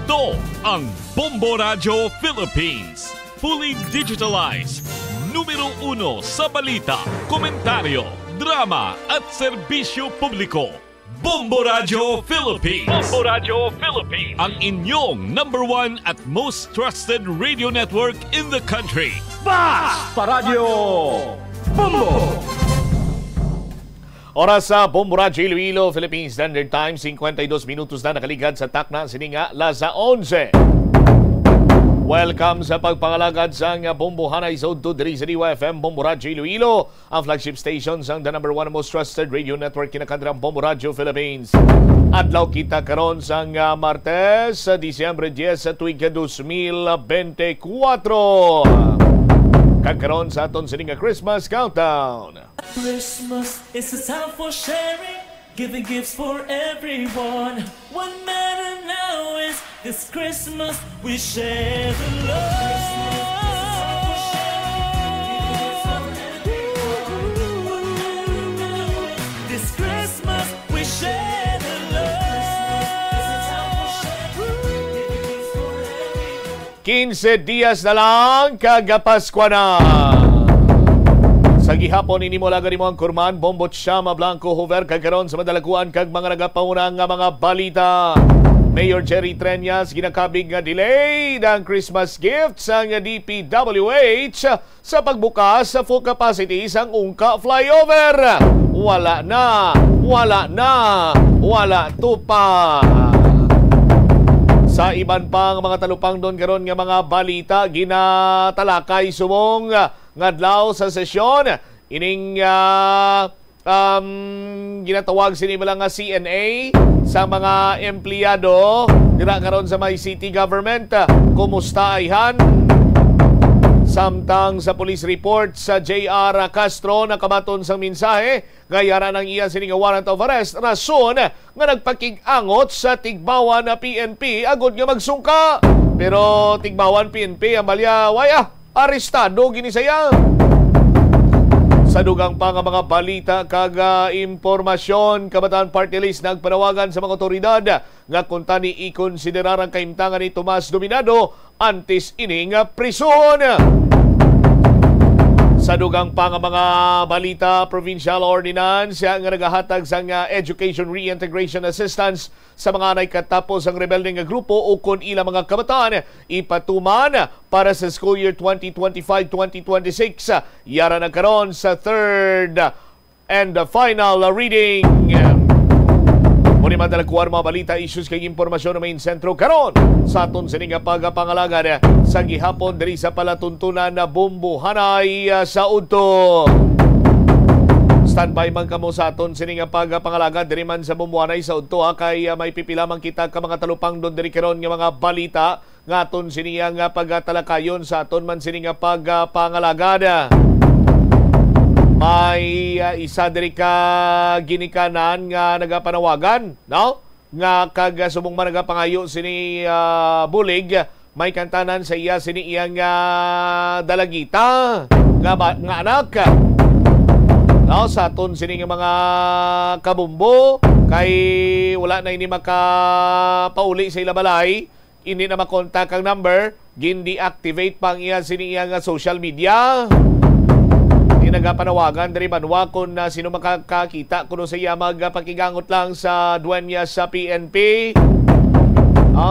Ito ang Bombo Radio Philippines. Fully digitalized. Numero 1 sa balita, komentaryo, drama at serbisyo publiko. Bombo Radio Philippines. Bombo Radio Philippines. Ang inyong #1 at most trusted radio network in the country. Basta Radio Bombo! Oras sa Bombo Radio Iloilo, Philippine Standard Time, 52 minutos na nakaligad sa takna sininga Laza 11. Welcome sa pagpangalagad sa Bombo Hanay Zone 2 diri sa DYFM Bombo Radio Iloilo, ang flagship station sa the #1 most trusted radio network kinakandrang Bombo Radio Philippines. Adlaw kita karon sa Martes, Disyembre 10 sa tuig 2024. Kagkaroon sa aton sininga Christmas Countdown. Christmas is a time for sharing, giving gifts for everyone. What matters now is this Christmas we share the love. This Christmas we share the love. 15 dias na lang kagapaskwa na. Sa gihapon ini mo lagari mo ang kurman Bombo Chama Blanco Hover kagkaroon sa madalaguan kag mga nagapauna nga mga balita. Mayor Jerry Treñas ginakabig nga delayed ang Christmas gifts ang DPWH sa pagbukas sa full capacity sang Ungka flyover. Wala na to pa. Sa iban pang mga talupang doon karon nga mga balita ginatalakay sumong ngadlaw sa sesyon ining ginatawag sinimula nga CNA sa mga empleyado dira karon sa may city government. Kumusta ayhan? Samtang sa police report sa JR Castro nakabaton sang mensahe gayara ng iya sining warrant of arrest rason nga nagpakig-angot sa Tigbawan na PNP agud nga magsungka. Pero Tigbawan PNP amalya waya arestado gini saya. Sa dugang pa nga mga balita kag impormasyon, Kabataan Party List nagpanawagan sa mga otoridad nga kunta ni ikonsiderar ang kaimtangan ni Tomas Dominado antes ining prison. Sa dugang pa nga mga balita, Provincial Ordinance nga nagahatag sa Education Reintegration Assistance sa mga anay katapos ang rebelde nga grupo o kun ilang mga kabataan ipatuman para sa school year 2025-2026. Yara na karon sa third and final reading. Muni madalakuan mga balita, issues kay impormasyon na main sentro karon sa aton sining pagpangalagan sa gihapon diri sa palatuntunan na Bombo Hanay sa udto. Standby man kamo sa aton sining pagpangalagan diri man sa Bombo Hanay sa udto kay may pipila man kita ka mga talupang don diri karon nga mga balita nga aton sining nga pagtalakayon sa aton man sining pagpangalagan. May isa diri ka ginikanan nga nagapanawagan, no? Nga kag subong man nagapangayo sini bulig, may kantanan sa iya sini iyang dalagita nga anak. No, sa aton sini nga mga kabumbo kay wala na ini makapauli sa ila balay, hindi na makontak ang number, gin-deactivate pang iya sini iyang social media. Nagapanawagan dari banwa kung sino makakakita kuno sa iya magpakigangot lang sa duwenya sa PNP.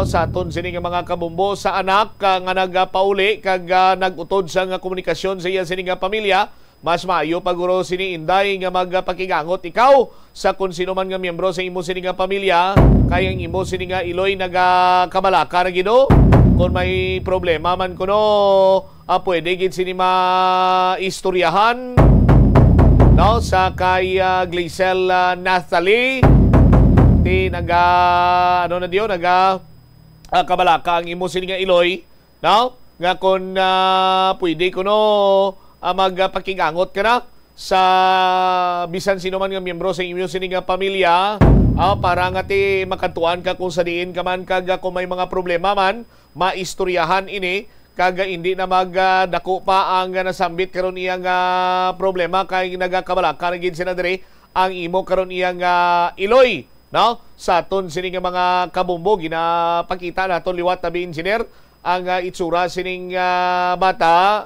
Sa aton sini nga mga kabumbo sa anak nga nagapauli kag nagutod sa nga komunikasyon sa iya sini nga pamilya, mas maayo paguro sini inday nga magpakigangot ikaw sa kung sino man nga miyembro sa imo sini nga pamilya kay ang imo sini nga iloy nagakabalaka na gido. Kung may problema man kuno, pwede gid sini maistoryahan, no, sa kay Gleisel Nathalie ti kabalaka ang imo sini nga iloy, no, nga kung pwede kuno magpakigangot ka na sa bisan sino man nga miyembro sa inyo sini nga pamilya, para nga ti makatuan ka kung sa diin ka man kag kung may mga problema man maistoryahan ini kaga hindi na magdako pa ang nasambit karon iyang problema kay nagakabalaka na gid sina diri ang imo karon iyang iloy no? Sa aton sini nga mga kabumbo ginapakita naton liwat tabi engineer ang itsura sining bata,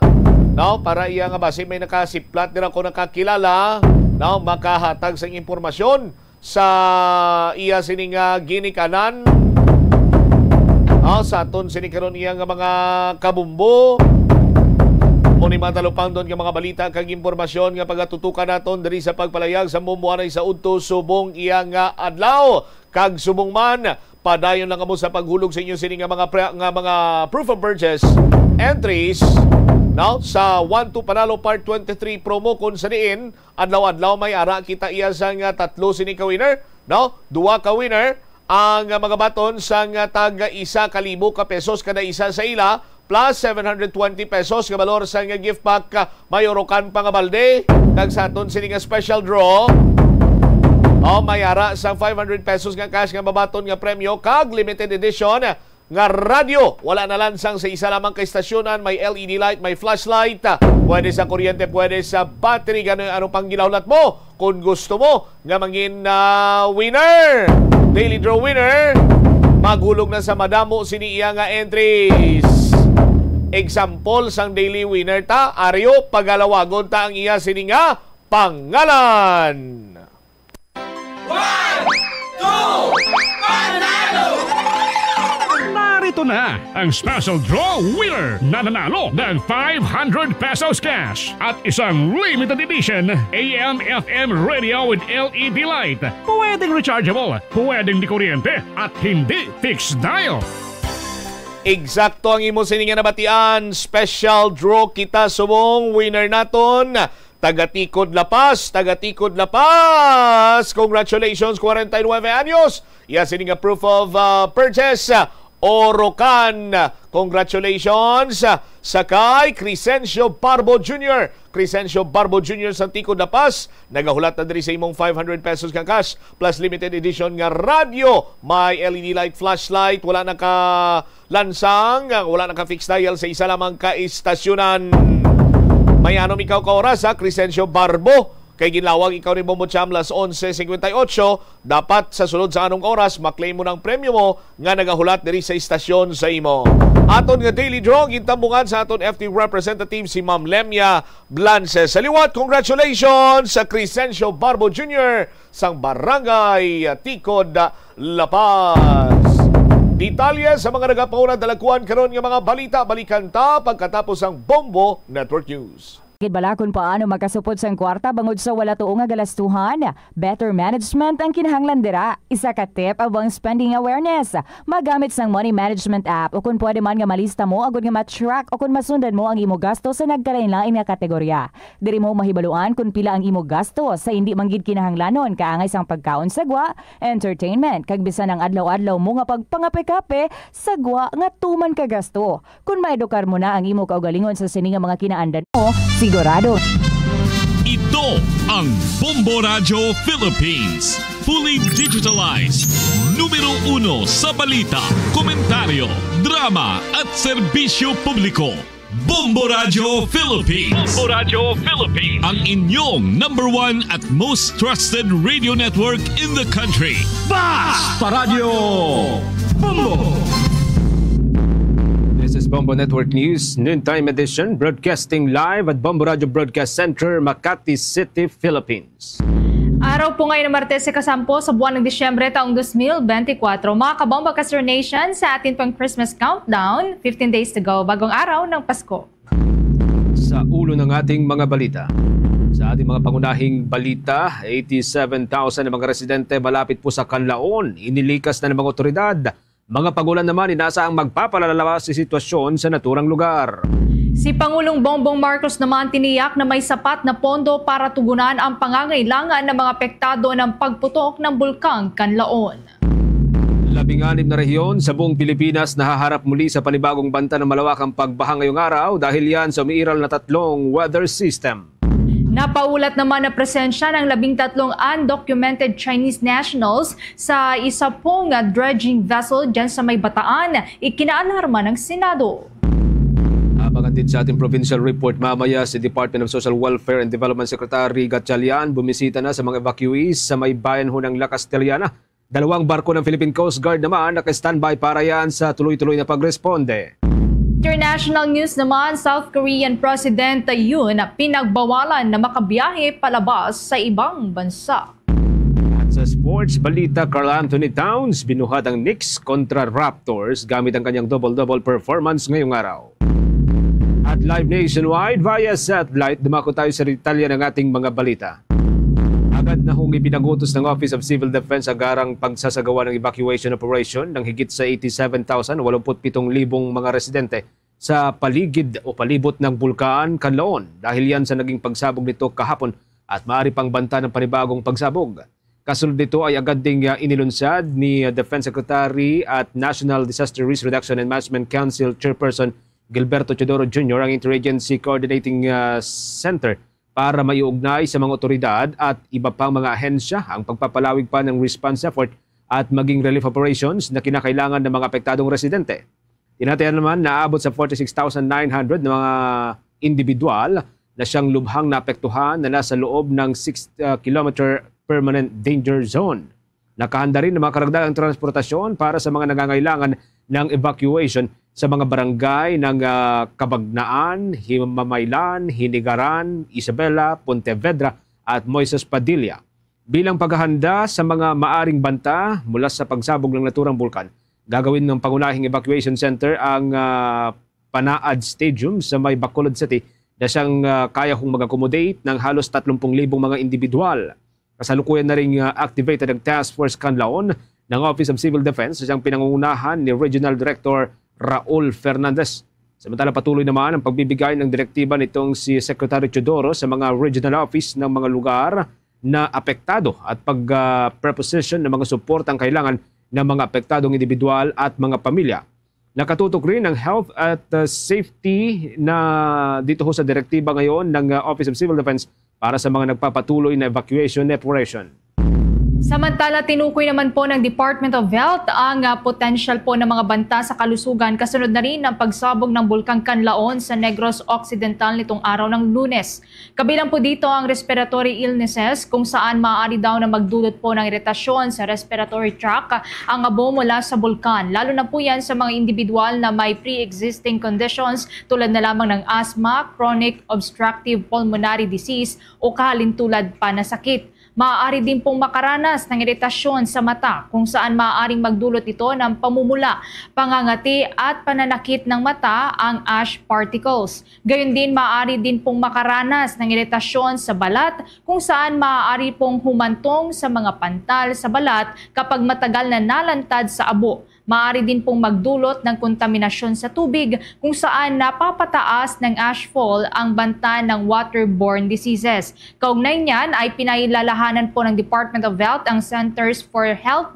no? Para iya nga base may nakasiplat dira ko nakakilala, no? Makahatag sa impormasyon sa iya sining ginikanan, no? Sa aton sini karon iya nga mga kabumbo. Muni matalupang doon nga mga balita kag impormasyon nga pagatutukan naton diri sa pagpalayag sa mumuanay sa udto subong iya nga adlaw. Kag subong man padayon lang kamo sa paghulog sa inyo sini nga mga proof of purchase entries, no? Sa 1-2 Panalo Part 23 promo kung sa diin adlaw-adlaw may ara kita iya sa nga tatlo sini ka winner, no? 2 ka winner ang mga baton sa nga tag 1,000 ka pesos kada isa sa ila, plus 720 pesos nga balor sa nga gift pack mayorokan pa nga balde. Kag sa aton sini nga special draw, mayara sa 500 pesos nga cash nga babaton nga premyo kag limited edition nga radyo. Wala na lansang sa isa lamang ka istasyonan, may LED light, may flashlight, pwede sa kuryente, pwede sa battery, gano'n ano pang ginaulat mo. Kung gusto mo nga mangin winner, daily draw winner, maghulog na sa madamo sini iya nga entries. Example sang daily winner ta, Aryo, pagalawagon ta ang iya sini nga pangalan. 1, 2, Panalo! Narito na ang special draw winner na nanalo ng 500 pesos cash at isang limited edition AM/FM radio with LED light. Pwedeng rechargeable, pwedeng di kuryente at hindi fixed dial. Eksakto ang imo sininga nabatian. Special draw kita subong winner naton. Tagatikod Lapas, Tagatikod Lapas. Congratulations, 49 anyos. Iya sininga proof of purchase. Orocan. Congratulations sa kay Crescencio Barbo Jr. Crescencio Barbo Jr. sa Tikod Lapas. Nagahulat na diri sa imong 500 pesos kang cash plus limited edition nga radyo. May LED light, flashlight, wala na ka lansang, wala na ka fixed dial sa isa lamang ka istasyonan. May anom ikaw ka oras ha, Crescencio Barbo. Kay ginlawag ikaw ni Bombo Cham las 11:58. Dapat sa sulod sa anong oras maklaim mo ng premyo mo nga nagahulat diri sa istasyon sa imo. Aton nga daily draw gintambungan sa aton FT representative si Ma'am Lemia Blances. Saliwat, congratulations sa Crescencio Barbo Jr. sang Barangay Tikod Lapas. Detalye sa mga nagapauna dalakuan karon nga mga balita balikan ta pagkatapos ang Bombo Network News. Bala kung paano makasupod sa kwarta bangod sa wala tuong nga galastuhan. Better management ang kinahanglan dira. Isa ka tip abang spending awareness. Magamit sang money management app o kung pwede man nga malista mo agud nga ma-track o kung masundan mo ang imo gasto sa nagkalain-lain nga kategorya. Diri mo mahibaluan kung pila ang imo gasto sa hindi manggid kinahanglanon kaangay sang pagkaon sagwa, entertainment kag bisan ang adlaw-adlaw mo nga pagpangape-kape sagwa nga tuman ka gasto. Kung maedukar mo na ang imo kaugalingon sa sini nga mga kinaandan mo, sigurado. Ito ang Bombo Radio Philippines. Fully digitalized. Numero 1 sa balita, komentaryo, drama at serbisyo publiko. Bombo Radio Philippines. Bombo Radio Philippines. Ang inyong number 1 at most trusted radio network in the country. Basta Radio Bombo! This is Bombo Network News, noontime edition, broadcasting live at Bombo Radio Broadcast Center, Makati City, Philippines. Araw po ngayon ng Martes sa kasampo sa buwan ng Disyembre taong 2024. Mga kabomba Castor Nation sa atin pang Christmas countdown, 15 days to go, bagong araw ng Pasko. Sa ulo ng ating mga balita. Sa ating mga pangunahing balita, 87,000 na mga residente malapit po sa Canlaon. Inilikas na ng mga otoridad. Mga pagulan naman inaasahang magpapalala sa sitwasyon sa naturang lugar. Si Pangulong Bongbong Marcos naman tiniyak na may sapat na pondo para tugunan ang pangangailangan ng mga apektado ng pagputok ng bulkang Canlaon. 16 na rehiyon sa buong Pilipinas nahaharap muli sa panibagong banta ng malawakang pagbaha ngayong araw dahil yan sa umiiral na 3 weather system. Napaulat naman na presensya ng 13 undocumented Chinese nationals sa isa pong dredging vessel dyan sa may Bataan, ikinaalarma ng Senado. Abangan din sa ating provincial report mamaya si Department of Social Welfare and Development Secretary Gatchalian bumisita na sa mga evacuees sa may bayan ho ng La Castellana 2 barko ng Philippine Coast Guard naman naka-standby para yan sa tuloy-tuloy na pagresponde. International news naman, South Korean President Yoon pinagbawalan na makabiyahe palabas sa ibang bansa. At sa sports balita, Karl Anthony Towns binuhat ang Knicks kontra Raptors gamit ang kanyang double-double performance ngayong araw. At live nationwide via satellite, dumako tayo sa detalye ng ating mga balita. Agad na hong ipinagutos ng Office of Civil Defense ang garang pagsasagawa ng evacuation operation ng higit sa 87,087 mga residente sa paligid o palibot ng Bulkan, Canlaon dahil yan sa naging pagsabog nito kahapon at maaari pang banta ng panibagong pagsabog. Kasunod nito ay agad ding inilunsad ni Defense Secretary at National Disaster Risk Reduction and Management Council Chairperson Gilberto Teodoro Jr. ang Interagency Coordinating Center para maiugnay sa mga otoridad at iba pang mga ahensya ang pagpapalawig pa ng response effort at maging relief operations na kinakailangan ng mga apektadong residente. Tinatayan naman na aabot sa 46,900 na mga individual na siyang lubhang naapektuhan na nasa loob ng 6-kilometer permanent danger zone. Nakahanda rin ng mga karagdagang transportasyon para sa mga nangangailangan ng evacuation sa mga barangay ng Cabagnaan, Himamaylan, Hinigaran, Isabela, Pontevedra at Moises Padilla. Bilang paghahanda sa mga maaring banta mula sa pagsabog ng naturang bulkan, gagawin ng pangunahing evacuation center ang Panaad Stadium sa may Bacolod City na siyang kaya kong mag-accommodate ng halos 30,000 mga individual. Kasalukuyan na rin activated ang Task Force Canlaon ng Office of Civil Defense sa siyang pinangungunahan ni Regional Director Raul Fernandez. Samantala patuloy naman ang pagbibigay ng direktiba nitong si Secretary Teodoro sa mga regional office ng mga lugar na apektado at pag-preposition ng mga suportang kailangan ng mga apektadong individual at mga pamilya. Nakatutok rin ang health at safety na dito ho sa direktiba ngayon ng Office of Civil Defense para sa mga nagpapatuloy na evacuation operation. Samantala, tinukoy naman po ng Department of Health ang potential po ng mga banta sa kalusugan kasunod na rin ng pagsabog ng Bulkang Canlaon sa Negros Occidental nitong araw ng Lunes. Kabilang po dito ang respiratory illnesses kung saan maaari daw na magdulot po ng iritasyon sa respiratory tract ang abo mula sa bulkan. Lalo na po yan sa mga individual na may pre-existing conditions tulad na lamang ng asthma, chronic obstructive pulmonary disease o kahalintulad pa na sakit. Maaari din pong makaranas ng iritasyon sa mata kung saan maaaring magdulot ito ng pamumula, pangangati at pananakit ng mata ang ash particles. Gayon din maaari din pong makaranas ng iritasyon sa balat kung saan maaari pong humantong sa mga pantal sa balat kapag matagal na nalantad sa abo. Maaari din pong magdulot ng kontaminasyon sa tubig kung saan napapataas ng ashfall ang banta ng waterborne diseases. Kaugnay niyan ay pinailalahanan po ng Department of Health ang Centers for Health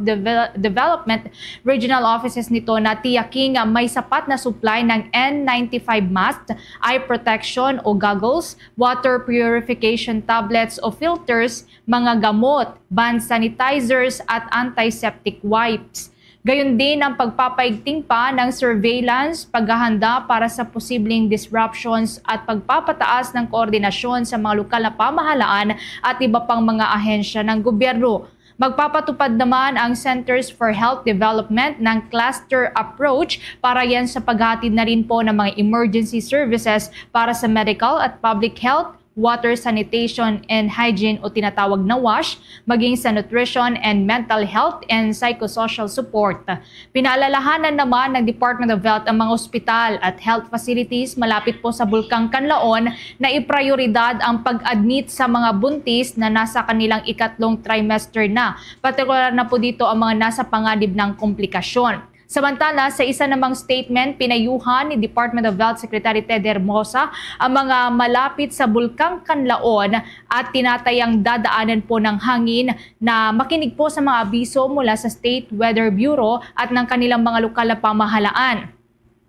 Development regional offices nito na tiyaking may sapat na supply ng N95 mask, eye protection o goggles, water purification tablets o filters, mga gamot, hand sanitizers at antiseptic wipes. Gayon din ang pagpapaigting pa ng surveillance, paghahanda para sa posibleng disruptions at pagpapataas ng koordinasyon sa mga lokal na pamahalaan at iba pang mga ahensya ng gobyerno. Magpapatupad naman ang Centers for Health Development ng cluster approach para yan sa paghatid na rin po ng mga emergency services para sa medical at public health, water sanitation and hygiene o tinatawag na WASH, maging sa nutrition and mental health and psychosocial support. Pinaalalahanan naman ng Department of Health ang mga ospital at health facilities malapit po sa Bulkang Canlaon na iprioridad ang pag-admit sa mga buntis na nasa kanilang ikatlong trimester na. Partikular na po dito ang mga nasa panganib ng komplikasyon. Samantala, sa isa namang statement, pinayuhan ni Department of Health Secretary Ted Hermosa ang mga malapit sa Bulkang Canlaon at tinatayang dadaanan po ng hangin na makinig po sa mga abiso mula sa State Weather Bureau at ng kanilang mga lokal na pamahalaan.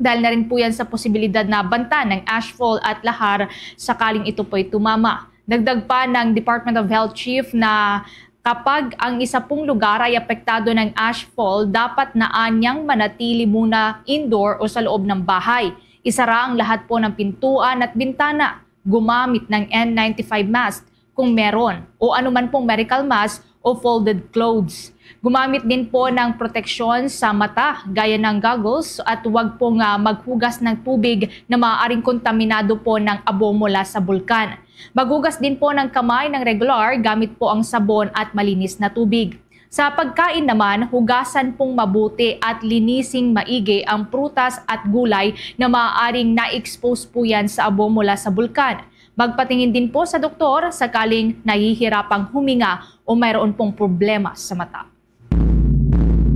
Dahil na rin po yan sa posibilidad na banta ng ashfall at lahar sakaling ito po'y tumama. Dagdag pa ng Department of Health Chief na kapag ang isa pong lugar ay apektado ng ashfall, dapat na anyang manatili muna indoor o sa loob ng bahay. Isara ang lahat po ng pintuan at bintana. Gumamit ng N95 mask kung meron o anuman pong medical mask o folded clothes. Gumamit din po ng proteksyon sa mata gaya ng goggles at huwag pong maghugas ng tubig na maaaring kontaminado po ng abo mula sa bulkan. Maghugas din po ng kamay ng regular gamit po ang sabon at malinis na tubig. Sa pagkain naman, hugasan pong mabuti at linising maigi ang prutas at gulay na maaaring na-expose po yan sa abo mula sa bulkan. Magpatingin din po sa doktor sakaling nahihirapang huminga o mayroon pong problema sa mata.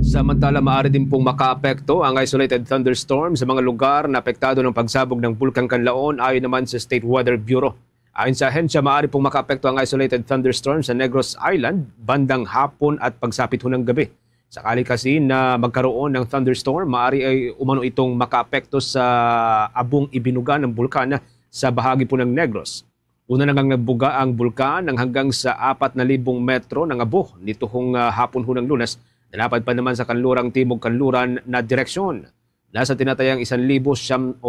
Samantala, maaari din pong makaapekto ang isolated thunderstorm sa mga lugar na apektado ng pagsabog ng Bulkang Kanlaon ayon naman sa State Weather Bureau. Ayon sa ahensya, maaari pong makaapekto ang isolated thunderstorm sa Negros Island bandang hapon at pagsapit ng gabi. Sakali kasi na magkaroon ng thunderstorm, maaari ay umano itong makaapekto sa abong ibinuga ng bulkan sa bahagi po ng Negros. Una nang nagbuga ang bulkan ng hanggang sa 4,000 metro ng abo nitong hapon ng Lunes. Nalapad pa naman sa kanlurang timog kanluran na direksyon. Nasa tinatayang 1,669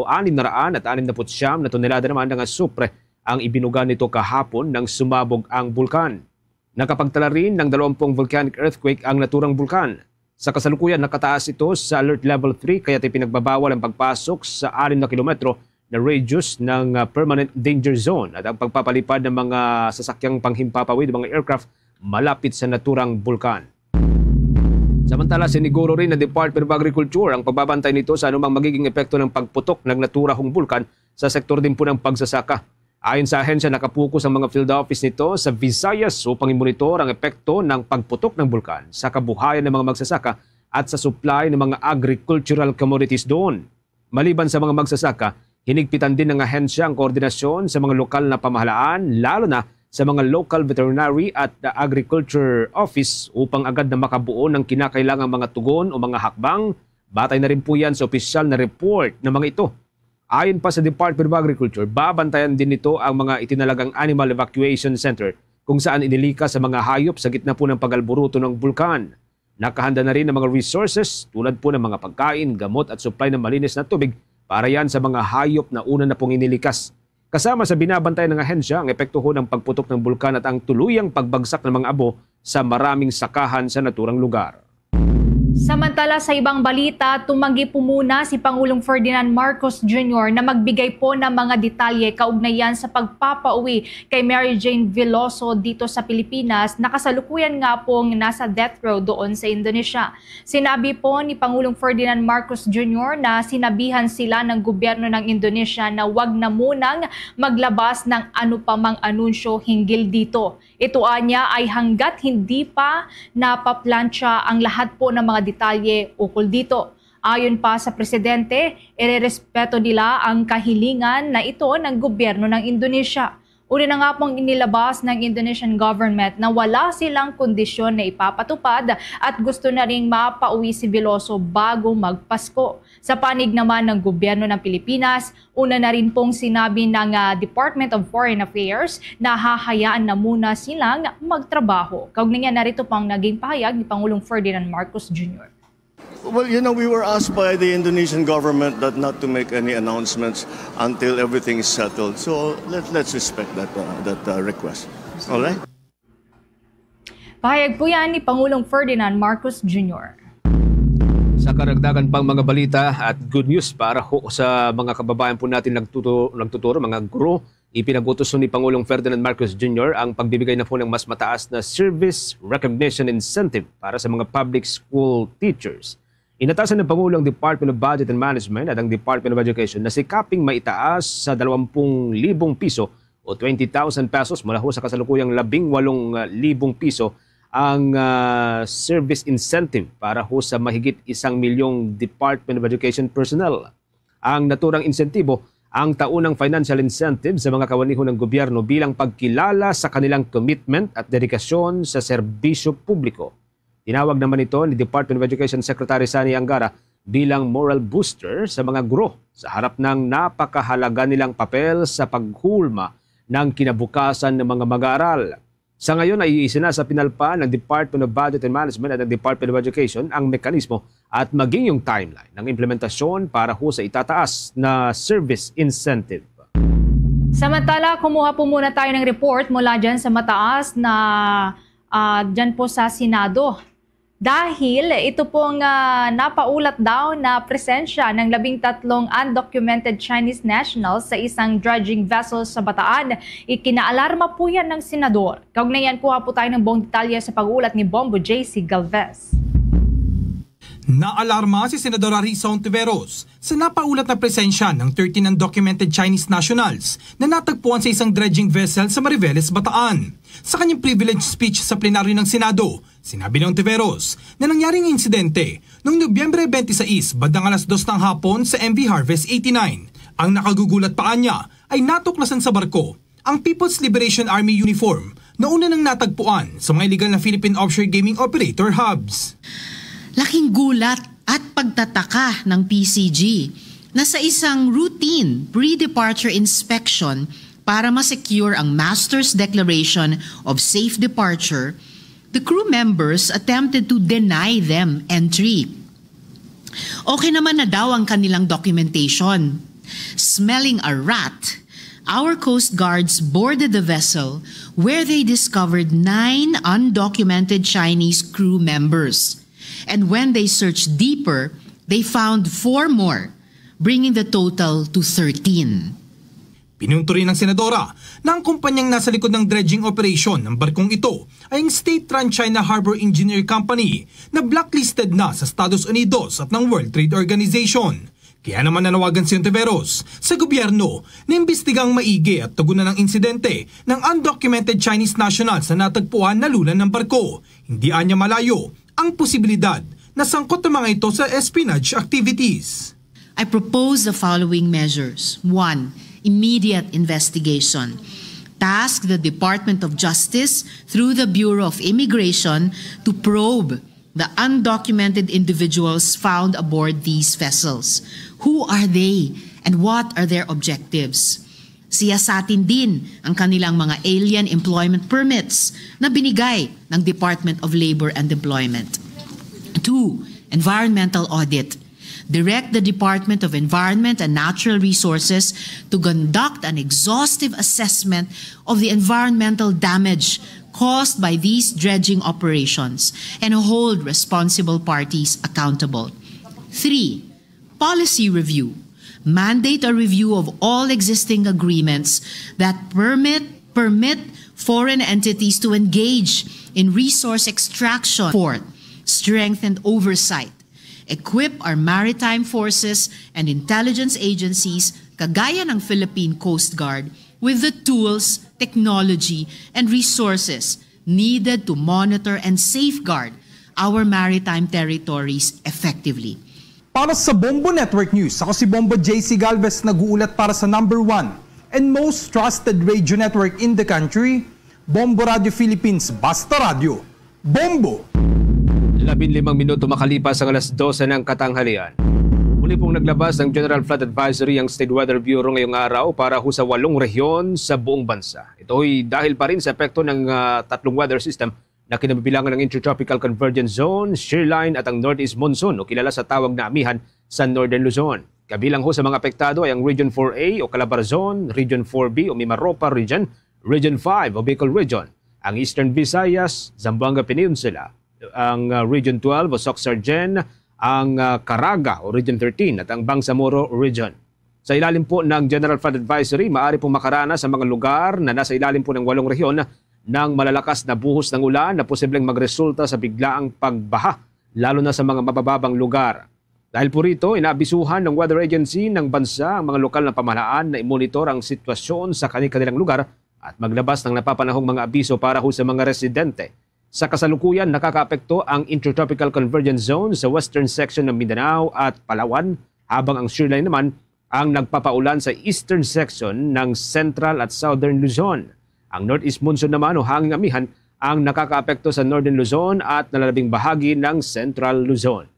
na tonelada naman ng asupre ang ibinuga nito kahapon nang sumabog ang bulkan. Nakapagtala rin ng 20 volcanic earthquake ang naturang bulkan. Sa kasalukuyan, nakataas ito sa Alert Level 3 kaya ipinagbabawal ang pagpasok sa 6 na kilometro na radius ng Permanent Danger Zone at ang pagpapalipad ng mga sasakyang panghimpapawid ng mga aircraft malapit sa naturang bulkan. Samantala, siniguro rin ng Department of Agriculture ang pagbabantay nito sa anumang magiging epekto ng pagputok ng naturahong bulkan sa sektor din po ng pagsasaka. Ayon sa ahensya, nakapokus ang mga field office nito sa Visayas upang imonitor ang epekto ng pagputok ng bulkan sa kabuhayan ng mga magsasaka at sa supply ng mga agricultural commodities doon. Maliban sa mga magsasaka, hinigpitan din ng ahensya ang koordinasyon sa mga lokal na pamahalaan, lalo na sa mga local veterinary at agriculture office upang agad na makabuo ng kinakailangang mga tugon o mga hakbang. Batay na rin po yan sa opisyal na report ng mga ito. Ayon pa sa Department of Agriculture, babantayan din nito ang mga itinalagang Animal Evacuation Center kung saan inilikas sa mga hayop sa gitna po ng pagalburuto ng bulkan. Nakahanda na rin ng mga resources tulad po ng mga pagkain, gamot at supply ng malinis na tubig para yan sa mga hayop na una na pong inilikas. Kasama sa binabantay ng ahensya ang epekto ho ng pagputok ng bulkan at ang tuluyang pagbagsak ng mga abo sa maraming sakahan sa naturang lugar. Samantala sa ibang balita, tumanggi po muna si Pangulong Ferdinand Marcos Jr. na magbigay po ng mga detalye kaugnayan sa pagpapauwi kay Mary Jane Veloso dito sa Pilipinas na kasalukuyan nga pong nasa death row doon sa Indonesia. Sinabi po ni Pangulong Ferdinand Marcos Jr. na sinabihan sila ng gobyerno ng Indonesia na wag na munang maglabas ng anupamang anunsyo hinggil dito. Ito anya ay hanggat hindi pa napaplansya ang lahat po ng mga detalye ukol dito. Ayon pa sa presidente, irerespeto nila ang kahilingan na ito ng gobyerno ng Indonesia. Una na nga pong inilabas ng Indonesian government na wala silang kondisyon na ipapatupad at gusto na ring mapauwi si Veloso bago magpasko. Sa panig naman ng gobyerno ng Pilipinas, una na rin pong sinabi ng Department of Foreign Affairs na hahayaan na muna silang magtrabaho. Kaugnay na rito pang naging pahayag ni Pangulong Ferdinand Marcos Jr. Well, we were asked by the Indonesian government that not to make any announcements until everything is settled. So let's respect that request. All right? Pahayag po yan ni Pangulong Ferdinand Marcos Jr. Sa karagdagan pang mga balita at good news para sa mga kababayan po natin nagtuturo, mga guro, ipinagutos ni Pangulong Ferdinand Marcos Jr. ang pagbibigay na po ng mas mataas na service recognition incentive para sa mga public school teachers. Inatasan ng Pangulong Department of Budget and Management at ang Department of Education na sikaping maitaas sa 20,000 piso o 20,000 pesos mula ho sa kasalukuyang 18,000 piso ang service incentive para ho sa mahigit 1,000,000 Department of Education personnel. Ang naturang insentibo ang taunang financial incentive sa mga kawaniho ng gobyerno bilang pagkilala sa kanilang commitment at dedikasyon sa serbisyo publiko. Tinawag naman ito ni Department of Education Secretary Sani Angara bilang moral booster sa mga guro sa harap ng napakahalaga nilang papel sa paghulma ng kinabukasan ng mga mag-aaral. Sa ngayon ay isinasapinalpa ng Department of Budget and Management at ng Department of Education ang mekanismo at maging yung timeline ng implementasyon para ho sa itataas na service incentive. Samantala, kumuha po muna tayo ng report mula dyan sa mataas na dyan po sa Senado. Dahil ito pong napaulat daw na presensya ng 13 undocumented Chinese nationals sa isang dredging vessel sa Bataan. Ikinaalarma po yan ng senador. Kaugnayan, kuha po tayo ng buong detalye sa pag-uulat ni Bombo JC Galvez. Naalarma si Senador Arisa Ontiveros sa napaulat na presensya ng 13 undocumented Chinese nationals na natagpuan sa isang dredging vessel sa Mariveles, Bataan. Sa kanyang privilege speech sa plenaryo ng Senado, sinabi ni Ontiveros na nangyaring insidente noong Nobyembre 26 bandang alas 2 ng hapon sa MV Harvest 89. Ang nakagugulat pa niya ay natuklasan sa barko ang People's Liberation Army uniform na una nang natagpuan sa mga illegal na Philippine offshore gaming operator hubs. Laking gulat at pagtataka ng PCG na sa isang routine pre-departure inspection para ma-secure ang Master's Declaration of Safe Departure, the crew members attempted to deny them entry. Okay naman na daw ang kanilang documentation. Smelling a rat, our Coast Guards boarded the vessel where they discovered 9 undocumented Chinese crew members. And when they searched deeper, they found 4 more, bringing the total to 13. Pinunto rin ng senadora na ang kumpanyang nasa likod ng dredging operation ng barkong ito ay ang state-run China Harbor Engineer Company na blacklisted na sa Estados Unidos at ng World Trade Organization. Kaya naman nanawagan si Ontiveros sa gobyerno na imbestigang maigi at tugunan ng insidente ng undocumented Chinese nationals na natagpuan na lulan ng barko. Hindi anya malayo ang posibilidad na sangkot ng mga ito sa espionage activities. I propose the following measures. 1. Immediate investigation. Task the Department of Justice through the Bureau of Immigration to probe the undocumented individuals found aboard these vessels. Who are they and what are their objectives? Siyasatin din ang kanilang mga alien employment permits na binigay ng Department of Labor and Employment. 2. Environmental audit. Direct the Department of Environment and Natural Resources to conduct an exhaustive assessment of the environmental damage caused by these dredging operations and hold responsible parties accountable. 3. Policy review. Mandate a review of all existing agreements that permit foreign entities to engage in resource extraction. 4. Strengthen oversight. Equip our maritime forces and intelligence agencies, kagaya ng Philippine Coast Guard, with the tools, technology, and resources needed to monitor and safeguard our maritime territories effectively. Para sa Bombo Network News, ako si Bombo JC Galvez, nag-uulat para sa #1 and most trusted radio network in the country, Bombo Radio Philippines, Basta Radio. Bombo! 15 minuto makalipas ang alas 12 ng katanghalian. Muli pong naglabas ng General Flood Advisory ang State Weather Bureau ngayong araw para sa 8 rehiyon sa buong bansa. Ito ay dahil pa rin sa epekto ng 3 weather system na kinabibilangan ng Intertropical Convergence Zone, Shearline at ang Northeast Monsoon o kilala sa tawag na amihan sa Northern Luzon. Kabilang sa mga apektado ay ang Region 4A o Calabarzon, Region 4B o Mimaropa Region, Region 5 o Bicol Region, ang Eastern Visayas, Zamboanga Peninsula, ang Region 12 o Soc-Sargen, ang Caraga o Region 13 at ang Bangsamoro Region. Sa ilalim po ng General Flood Advisory, maaari pong makaranas sa mga lugar na nasa ilalim po ng 8 rehiyon ng malalakas na buhos ng ulan na posibleng magresulta sa biglaang pagbaha, lalo na sa mga mabababang lugar. Dahil po rito, inaabisuhan ng Weather Agency ng bansa ang mga lokal na pamahalaan na imonitor ang sitwasyon sa kanilang lugar at maglabas ng napapanahong mga abiso para sa mga residente. Sa kasalukuyan, nakakaapekto ang Intertropical Convergence Zone sa western section ng Mindanao at Palawan, habang ang Shearline naman ang nagpapaulan sa eastern section ng Central at Southern Luzon. Ang Northeast Monsoon naman o hanging amihan ang nakakaapekto sa Northern Luzon at nalalabing bahagi ng Central Luzon.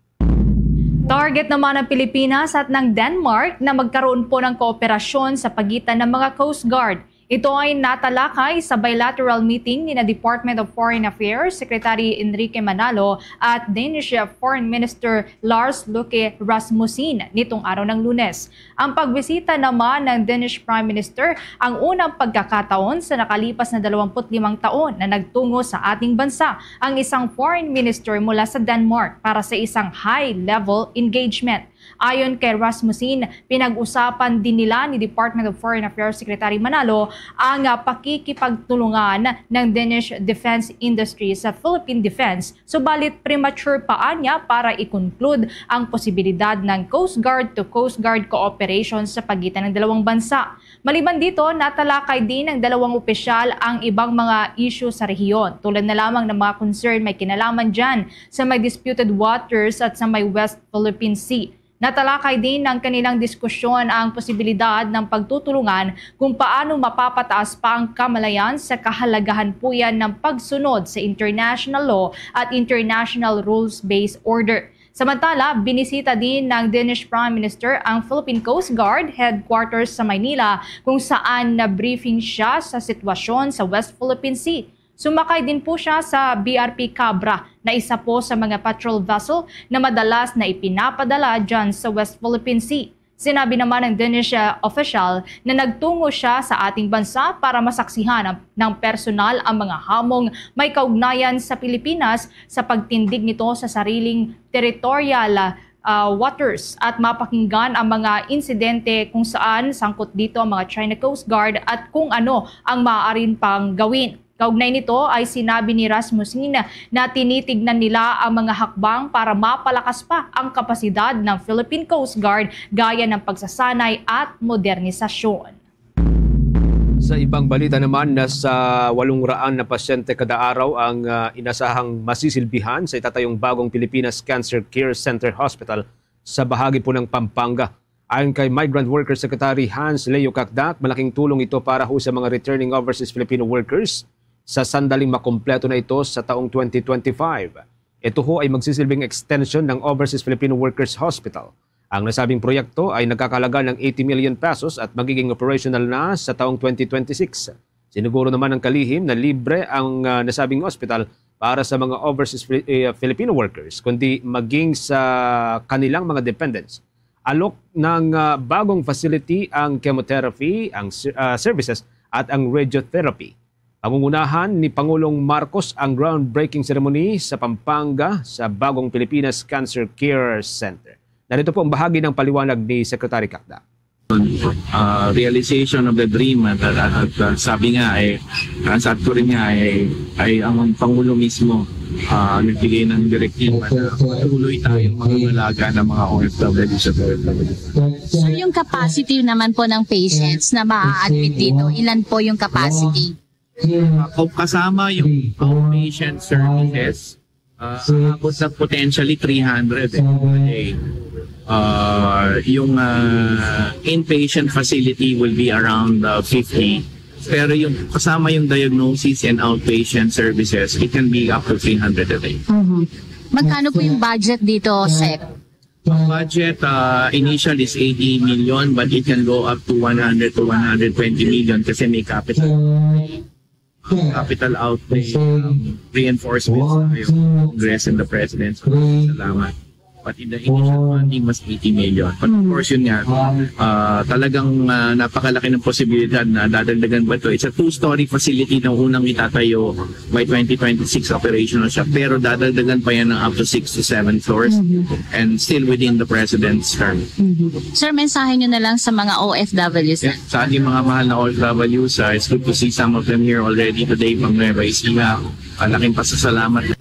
Target naman ng Pilipinas at ng Denmark na magkaroon po ng kooperasyon sa pagitan ng mga Coast Guard. Ito ay natalakay sa bilateral meeting ni na Department of Foreign Affairs Secretary Enrique Manalo at Danish Foreign Minister Lars Løkke Rasmussen nitong araw ng Lunes. Ang pagbisita naman ng Danish Prime Minister ang unang pagkakataon sa nakalipas na 25 taon na nagtungo sa ating bansa ang isang foreign minister mula sa Denmark para sa isang high-level engagement. Ayon kay Rasmussen, pinag-usapan din nila ni Department of Foreign Affairs Secretary Manalo ang pakikipagtulungan ng Danish defense industry sa Philippine defense, subalit premature pa niya para i-conclude ang posibilidad ng Coast Guard to Coast Guard cooperation sa pagitan ng dalawang bansa. Maliban dito, natalakay din ng dalawang opisyal ang ibang mga issue sa rehiyon, tulad na lamang ng mga concern may kinalaman dyan sa may disputed waters at sa may West Philippine Sea. Natalakay din ng kanilang diskusyon ang posibilidad ng pagtutulungan kung paano mapapataas pa ang kamalayan sa kahalagahan po yan ng pagsunod sa international law at international rules-based order. Samantala, binisita din ng Danish Prime Minister ang Philippine Coast Guard headquarters sa Maynila kung saan na-briefing siya sa sitwasyon sa West Philippine Sea. Sumakay din po siya sa BRP Cabra na isa po sa mga patrol vessel na madalas na ipinapadala dyan sa West Philippine Sea. Sinabi naman ng Danish official na nagtungo siya sa ating bansa para masaksihan ng personal ang mga hamong may kaugnayan sa Pilipinas sa pagtindig nito sa sariling territorial waters at mapakinggan ang mga insidente kung saan sangkot dito ang mga China Coast Guard at kung ano ang maaaring pang gawin. Kaugnay nito ay sinabi ni Rasmussen na tinitignan nila ang mga hakbang para mapalakas pa ang kapasidad ng Philippine Coast Guard gaya ng pagsasanay at modernisasyon. Sa ibang balita naman, nasa 800 na pasyente kada araw ang inasahang masisilbihan sa itatayong bagong Pilipinas Cancer Care Center Hospital sa bahagi po ng Pampanga. Ayon kay Migrant Worker Secretary Hans Leo Cacdac, malaking tulong ito para ho sa mga returning overseas Filipino workers sa sandaling makumpleto na ito sa taong 2025. Ito ho ay magsisilbing extension ng Overseas Filipino Workers Hospital. Ang nasabing proyekto ay nagkakalaga ng 80 million pesos at magiging operational na sa taong 2026. Siniguro naman ng kalihim na libre ang nasabing hospital para sa mga overseas Filipino workers, kundi maging sa kanilang mga dependents. Alok ng bagong facility ang chemotherapy, ang services at ang radiotherapy. Pangungunahan ni Pangulong Marcos ang groundbreaking ceremony sa Pampanga sa bagong Pilipinas Cancer Care Center. Narito po ang bahagi ng paliwanag ni Secretary Cacdac. Realization of the dream at sabi nga sabi ko rin nga ay ang Pangulo mismo nagbigay ng direktiba na tuloy tayong mag-alaga ng mga OFW sa OFW. So yung capacity naman po ng patients na ma-admit dito, ilan po yung capacity? Kasama yung outpatient services, abot na potentially 300 a day. Yung inpatient facility will be around 50. Pero yung kasama yung diagnosis and outpatient services, it can be up to 300 a day. Magkano po yung budget dito, Sec? Budget initial is 80 million but it can go up to 100 to 120 million kasi may capital outlay reinforcements yung Congress and the President. Salamat. But in the initial funding was 80 million. But of course yun nga, talagang napakalaki ng posibilidad na dadagdagan ba ito. It's a 2-story facility na unang itatayo by 2026 operational siya. Pero dadagdagan pa yan ng up to 6 to 7 floors and still within the President's term. Sir, mensahe nyo na lang sa mga OFWs. Yeah, sa ating mga mahal na OFWs, it's good to see some of them here already today from Nueva Ecija. Malaking pasasalamat.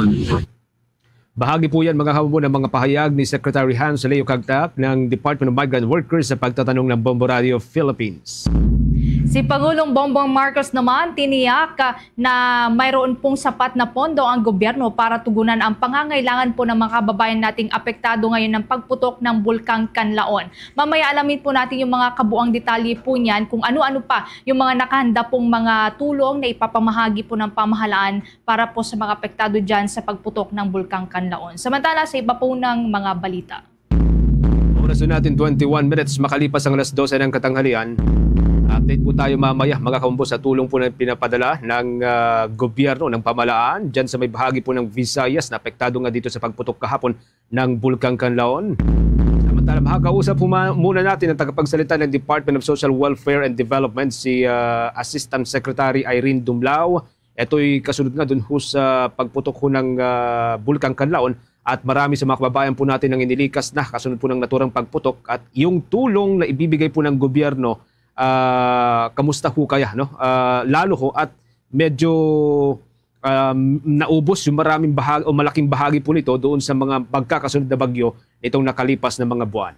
Bahagi po yan mga kababayan ng mga pahayag ni Secretary Hans Leo Cacdac ng Department of Migrant Workers sa pagtatanong ng Bombo Radio Philippines. Si Pangulong Bongbong Marcos naman tiniyak na mayroon pong sapat na pondo ang gobyerno para tugunan ang pangangailangan po ng mga kababayan nating apektado ngayon ng pagputok ng Bulkang Kanlaon. Mamaya alamin po natin yung mga kabuang detalye po niyan kung ano-ano pa yung mga nakahanda pong mga tulong na ipapamahagi po ng pamahalaan para po sa mga apektado dyan sa pagputok ng Bulkang Kanlaon. Samantala sa iba po ng mga balita. Oras natin 21 minutes makalipas ang alas 12 ng katanghalian. Update po tayo mamaya mga kaumbo sa tulong po na pinapadala ng gobyerno ng pamalaan dyan sa may bahagi po ng Visayas na apektado nga dito sa pagputok kahapon ng Bulkang Kanlaon. Samantala, makakausap po muna natin ang tagapagsalita ng Department of Social Welfare and Development, si Assistant Secretary Irene Dumlao. Ito'y kasunod nga dun sa pagputok ho ng Bulkang Kanlaon at marami sa mga kababayan po natin ang inilikas na kasunod po ng naturang pagputok at yung tulong na ibibigay po ng gobyerno. Kamusta ho kaya, no? Lalo ho at medyo naubos yung maraming bahagi o malaking bahagi po nito doon sa mga pagkakasunod na bagyo itong nakalipas na mga buwan.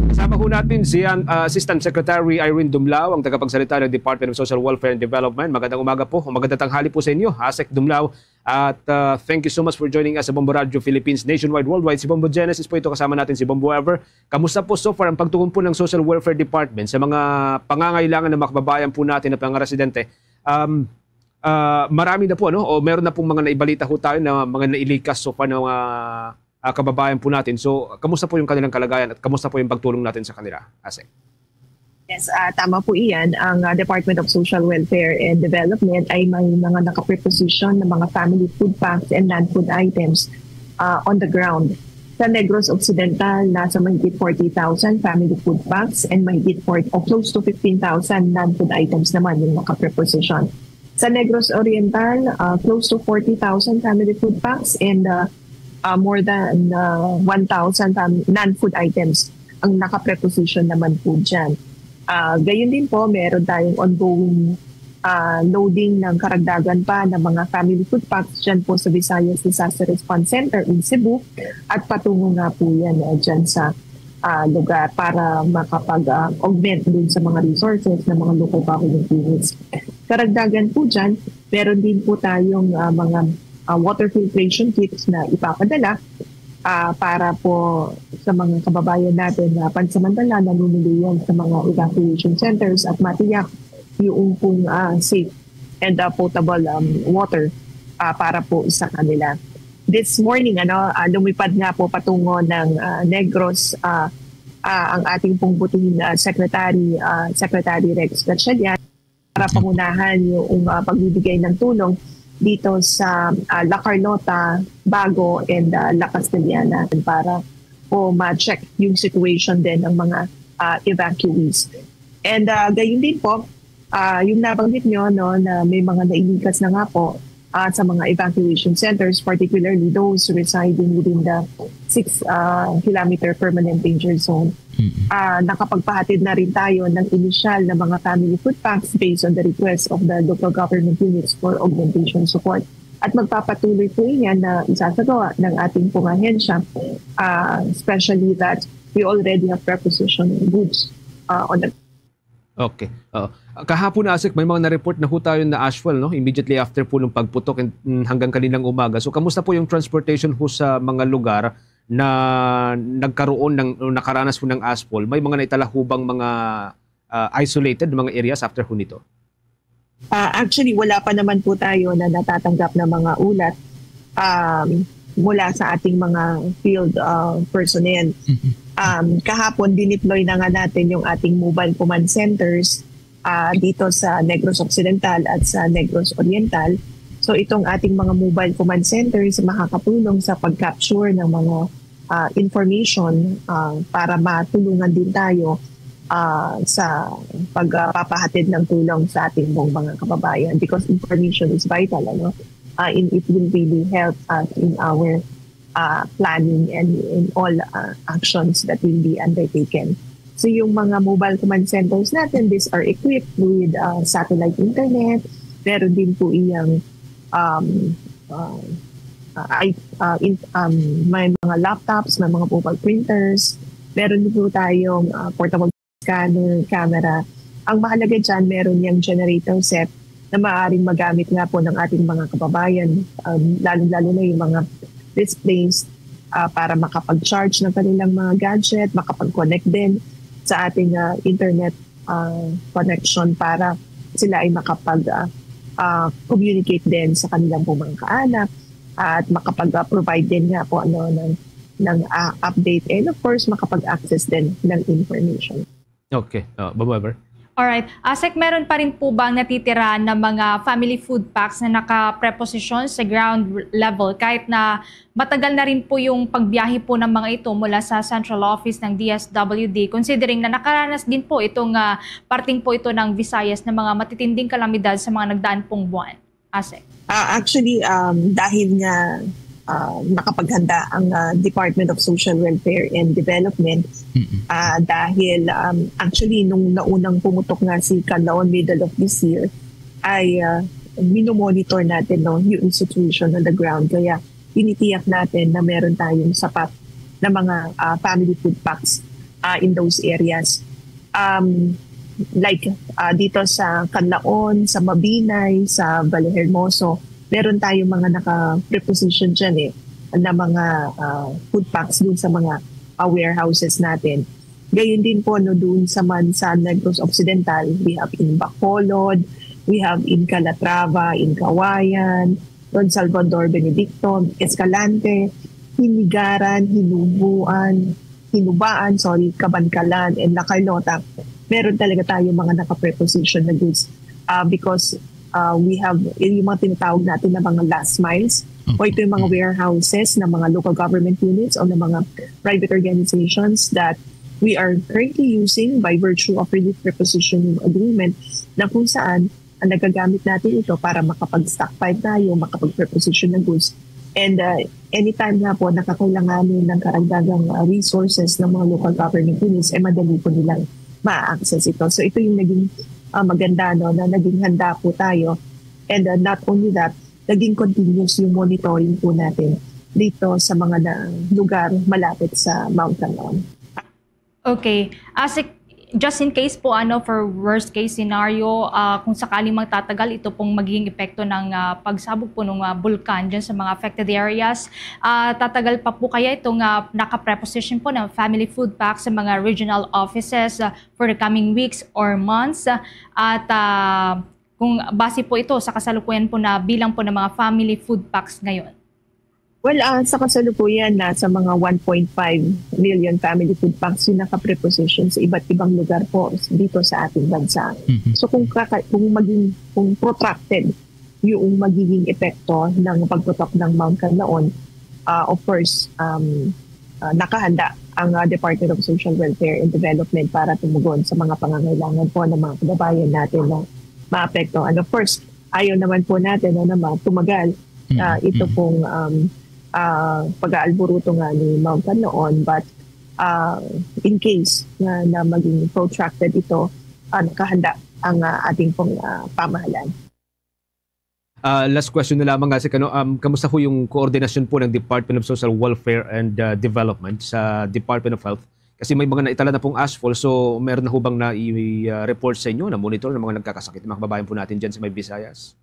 Kasama ho natin si Assistant Secretary Irene Dumlao, ang tagapagsalita ng Department of Social Welfare and Development. Magandang umaga po, magandang tanghali po sa inyo, Asek Dumlao. At thank you so much for joining us sa Bombo Radio Philippines Nationwide Worldwide. Si Bombo Genesis po ito, kasama natin si Bombo Ever. Kamusta po so far ang pagtugon po ng Social Welfare Department sa mga pangangailangan ng mga kababayan po natin na pangaresidente? Marami na po, ano? O meron na pong mga naibalita ho tayo na mga nailikas so far ng kababayan po natin. So, kamusta po yung kanilang kalagayan at kamusta po yung pagtulong natin sa kanila, Asek? Yes, tama po iyan. Ang Department of Social Welfare and Development ay may mga nakapreposition ng mga family food packs and non-food items on the ground. Sa Negros Occidental, nasa mahigit 40,000 family food packs and mahigit close to 15,000 non-food items naman yung nakapreposition. Sa Negros Oriental, close to 40,000 family food packs and more than 1,000 non-food items ang nakapreposition naman po dyan. Gayon din po, meron tayong ongoing loading ng karagdagan pa ng mga family food packs dyan po sa Visayas Disaster Response Center in Cebu at patungo nga po yan dyan sa lugar para makapag-augment din sa mga resources ng mga local government units. Karagdagan po dyan, meron din po tayong mga water filtration kits na ipapadala para po sa mga kababayan natin na pansamantala nanunuluyan sa mga evacuation centers at matiyak yung pong safe and potable water para po sa kanila. This morning, lumipad nga po patungo ng Negros ang ating pong butihing Secretary Rex Gatchalian para pangunahan yung pagbibigay ng tulong dito sa La Carlota, Bago, and La Castellana para po ma-check yung situation din ng mga evacuees. And gayon din po, yung nabanggit nyo na may mga nailikas na nga po sa mga evacuation centers, particularly those residing within the 6-kilometer permanent danger zone. Nakapagpahatid na rin tayo ng inisyal na mga family food packs based on the request of the local government units for augmentation support. At magpapatuloy po yan na isasagawa ng ating pong ahensya, especially that we already have preposition goods on the... Okay. Kahapon, Asek, may mga na-report na ho tayo na ashfall, no? Immediately after po ng pagputok hanggang kaninang umaga. So, kamusta po yung transportation ho sa mga lugar na nagkaroon nakaranas po ng ashfall? May mga naitalahubang mga isolated mga areas after ho nito? Actually, wala pa naman po tayo na natatanggap na mga ulat mula sa ating mga field personnel. Kahapon, dineploy na nga natin yung ating mobile command centers dito sa Negros Occidental at sa Negros Oriental. So itong ating mga mobile command centers makakatulong sa pag-capture ng mga information para matulungan din tayo sa pagpapahatid ng tulong sa ating mga kababayan because information is vital. It will really help us in our planning and in all actions that will be undertaken. So yung mga mobile command centers natin, these are equipped with satellite internet. Meron din po iyang may mga laptops, may mga mobile printers. Meron din po tayong portable scanner, camera. Ang mahalaga dyan, meron yung generator set na maaaring magamit nga po ng ating mga kababayan, lalo-lalo na yung mga displays para makapag-charge ng kanilang mga gadget, makapag-connect din sa ating internet connection para sila ay makapag-communicate din sa kanilang mga kaanak at makapag-provide din nga po ng update and of course makapag-access din ng information. Okay, Bob Weber. Alright. Asek, meron pa rin po bang natitira na mga family food packs na naka-preposition sa ground level kahit na matagal na rin po yung pagbiyahe po ng mga ito mula sa central office ng DSWD, considering na nakaranas din po itong parting po ito ng Visayas na mga matitinding kalamidad sa mga nagdaan pong buwan? Asek. Actually, dahil nga nakapaghanda ang Department of Social Welfare and Development dahil actually nung naunang pumutok nga si Canlaon middle of this year ay minomonitor natin yung situation on the ground, kaya tinitiyak natin na meron tayong sapat na mga family food packs in those areas. Like dito sa Canlaon, sa Mabinay, sa Vallehermoso, meron tayong mga naka-preposition dyan na mga food packs dun sa mga warehouses natin. Gayon din po doon sa Negros Occidental, we have in Bacolod, we have in Calatrava, in Kawayan, Don Salvador, Benedicto, Escalante, Hinigaran, Hinubaan, Kabankalan, and La Carlota. Meron talaga tayong mga naka-preposition na goods because we have yung mga tinatawag natin na mga last miles o ito yung mga warehouses ng mga local government units o ng mga private organizations that we are currently using by virtue of relief prepositioning agreement na kung saan ang nagagamit natin ito para makapag-stockpile tayo, makapag-preposition ng goods. And anytime na po nakakailanganin ng karagdagang resources ng mga local government units, madali po nilang ma-access ito. So ito yung naging maganda na naging handa po tayo. And not only that, naging continuous yung monitoring po natin dito sa mga lugar malapit sa Mount Canlaon. Okay. Just in case po, for worst case scenario, kung sakaling magtatagal ito pong magiging epekto ng pagsabog po ng bulkan dyan sa mga affected areas, tatagal pa po kaya itong naka-preposition po ng family food pack sa mga regional offices for the coming weeks or months? At kung base po ito sa kasalukuyan po na bilang po ng mga family food packs ngayon? Well, sa kasalukuyan, nasa mga 1.5 million family food packs yung naka-preposition sa iba't ibang lugar po dito sa ating bansa. So kung protracted yung magiging epekto ng pagputok ng Mount Canlaon, of course, nakahanda ang Department of Social Welfare and Development para tumugon sa mga pangangailangan po ng mga kababayan natin na maapektuhan. And of course, ayaw naman po natin na tumagal ito pong pag-aalburuto nga ni Mount Canlaon, but in case na maging protracted ito, nakahanda ang ating pong pamahalaan. Last question na lamang kasi kamusta po yung koordinasyon po ng Department of Social Welfare and Development sa Department of Health? Kasi may mga naitala na pong asphalt, so meron na hubang na i-report sa inyo na monitor ng mga nagkakasakit ng mga kababayan po natin dyan sa may Visayas?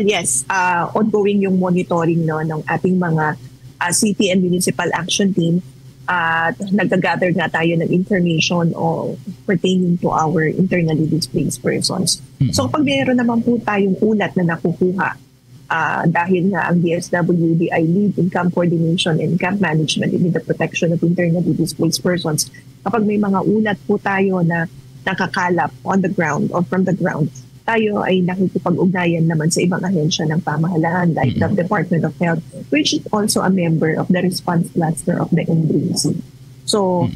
Yes. Ongoing yung monitoring ng ating mga city and municipal action team at nag-gather nga tayo ng information pertaining to our internally displaced persons. So pag mayroon naman po tayong ulat na nakukuha dahil nga ang DSWD ay lead in camp coordination and camp management in the protection of internally displaced persons, kapag may mga ulat po tayo na nakakalap on the ground or from the ground, tayo ay nakikipag-ugnayan naman sa ibang ahensya ng pamahalaan like the Department of Health, which is also a member of the response cluster of the NDC. So,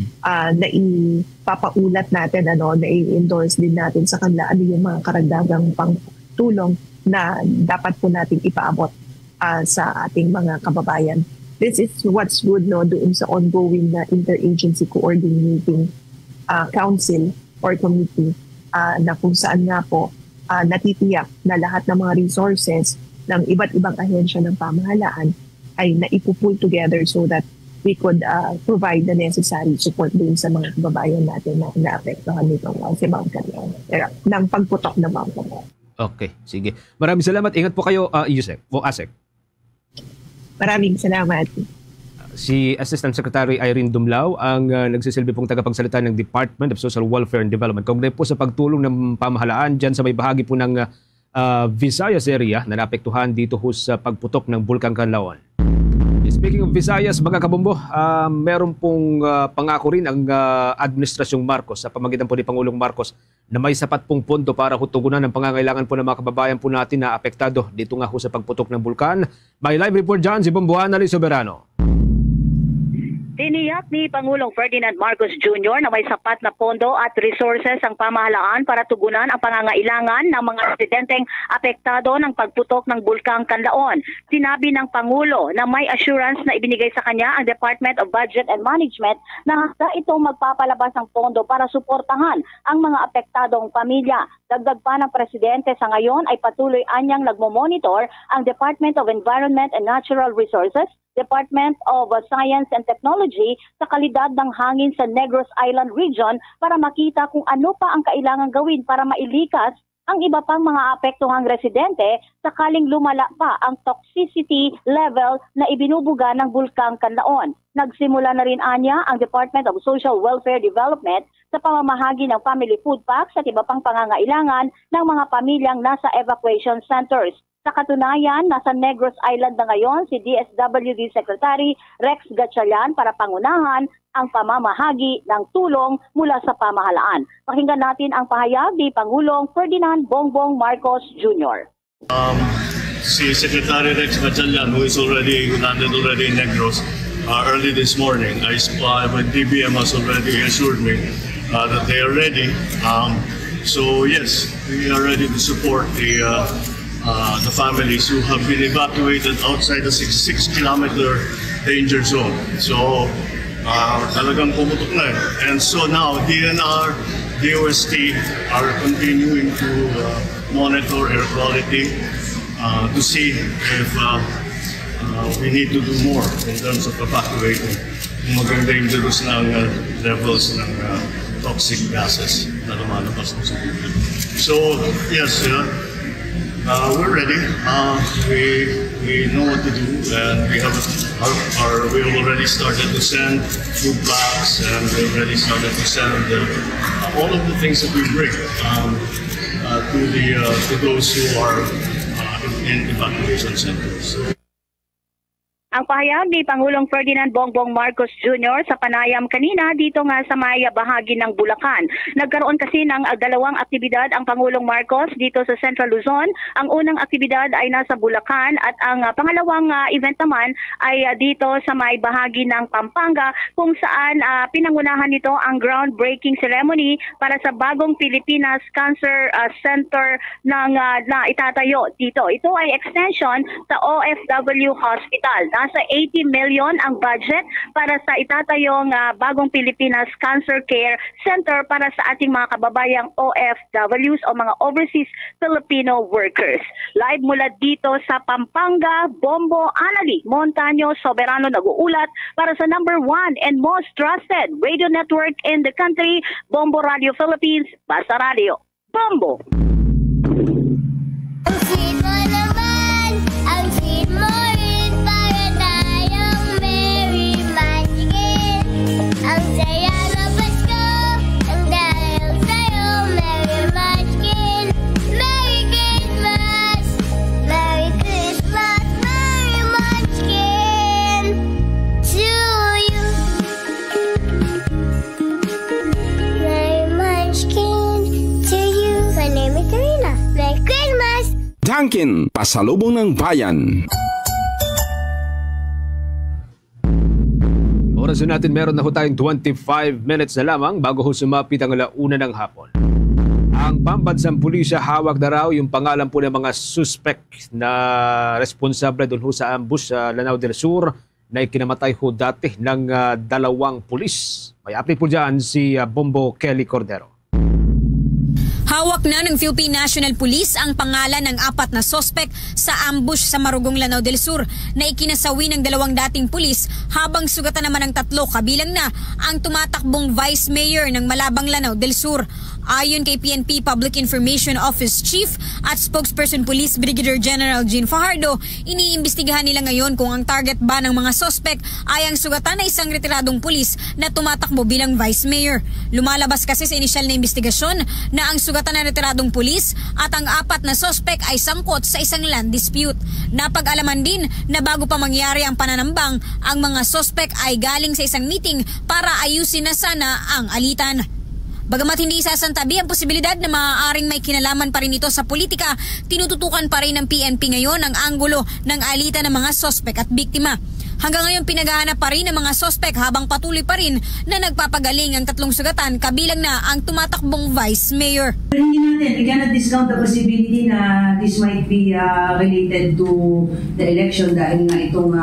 naipapaulat natin, na-endorse din natin sa kanila ano yung mga karagdagang pangtulong na dapat po natin ipaabot sa ating mga kababayan. This is what's good doon sa ongoing na interagency coordinating council or committee na kung saan nga po natitiyak na lahat ng mga resources ng iba't ibang ahensya ng pamahalaan ay naipupull together so that we could provide the necessary support din sa mga kababayan natin na naapektuhan nitong si Mount Canlaon, ng pagputok ng Mount Canlaon. Okay, sige. Maraming salamat. Ingat po kayo, Yusek o Asek. Maraming salamat. Si Assistant Secretary Irene Dumlao ang nagsisilbi pong tagapagsalita ng Department of Social Welfare and Development. Kaugnay po sa pagtulong ng pamahalaan dyan sa may bahagi po ng Visayas area na naapektuhan dito ho sa pagputok ng Bulkang Canlaon. Speaking of Visayas, mga kabombo, meron pong pangako rin ang Administrasyong Marcos sa pamagitan po ni Pangulong Marcos na may sapat pong pondo para tugunan ang pangangailangan po ng mga kababayan po natin na apektado dito nga ho sa pagputok ng bulkan. May live report dyan si Bomboan Ali Soberano. Tiniyak ni Pangulong Ferdinand Marcos Jr. na may sapat na pondo at resources ang pamahalaan para tugunan ang pangangailangan ng mga residenteng apektado ng pagputok ng bulkang Canlaon. Sinabi ng Pangulo na may assurance na ibinigay sa kanya ang Department of Budget and Management na hasta itong magpapalabas ng pondo para suportahan ang mga apektadong pamilya. Dagdag pa ng Presidente, sa ngayon ay patuloy anyang nagmo-monitor ang Department of Environment and Natural Resources, Department of Science and Technology sa kalidad ng hangin sa Negros Island region para makita kung ano pa ang kailangang gawin para mailikas ang iba pang mga apektuhang residente sakaling lumala pa ang toxicity level na ibinubuga ng bulkang Canlaon. Nagsimula na rin anya ang Department of Social Welfare Development sa pamamahagi ng family food packs at iba pang pangangailangan ng mga pamilyang nasa evacuation centers. Sa katunayan, nasa Negros Island na ngayon si DSWD Secretary Rex Gatchalian para pangunahan ang pamamahagi ng tulong mula sa pamahalaan. Pakinggan natin ang pahayag ni Pangulong Ferdinand Bongbong Marcos Jr. Si Secretary Rex Gatchalian, who is landed already in Negros early this morning, when DBM has already assured me that they are ready. So yes, we are ready to support the families who have been evacuated outside the 6-kilometer danger zone. So, talagang pumutok na eh. And so now, DNR, DOST are continuing to monitor air quality to see if we need to do more in terms of evacuating maging dangerous ng levels ng toxic gases na lumalabas sa tubig. So, yes, we're ready. We know what to do, and we have already started to send food packs, and we already started to send all of the things that we bring to those who are in evacuation centers. Ang pahayag ni Pangulong Ferdinand Bongbong Marcos Jr. sa panayam kanina dito nga sa may bahagi ng Bulacan. Nagkaroon kasi ng dalawang aktibidad ang Pangulong Marcos dito sa Central Luzon. Ang unang aktibidad ay nasa Bulacan at ang pangalawang event naman ay dito sa may bahagi ng Pampanga kung saan pinangunahan nito ang groundbreaking ceremony para sa bagong Pilipinas Cancer Center na itatayo dito. Ito ay extension sa OFW Hospital. Nasa 80 million ang budget para sa itatayong bagong Pilipinas Cancer Care Center para sa ating mga kababayang OFWs o mga overseas Filipino workers. Live mula dito sa Pampanga, Bombo Anali Montaño Soberano nag-uulat para sa number 1 and most trusted radio network in the country, Bombo Radio Philippines, Basta Radio. Bombo! Ang sweet mo naman, ang sweet mo rin, para tayong merry manigin. Ang saya na Pasko, ang dahil sa'yo, merry manigin. Merry Christmas, Merry Christmas, Merry manigin to you. Merry manigin to you. My name is Karina. Merry Christmas! Dunkin, pasalubong ng bayan. Oras natin meron na ho tayong 25 minutes na lamang bago ho sumapit ang 1:00 ng hapon. Ang pambansang pulisya hawak na raw yung pangalan po ng mga suspect na responsable doon ho sa ambush sa Lanao del Sur na ikinamatay ho dati ng 2 pulis. May update po dyan si Bombo Kelly Cordero. Hawak na ng Philippine National Police ang pangalan ng 4 na sospek sa ambush sa Marugong, Lanao del Sur na ikinasawi ng 2 dating pulis habang sugatan naman ng 3 kabilang na ang tumatakbong Vice Mayor ng Malabang, Lanao del Sur. Ayon kay PNP Public Information Office Chief at Spokesperson Police Brigadier General Jean Fajardo, iniimbestigahan nila ngayon kung ang target ba ng mga sospek ay ang sugatan na isang retiradong pulis na tumatakbo bilang Vice Mayor. Lumalabas kasi sa inisyal na investigasyon na ang sugatan na retiradong pulis at ang 4 na sospek ay sangkot sa isang land dispute. Napag-alaman din na bago pa mangyari ang pananambang, ang mga sospek ay galing sa isang meeting para ayusin na sana ang alitan. Bagamat hindi isasantabi ang posibilidad na maaaring may kinalaman pa rin ito sa politika, tinututukan pa rin ng PNP ngayon ang anggulo ng alitan ng mga sospek at biktima. Hanggang ngayon pinaghahanap pa rin ng mga sospek habang patuloy pa rin na nagpapagaling ang 3 sugatan, kabilang na ang tumatakbong Vice Mayor. Hindi natin, we cannot discount the possibility na this might be related to the election dahil nga itong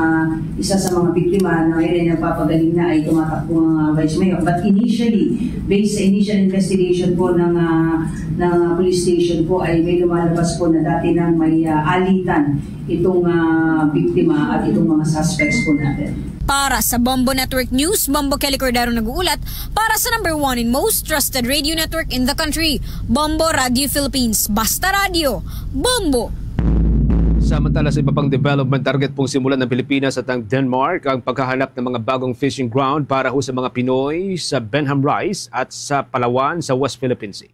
isa sa mga biktima na ngayon ay nagpapagaling na ay tumatakbong Vice Mayor. But initially, based sa initial investigation po ng police station po ay may lumalabas po na dati nang may alitan itong biktima at itong mga suspects po natin. Para sa Bombo Network News, Bombo Kelly Cordero nag-uulat para sa number 1 and most trusted radio network in the country, Bombo Radio Philippines. Basta Radio, Bombo! Samantala sa iba pang development, target pong simulan ng Pilipinas at ang Denmark ang paghahanap ng mga bagong fishing ground para ho sa mga Pinoy sa Benham Rise at sa Palawan sa West Philippine Sea.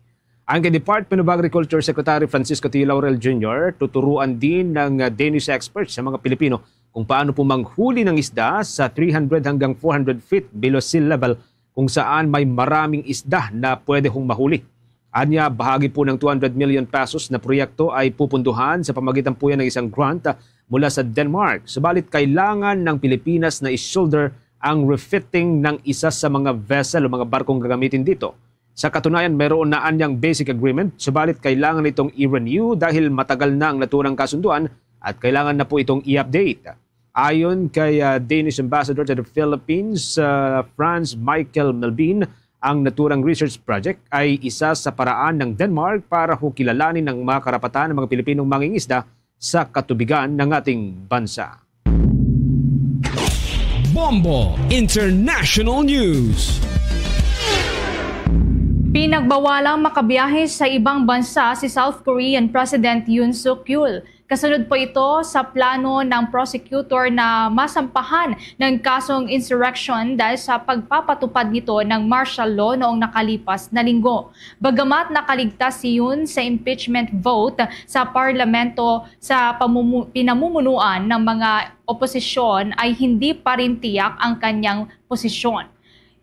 Ang Department of Agriculture Secretary Francisco T. Laurel Jr. tuturuan din ng Danish experts sa mga Pilipino kung paano po manghuli ng isda sa 300 hanggang 400 feet below sea level kung saan may maraming isda na pwede hong mahuli. Anya, bahagi po ng 200 million pesos na proyekto ay pupunduhan sa pamagitan po yan ng isang grant mula sa Denmark. Subalit kailangan ng Pilipinas na i-shoulder ang refitting ng isa sa mga vessel o mga barkong gagamitin dito. Sa katunayan, mayroon na anyang basic agreement, subalit kailangan itong i-renew dahil matagal na ang naturang kasunduan at kailangan na po itong i-update. Ayon kay Danish Ambassador to the Philippines, Franz Michael Melvin, ang naturang research project ay isa sa paraan ng Denmark para kilalanin ang mga karapatan ng mga Pilipinong mangingisda sa katubigan ng ating bansa. Bombo International News. Pinagbawalang makabiyahe sa ibang bansa si South Korean President Yoon Suk-yeol. Kasunod po ito sa plano ng prosecutor na masampahan ng kasong insurrection dahil sa pagpapatupad nito ng martial law noong nakalipas na linggo. Bagamat nakaligtas si Yoon sa impeachment vote sa parlamento sa pinamumunuan ng mga oposisyon ay hindi pa rin tiyak ang kanyang posisyon.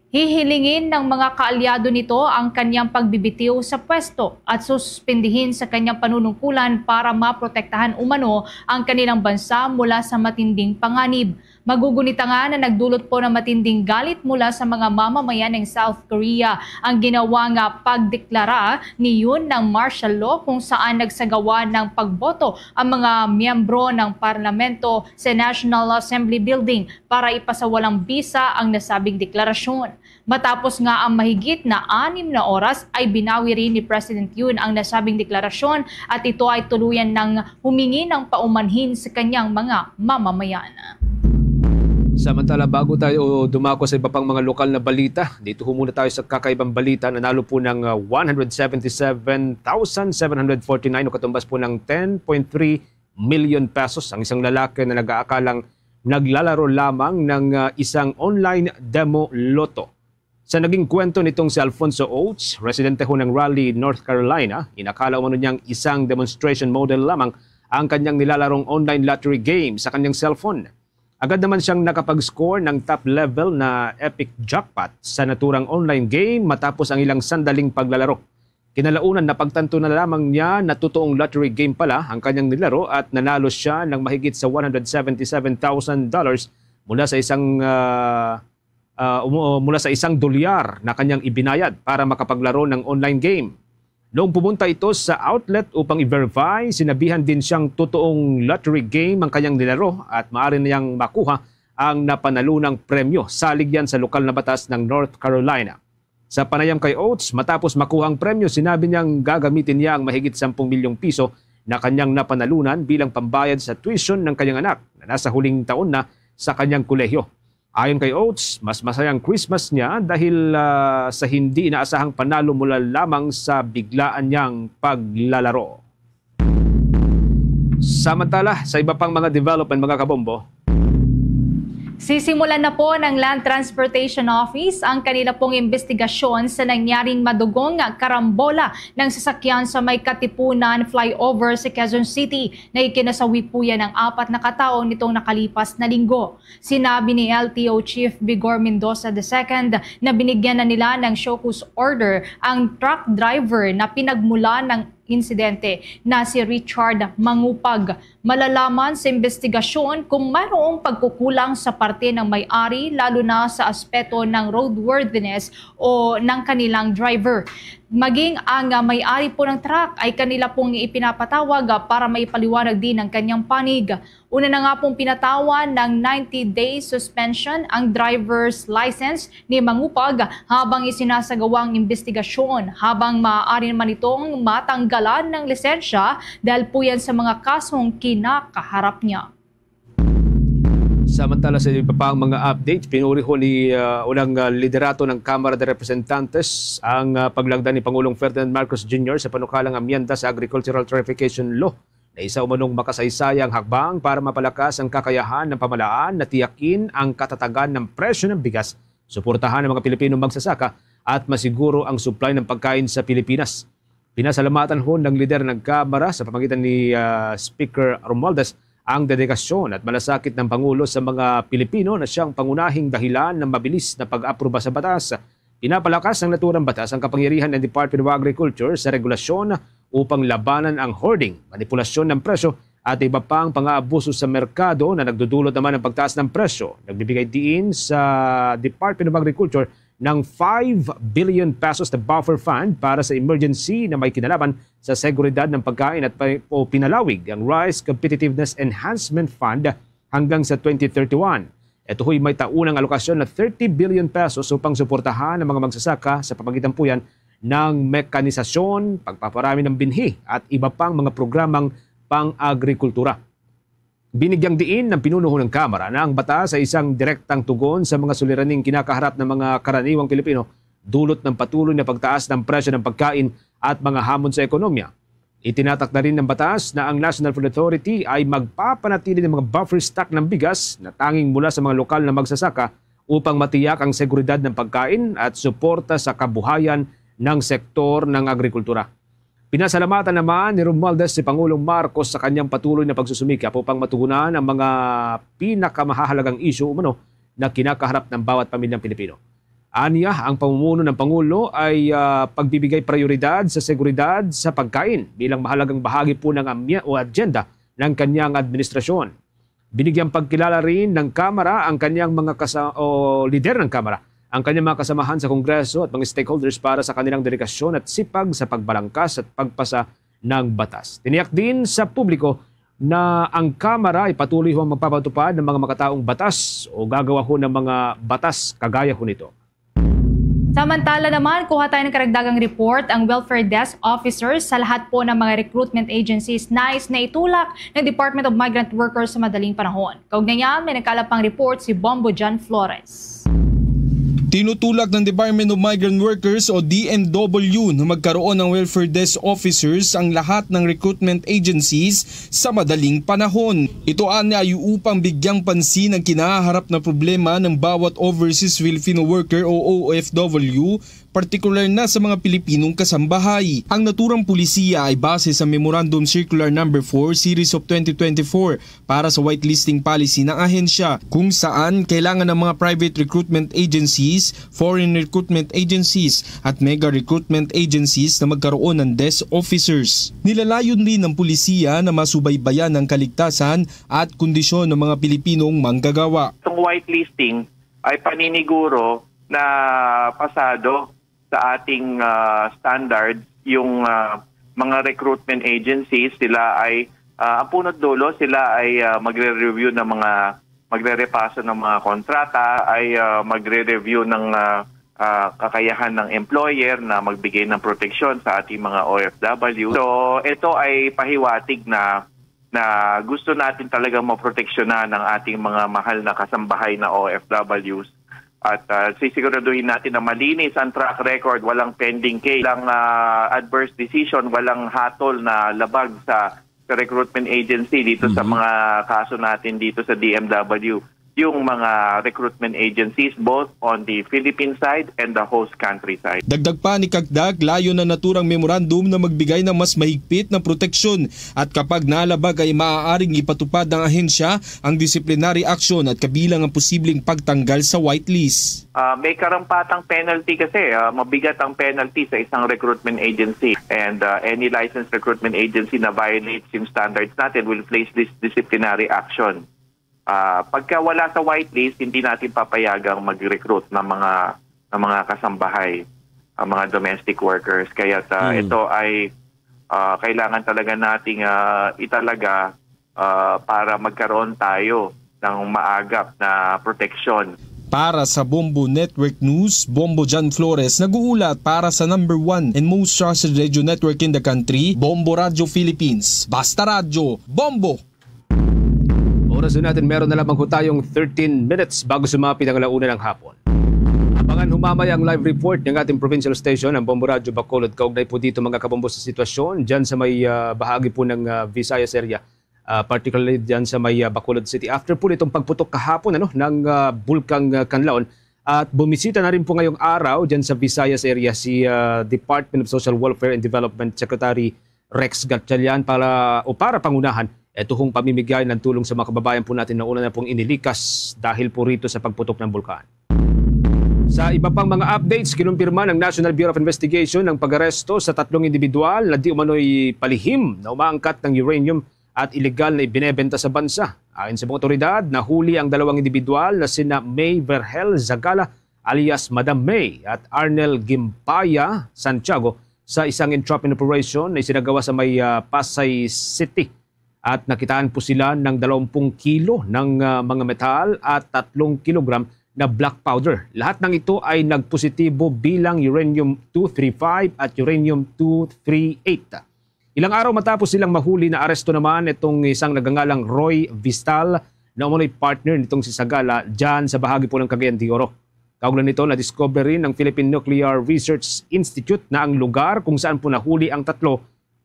Hihilingin ng mga kaalyado nito ang kanyang pagbibitiw sa pwesto at suspindihin sa kanyang panunungkulan para maprotektahan umano ang kanilang bansa mula sa matinding panganib. Magugunita nga na nagdulot po ng matinding galit mula sa mga mamamayan ng South Korea ang ginawa nga pagdeklara ni Yoon ng martial law kung saan nagsagawa ng pagboto ang mga miyembro ng parlamento sa National Assembly Building para ipasawalang bisa ang nasabing deklarasyon. Matapos nga ang mahigit na 6 na oras ay binawi rin ni President Yoon ang nasabing deklarasyon at ito ay tuluyan ng humingi ng paumanhin sa kanyang mga mamamayan. Samantala, bago tayo dumako sa iba pang mga lokal na balita, dito muna tayo sa kakaibang balita. Nanalo po ng 177,749 o katumbas po ng 10.3 million pesos ang isang lalaki na nag-aakalang naglalaro lamang ng isang online demo loto. Sa naging kwento nitong si Alfonso Oates, residente ho ng Raleigh, North Carolina, inakala umano niyang isang demonstration model lamang ang kanyang nilalarong online lottery game sa kanyang cellphone. Agad naman siyang nakapag-score ng top level na epic jackpot sa naturang online game matapos ang ilang sandaling paglalaro. Kinalaunan napagtanto na lamang niya na totoong lottery game pala ang kanyang nilaro at nanalo siya ng mahigit sa $177,000 mula sa isang dolyar na kanyang ibinayad para makapaglaro ng online game. Noong pumunta ito sa outlet upang i-verify, sinabihan din siyang totoong lottery game ang kanyang nilaro at maaari niyang makuha ang napanalunang premyo. Salig yan sa lokal na batas ng North Carolina. Sa panayam kay Oates, matapos makuha ang premyo, sinabi niyang gagamitin niya ang mahigit 10 milyong piso na kanyang napanalunan bilang pambayad sa tuition ng kanyang anak na nasa huling taon na sa kanyang kolehiyo. Ayon kay Oates, mas masayang Christmas niya dahil sa hindi inaasahang panalo mula lamang sa biglaan niyang paglalaro. Samantala, sa iba pang mga development mga kabombo, Sisimulan na po ng Land Transportation Office ang kanila pong investigasyon sa nangyaring madugong karambola ng sasakyan sa may Katipunan flyover sa Quezon City na ikinasawi po yan ng 4 na katao nitong nakalipas na linggo. Sinabi ni LTO Chief Vigor Mendoza II na binigyan na nila ng show cause order ang truck driver na pinagmula ng insidente na si Richard Mangupag. Malalaman sa investigasyon kung mayroong pagkukulang sa parte ng may-ari lalo na sa aspeto ng roadworthiness o ng kanilang driver. Maging ang may-ari po ng truck ay kanila pong ipinapatawag para maipaliwanag din ang kanyang panig. Una na nga pong pinatawan ng 90-day suspension ang driver's license ni Mangupag habang isinasagawang investigasyon, habang maaari naman itong matanggalan ng lisensya dahil po yan sa mga kasong kinakaharap niya. Samantala sa iba pang mga updates, pinuri ho ni unang liderato ng Kamara de Representantes ang paglagda ni Pangulong Ferdinand Marcos Jr. sa panukalang amyenda sa Agricultural Tarification Law na isa umanong makasaysayang hakbang para mapalakas ang kakayahan ng pamahalaan na tiyakin ang katatagan ng presyo ng bigas, suportahan ng mga Pilipinong magsasaka at masiguro ang supply ng pagkain sa Pilipinas. Pinasalamatan ho ng lider ng Kamara sa pamamagitan ni Speaker Romualdez ang dedikasyon at malasakit ng Pangulo sa mga Pilipino na siyang pangunahing dahilan ng mabilis na pag-aproba sa batas. Pinapalakas ng naturang batas ang kapangyarihan ng Department of Agriculture sa regulasyon upang labanan ang hoarding, manipulasyon ng presyo at iba pang pang-aabuso sa merkado na nagdudulot naman ng pagtaas ng presyo. Nagbibigay diin sa Department of Agriculture ng 5 billion pesos na buffer fund para sa emergency na may kinalaman sa seguridad ng pagkain at pinalawig ang Rice Competitiveness Enhancement Fund hanggang sa 2031. Ito ho'y may taunang alokasyon na 30 billion pesos upang suportahan ang mga magsasaka sa pamamagitan po yan ng mekanisasyon, pagpaparami ng binhi at iba pang mga programang pang-agrikultura. Binigyang diin ng pinuno ng Kamara na ang batas ay isang direktang tugon sa mga suliraning kinakaharap ng mga karaniwang Pilipino dulot ng patuloy na pagtaas ng presyo ng pagkain at mga hamon sa ekonomiya. Itinatak na rin ng batas na ang National Food Authority ay magpapanatili ng mga buffer stock ng bigas na tanging mula sa mga lokal na magsasaka upang matiyak ang seguridad ng pagkain at suporta sa kabuhayan ng sektor ng agrikultura. Pinasalamatan naman ni Romualdez si Pangulong Marcos sa kanyang patuloy na pagsusumikap upang matugunan ang mga pinakamahalagang isyu umano na kinakaharap ng bawat pamilyang Pilipino. Aniya, ang pamumuno ng Pangulo ay pagbibigay prioridad sa seguridad sa pagkain bilang mahalagang bahagi po ng agenda ng kanyang administrasyon. Binigyang pagkilala rin ng Kamara ang kanyang mga lider ng Kamara, ang kanyang mga kasamahan sa Kongreso at mga stakeholders para sa kanilang dedikasyon at sipag sa pagbalangkas at pagpasa ng batas. Tiniyak din sa publiko na ang Kamara ay patuloy ho magpapatupad ng mga makataong batas o gagawa ho ng mga batas kagaya ho nito. Samantala naman, kuha tayo ng karagdagang report ang welfare desk officers sa lahat po ng mga recruitment agencies nais na itulak ng Department of Migrant Workers sa madaling panahon. Kaugnay niya, may nagkalapang report si Bombo John Flores. Tinutulak ng Department of Migrant Workers o DMW na magkaroon ng welfare desk officers ang lahat ng recruitment agencies sa madaling panahon. Ito ay upang bigyang pansin ang kinaharap na problema ng bawat overseas Filipino worker o OFW, partikular na sa mga Pilipinong kasambahay. Ang naturang pulisiya ay base sa Memorandum Circular No. 4 Series of 2024 para sa whitelisting policy ng ahensya, kung saan kailangan ng mga private recruitment agencies, foreign recruitment agencies at mega recruitment agencies na magkaroon ng desk officers. Nilalayon rin ng pulisiya na masubaybayan ang kaligtasan at kondisyon ng mga Pilipinong manggagawa. Itong whitelisting ay paniniguro na pasado sa ating standard yung mga recruitment agencies. Sila ay ang punot dulo, sila ay magre-review ng mga magre-repaso ng mga kontrata, ay magre-review ng kakayahan ng employer na magbigay ng proteksyon sa ating mga OFW. So ito ay pahiwatig na gusto natin talaga maproteksyonan ng ating mga mahal na kasambahay na OFWs. At sisiguraduhin natin na malinis ang track record, walang pending case, walang adverse decision, walang hatol na labag sa recruitment agency dito sa mga kaso natin dito sa DMW. yung mga recruitment agencies both on the Philippine side and the host country side. Dagdag pa ni Kakdag, layo na naturang memorandum na magbigay ng mas mahigpit na proteksyon at kapag nalabag ay maaaring ipatupad ng ahensya ang disciplinary action at kabilang ang posibleng pagtanggal sa whitelist. May karampatang penalty kasi, mabigat ang penalty sa isang recruitment agency, and any licensed recruitment agency na violates yung standards natin will face this disciplinary action. Pagka wala sa whitelist, hindi natin papayagang mag-recruit ng mga kasambahay, mga domestic workers. Kaya ito ay kailangan talaga nating italaga para magkaroon tayo ng maagap na proteksyon. Para sa Bombo Network News, Bombo John Flores nag-uulat para sa #1 and most trusted radio network in the country, Bombo Radio Philippines. Basta radyo, Bombo! Oras natin, meron na lamang tayong 13 minutes bago sumapit ang 1:00 ng hapon. Abangan humamaya ang live report ng ating provincial station, ang Bombo Radio Bacolod. Kaugnay po dito mga kabombo sa sitwasyon dyan sa may bahagi po ng Visayas area, particularly dyan sa may Bacolod City. After po nitong pagputok kahapon ng Bulkang Kanlaon, at bumisita na rin po ngayong araw dyan sa Visayas area si Department of Social Welfare and Development Secretary Rex Gatchalian para pangunahan ito hong pamimigay ng tulong sa mga kababayan po natin na una na pong inilikas dahil po rito sa pagputok ng bulkan. Sa iba pang mga updates, kinumpirma ng National Bureau of Investigation ang pag-aresto sa 3 individual na di umano'y palihim na umaangkat ng uranium at ilegal na ibinebenta sa bansa. Ayon sa mga otoridad, nahuli ang 2 individual na sina May Vergel Zagala alias Madam May at Arnel Gimpaya Santiago sa isang entrapment operation na isinagawa sa may Pasay City. At nakitaan po sila ng 20 kilo ng mga metal at 3 kilogram na black powder. Lahat ng ito ay nagpositibo bilang uranium-235 at uranium-238. Ilang araw matapos silang mahuli na aresto naman itong isang nagangalang Roy Vistal na umano'y partner nitong si Sagala dyan sa bahagi po ng Cagayan de Oro. Kaugnay nito na-discover rin ng Philippine Nuclear Research Institute na ang lugar kung saan po nahuli ang 3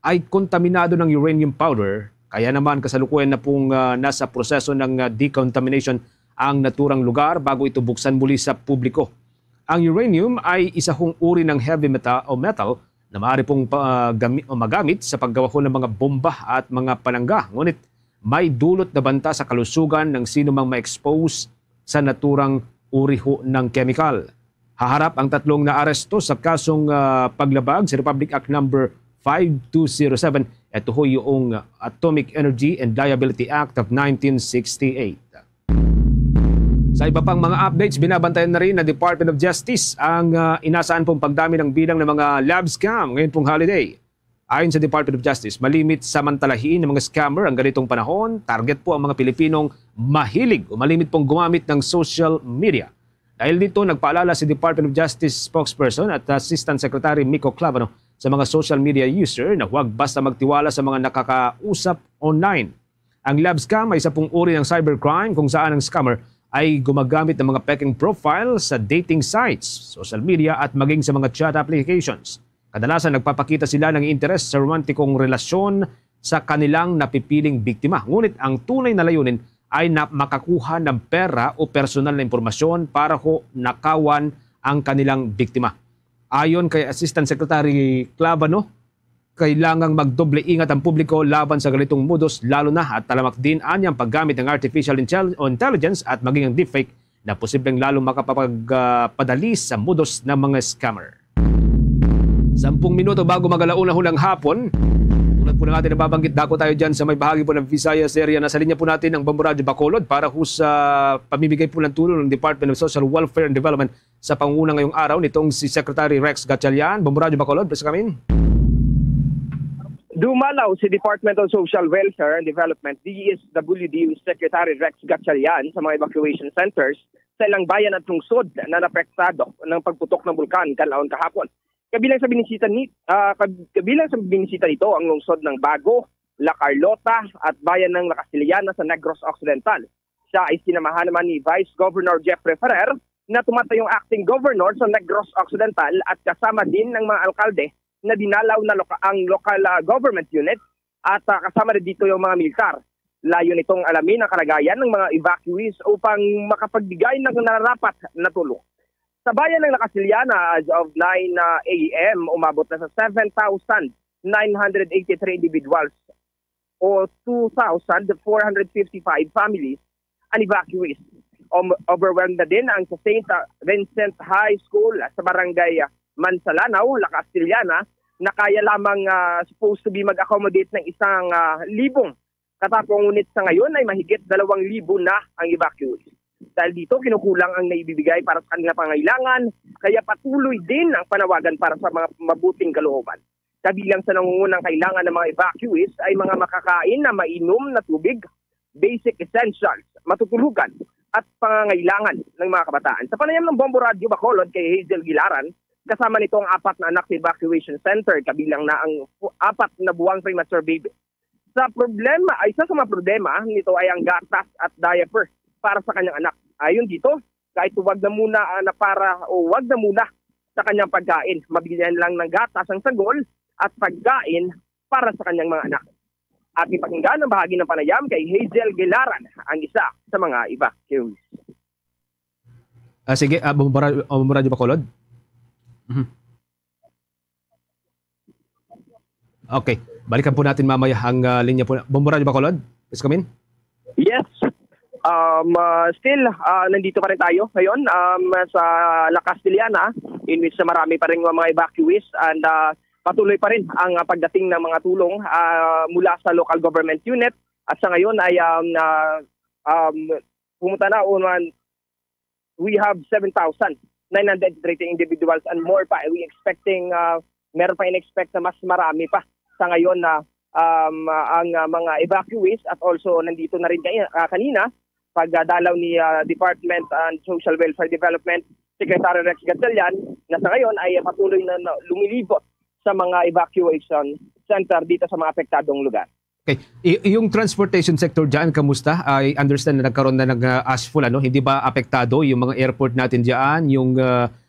ay kontaminado ng uranium powder. Kaya naman kasalukuyan na pong nasa proseso ng decontamination ang naturang lugar bago ito buksan muli sa publiko. Ang uranium ay isa hong uri ng heavy metal na maaari pong magamit sa paggawa ng mga bomba at mga panangga. Ngunit may dulot na banta sa kalusugan ng sino mang ma-expose sa naturang uri ng chemical. Haharap ang 3 na aresto sa kasong paglabag sa Republic Act No. 5207. Ito ho yung Atomic Energy and Liability Act of 1968. Sa iba pang mga updates, binabantayan na rin ng Department of Justice ang inasaan pong pagdami ng bilang ng mga lab scam ngayon pong holiday. Ayon sa Department of Justice, malimit samantalahin ng mga scammer ang ganitong panahon. Target po ang mga Pilipinong mahilig o malimit pong gumamit ng social media. Dahil dito, nagpaalala si Department of Justice spokesperson at Assistant Secretary Miko Clavano sa mga social media user na huwag basta magtiwala sa mga nakakausap online. Ang lab scam ay isa pong uri ng cybercrime kung saan ang scammer ay gumagamit ng mga peking profile sa dating sites, social media at maging sa mga chat applications. Kadalasan nagpapakita sila ng interes sa romantikong relasyon sa kanilang napipiling biktima. Ngunit ang tunay na layunin ay makakuha ng pera o personal na impormasyon para nakawan ang kanilang biktima. Ayon kay Assistant Secretary Clavano, kailangang magdoble ingat ang publiko laban sa ganitong modus, lalo na at talamak din ang paggamit ng artificial intelligence at maging ang deepfake na posibleng lalong makapagpadali sa modus ng mga scammer. 10 minuto bago mag-alauna ng hapon, tulad po ng ating nababanggit, dako tayo dyan sa may bahagi po ng Visayas area. Nasa linya po natin ang Bombo Radio Bacolod para sa pamimigay po ng tulong ng Department of Social Welfare and Development sa panguna ngayong araw nitong si Secretary Rex Gatchalian. Bombo Radio Bacolod, presa kami. Dumalaw si Department of Social Welfare and Development, DSWD Secretary Rex Gatchalian sa mga evacuation centers sa ilang bayan at lungsod na napektado ng pagputok ng bulkan Kanlaon kahapon. Kabilang sa binisita nito ang lungsod ng Bago, La Carlota at bayan ng La Casillana sa Negros Occidental. Siya ay sinamahan naman ni Vice Governor Jeffrey Ferrer na tumatayong acting governor sa Negros Occidental at kasama din ng mga alkalde na dinalaw na ang local government unit at kasama rin dito yung mga militar. Layo nitong alamin ang kalagayan ng mga evacuees upang makapagbigay ng nararapat na tulong. Sa bayan ng Lacasiliana, as of 9 a.m., umabot na sa 7,983 individuals o 2,455 families ang evacuees. Overwhelmed na din ang sa St. Vincent High School sa barangay Mansalanaw, Lacasiliana, na kaya lamang supposed to be mag-accommodate ng 1,000 katapong ngunit sa ngayon ay mahigit 2,000 na ang evacuees. Dahil dito, kinukulang ang naibibigay para sa kanilang pangailangan, kaya patuloy din ang panawagan para sa mga mabuting kalooban. Kabilang sa nangungunang kailangan ng mga evacuees ay mga makakain na mainom na tubig, basic essentials, matutulugan, at pangangailangan ng mga kabataan. Sa panayam ng Bombo Radio Bacolod kay Hazel Gilaran, kasama nito ang 4 na anak sa evacuation center, kabilang na ang 4 na buwang premature baby. Isa sa mga problema nito ay ang gatas at diaper para sa kanyang anak. Ayon dito, kahit wag na muna sa kanyang pagkain, mabigyan lang ng gatas ang sagol at pagkain para sa kanyang mga anak. At ipakinggan ang bahagi ng panayam kay Hazel Gilaran, ang isa sa mga evacuees. Sige, Bombo Radio Bacolod. Okay. Balikan po natin mamaya ang linya po. Bombo Radio Bacolod, please come in. Yes. Still, nandito pa rin tayo ngayon sa Lacasiliana, in which marami pa rin mga evacuees and patuloy pa rin ang pagdating ng mga tulong mula sa local government unit. At sa ngayon ay pumunta na we have 7,930 individuals and more pa. We expecting, meron pa in-expect na mas marami pa. Sa ngayon na ang mga evacuees at also nandito na rin kanina pagdalaw ni Department and Social Welfare Development Secretary Rex Gatchalian na sa ngayon ay patuloy na lumilibot sa mga evacuation center dito sa mga apektadong lugar. Okay. Yung transportation sector dyan, kamusta? I understand na nagkaroon na ng asphalt, ano? Hindi ba apektado yung mga airport natin dyan, yung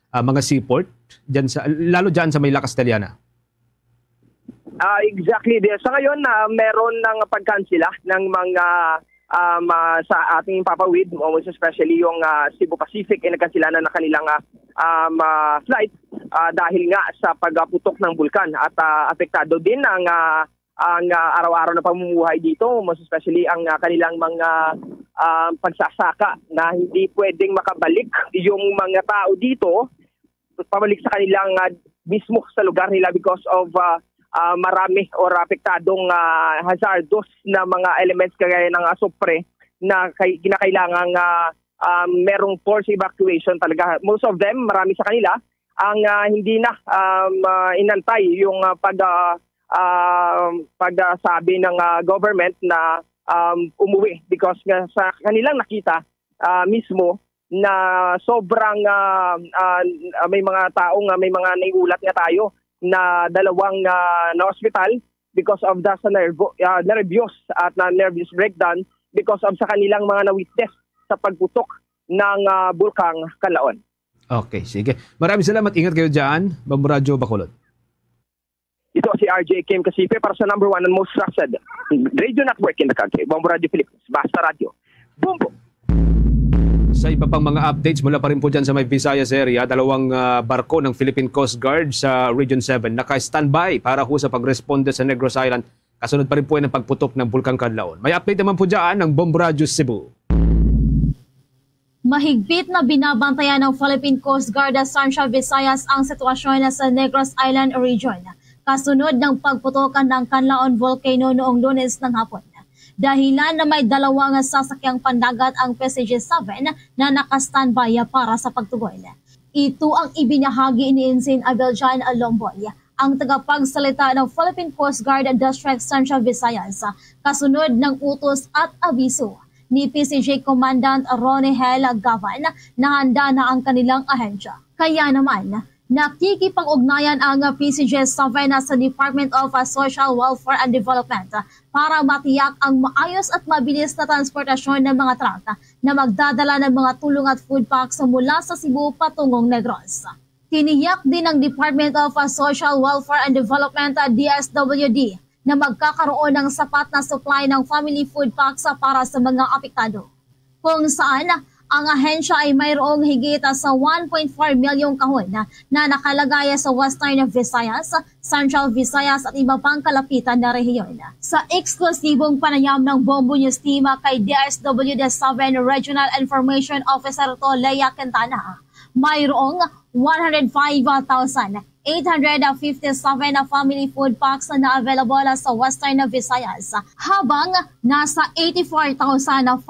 mga seaport, dyan lalo dyan sa may Lacasiliana? Exactly. Sa ngayon, meron ng pagkansila ng mga sa ating papawid, most especially yung Cebu Pacific, ay nagkansila na kanilang flight dahil nga sa pagputok ng bulkan at apektado din ang araw-araw na pamumuhay dito, most especially ang kanilang mga pagsasaka na hindi pwedeng makabalik yung mga tao dito pabalik sa kanilang mismo sa lugar nila because of marami or apektadong hazardous na mga elements kagaya ng asupre na kinakailangang merong force evacuation talaga. Most of them, marami sa kanila, ang hindi na inantay yung pagsabi ng government na umuwi because sa kanilang nakita mismo na sobrang may mga taong may mga naiulat nga tayo na dalawang na hospital because of the nervyos at nervous breakdown because of sa kanilang mga na-witness sa pagputok ng Bulkang Kanlaon. Okay, sige. Maraming salamat. Ingat kayo dyan. Bombo Radio Bacolod. Ito si RJ Kim Kasipe para sa number 1 and most trusted radio network in the country. Bombo Radio Philippines. Basta Radio. Bombo! Sa iba pang mga updates mula pa rin po dyan sa may Visayas area, 2 barko ng Philippine Coast Guard sa Region 7 naka-standby para ho sa pagresponde sa Negros Island. Kasunod pa rin po ng pagputok ng Bulkang Kanlaon. May update naman po dyan ng Bombo Radio Cebu. Mahigpit na binabantayan ng Philippine Coast Guard sa Central Visayas ang sitwasyon sa Negros Island region. Kasunod ng pagputokan ng Kanlaon Volcano noong Lunes ng hapon. Dahilan na may 2 sasakyang pandagat ang PCG-7 na naka-standby para sa pagtugon. Ito ang ibinahagi ni Ensign Abeljan Alomboy, ang tagapagsalita ng Philippine Coast Guard District Central Visayas, kasunod ng utos at abiso ni PCG Commandant Ronnie Hel Gavan na handa na ang kanilang ahensya. Kaya naman, nakikipag-ugnayan ang PCG-7 sa Department of Social Welfare and Development para matiyak ang maayos at mabilis na transportasyon ng mga truck na magdadala ng mga tulong at food packs mula sa Cebu patungong Negros. Tiniyak din ng Department of Social Welfare and Development DSWD na magkakaroon ng sapat na supply ng family food packs para sa mga apektado. Kung saan ang ahensya ay mayroong higit sa 1.4 milyong kahon na nakalagay sa Western Visayas, Central Visayas at iba pang kalapitan na rehiyon. Sa eksklusibong panayam ng Bombo News Team kay DSWD-7 Regional Information Officer Lea Quintana, mayroong 105,857 na family food packs na available sa Western Visayas, habang nasa 84,537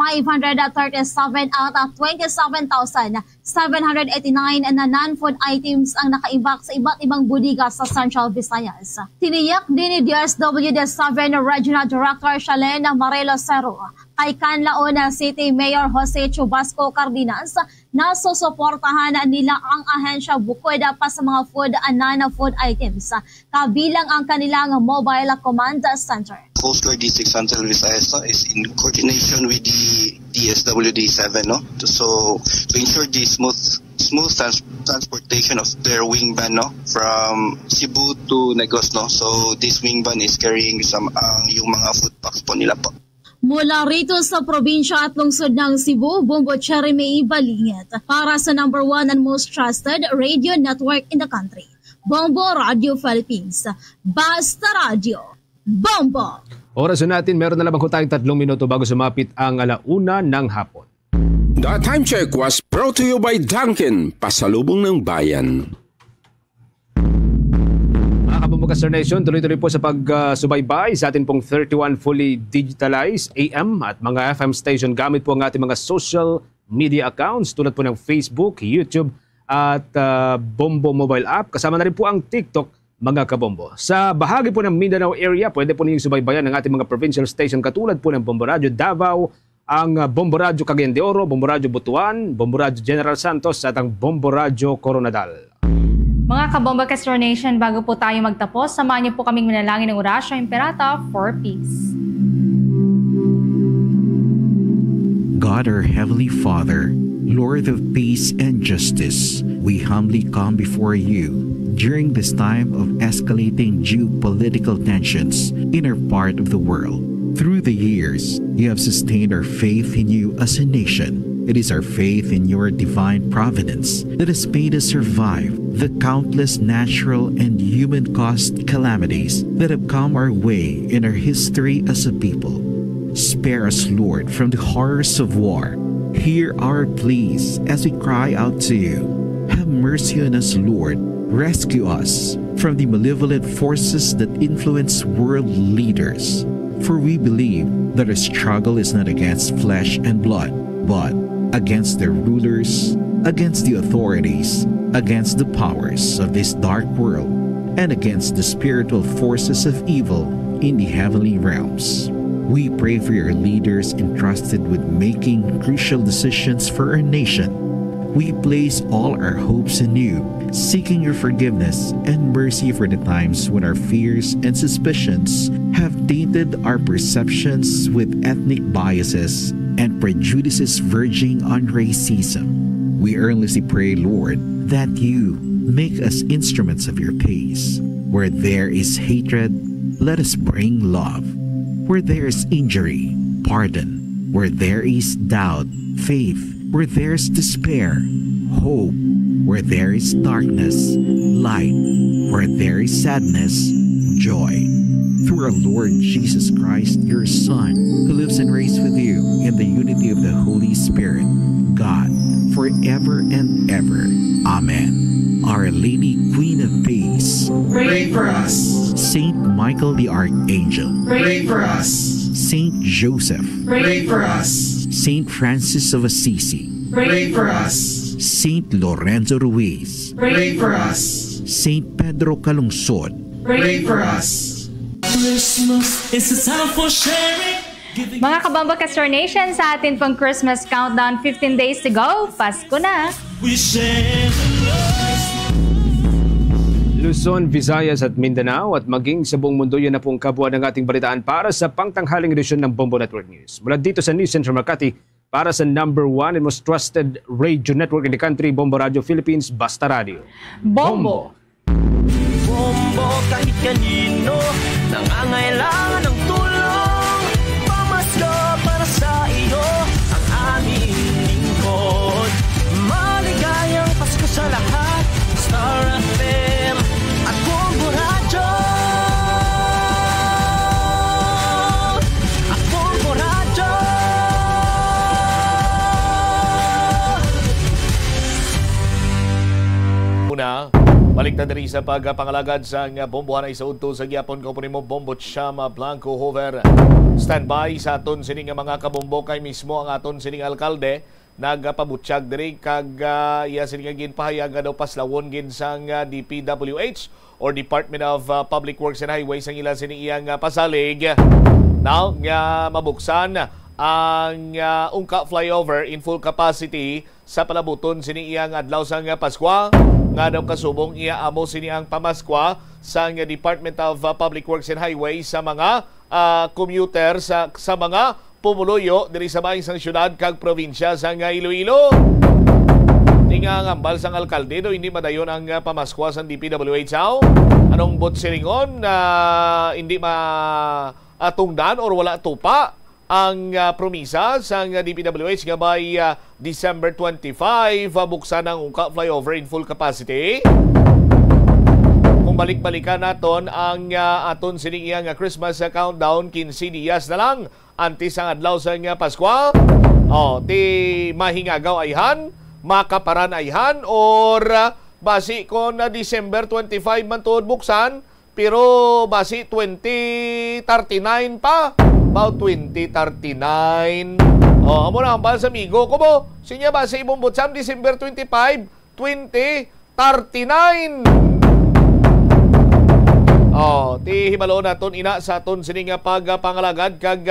at 27,789 na non-food items ang nakaimbak sa iba't ibang budiga sa Central Visayas. Tiniyak din ni DSWD-7 Regional Director Shalena Marelosero kay Canlaon City Mayor Jose Chubasco Cardenas na susuportahan nila ang ahensya bukod pa sa mga food and non-food items, kabilang ang kanilang mobile command center. Coast Guard District Central Visayas is in coordination with the DSWD-7, so to ensure the smooth transportation of their wing van from Cebu to Negros. So this wing van is carrying yung mga food packs po nila po. Mula rito sa probinsya at lungsod ng Cebu, Bombo Cherry Balingit para sa #1 and most trusted radio network in the country, Bombo Radio Philippines. Basta Radio, Bombo! Oras natin, meron na lamang tayong 3 minuto bago sumapit ang 1:00 ng hapon. The time check was brought to you by Dunkin, pasalubong ng bayan. Kabumbukas Nation, tuloy-tuloy po sa pagsubaybay sa atin pong 31 fully digitalized AM at mga FM station gamit po ang ating mga social media accounts tulad po ng Facebook, YouTube at Bombo mobile app. Kasama na rin po ang TikTok, mga kabombo. Sa bahagi po ng Mindanao area, pwede po ninyong subaybayan ng ating mga provincial station katulad po ng Bombo Radio Davao, ang Bombo Radio Cagayan de Oro, Bombo Radio Butuan, Bombo Radio General Santos at ang Bombo Radio Coronadal. Mga kabomba Castor Nation, bago po tayo magtapos, samahan niyo po kaming manalangin ng Orasyo Imperata for Peace. God, our Heavenly Father, Lord of peace and justice, we humbly come before you during this time of escalating geopolitical tensions in our part of the world. Through the years, you have sustained our faith in you as a nation. It is our faith in your divine providence that has made us survive the countless natural and human-caused calamities that have come our way in our history as a people. Spare us, Lord, from the horrors of war. Hear our pleas as we cry out to you. Have mercy on us, Lord. Rescue us from the malevolent forces that influence world leaders. For we believe that our struggle is not against flesh and blood, but against their rulers, against the authorities, against the powers of this dark world, and against the spiritual forces of evil in the heavenly realms. We pray for your leaders entrusted with making crucial decisions for our nation. We place all our hopes in you, seeking your forgiveness and mercy for the times when our fears and suspicions have tainted our perceptions with ethnic biases and prejudices verging on racism. We earnestly pray, Lord, that you make us instruments of your peace. Where there is hatred, let us bring love. Where there is injury, pardon. Where there is doubt, faith. Where there is despair, hope. Where there is darkness, light. Where there is sadness, joy. Through our Lord Jesus Christ, your Son, who lives and reigns with you in the unity of the Holy Spirit, God, forever and ever. Amen. Our Lady, Queen of Peace, Pray for us. Saint Michael the Archangel, Pray for us. Saint Joseph, Pray for us. Saint Francis of Assisi, Pray for us. Saint Lorenzo Ruiz, Pray for us. Saint Pedro Calungsod, Pray for us. Christmas is a time for sharing. Mga kabamba Castor Nation, sa atin pang Christmas countdown, 15 days to go, Pasko na! We share the love. Luzon, Visayas at Mindanao at maging sa buong mundo, yan na pong kabuuan ng ating balitaan para sa pangtanghaling edisyon ng Bombo Network News. Mula dito sa News Central Makati, para sa #1 and most trusted radio network in the country, Bombo Radio Philippines, Basta Radio. Bombo! Bombo kahit kanino, nangangailangan ng tulong. Pamasko para sa iyo ang aming lingkod. Maligayang Pasko sa lahat, Star FM at Bombo Radyo. At Bombo Radyo. Una, balik na diri sa pagpangalagad sa bombohan ay sa udto sa gyapon ko po nimo Bombo Chama Blanco Hover. Standby sa aton sining mga kabombo kay mismo ang aton sining alkalde nagpabutyag diri kag iya sining ginpahayag daw paslawon gid sang DPWH or Department of Public Works and Highways ang ila sining iyang pasalig. Now nga mabuksan ang Ungka flyover in full capacity sa palabuton sining iyang adlaw sang Pasko. Nga daw kasubong iya amo sini ang pamaskwa sa Department of Public Works and Highways sa mga commuter sa mga pumuluyo diri sa maayong sang syudad kag probinsya sa Iloilo. Tinga ngambal sang alkalde do hindi madayon ang pamaskwa sa DPWH. Anong botsiringon na hindi matungdan or wala tupa ang promisa sa DPWH nga by December 25 buksan ang Ungka flyover in full capacity. Kung balik-balikan naton ang aton sining iyang Christmas countdown 15 días na lang antes ang adlaw sa Pasko. Ti mahingagaw ayhan, makaparan ayhan or basi kon December 25 man tuod buksan pero basi 2039 pa. About 2039. Amo na ang sa amigo ko mo. Sinya ba sa ibong butsam December 25, 2039. Ti hibalo naton ina sa aton sining pagpangalagad kag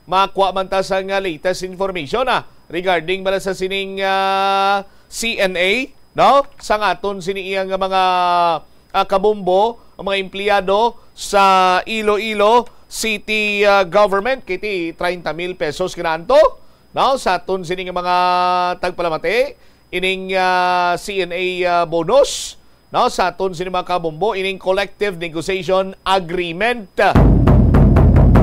makuha man ta sa latest information regarding bala sa sining CNA, no? Sa aton sining iyang mga kabombo, mga empleyado sa Iloilo City government kiti 30,000 pesos kinanto now sa aton sining mga tagpalamati ining CNA bonus now sa aton sining mga kabombo ining collective negotiation agreement.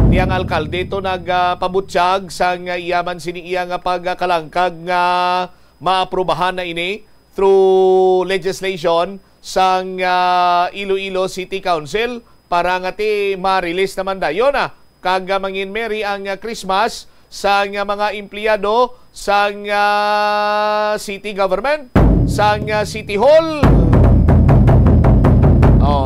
Tiyang alkalde to nagpabutyag sa iyaman sining iyang pagkalangkag nga maaprubahan na ini through legislation sang Iloilo City Council para nga ti ma-release naman dayon kag mangin Mary ang Christmas sa mga empleyado sa city government, sa City Hall.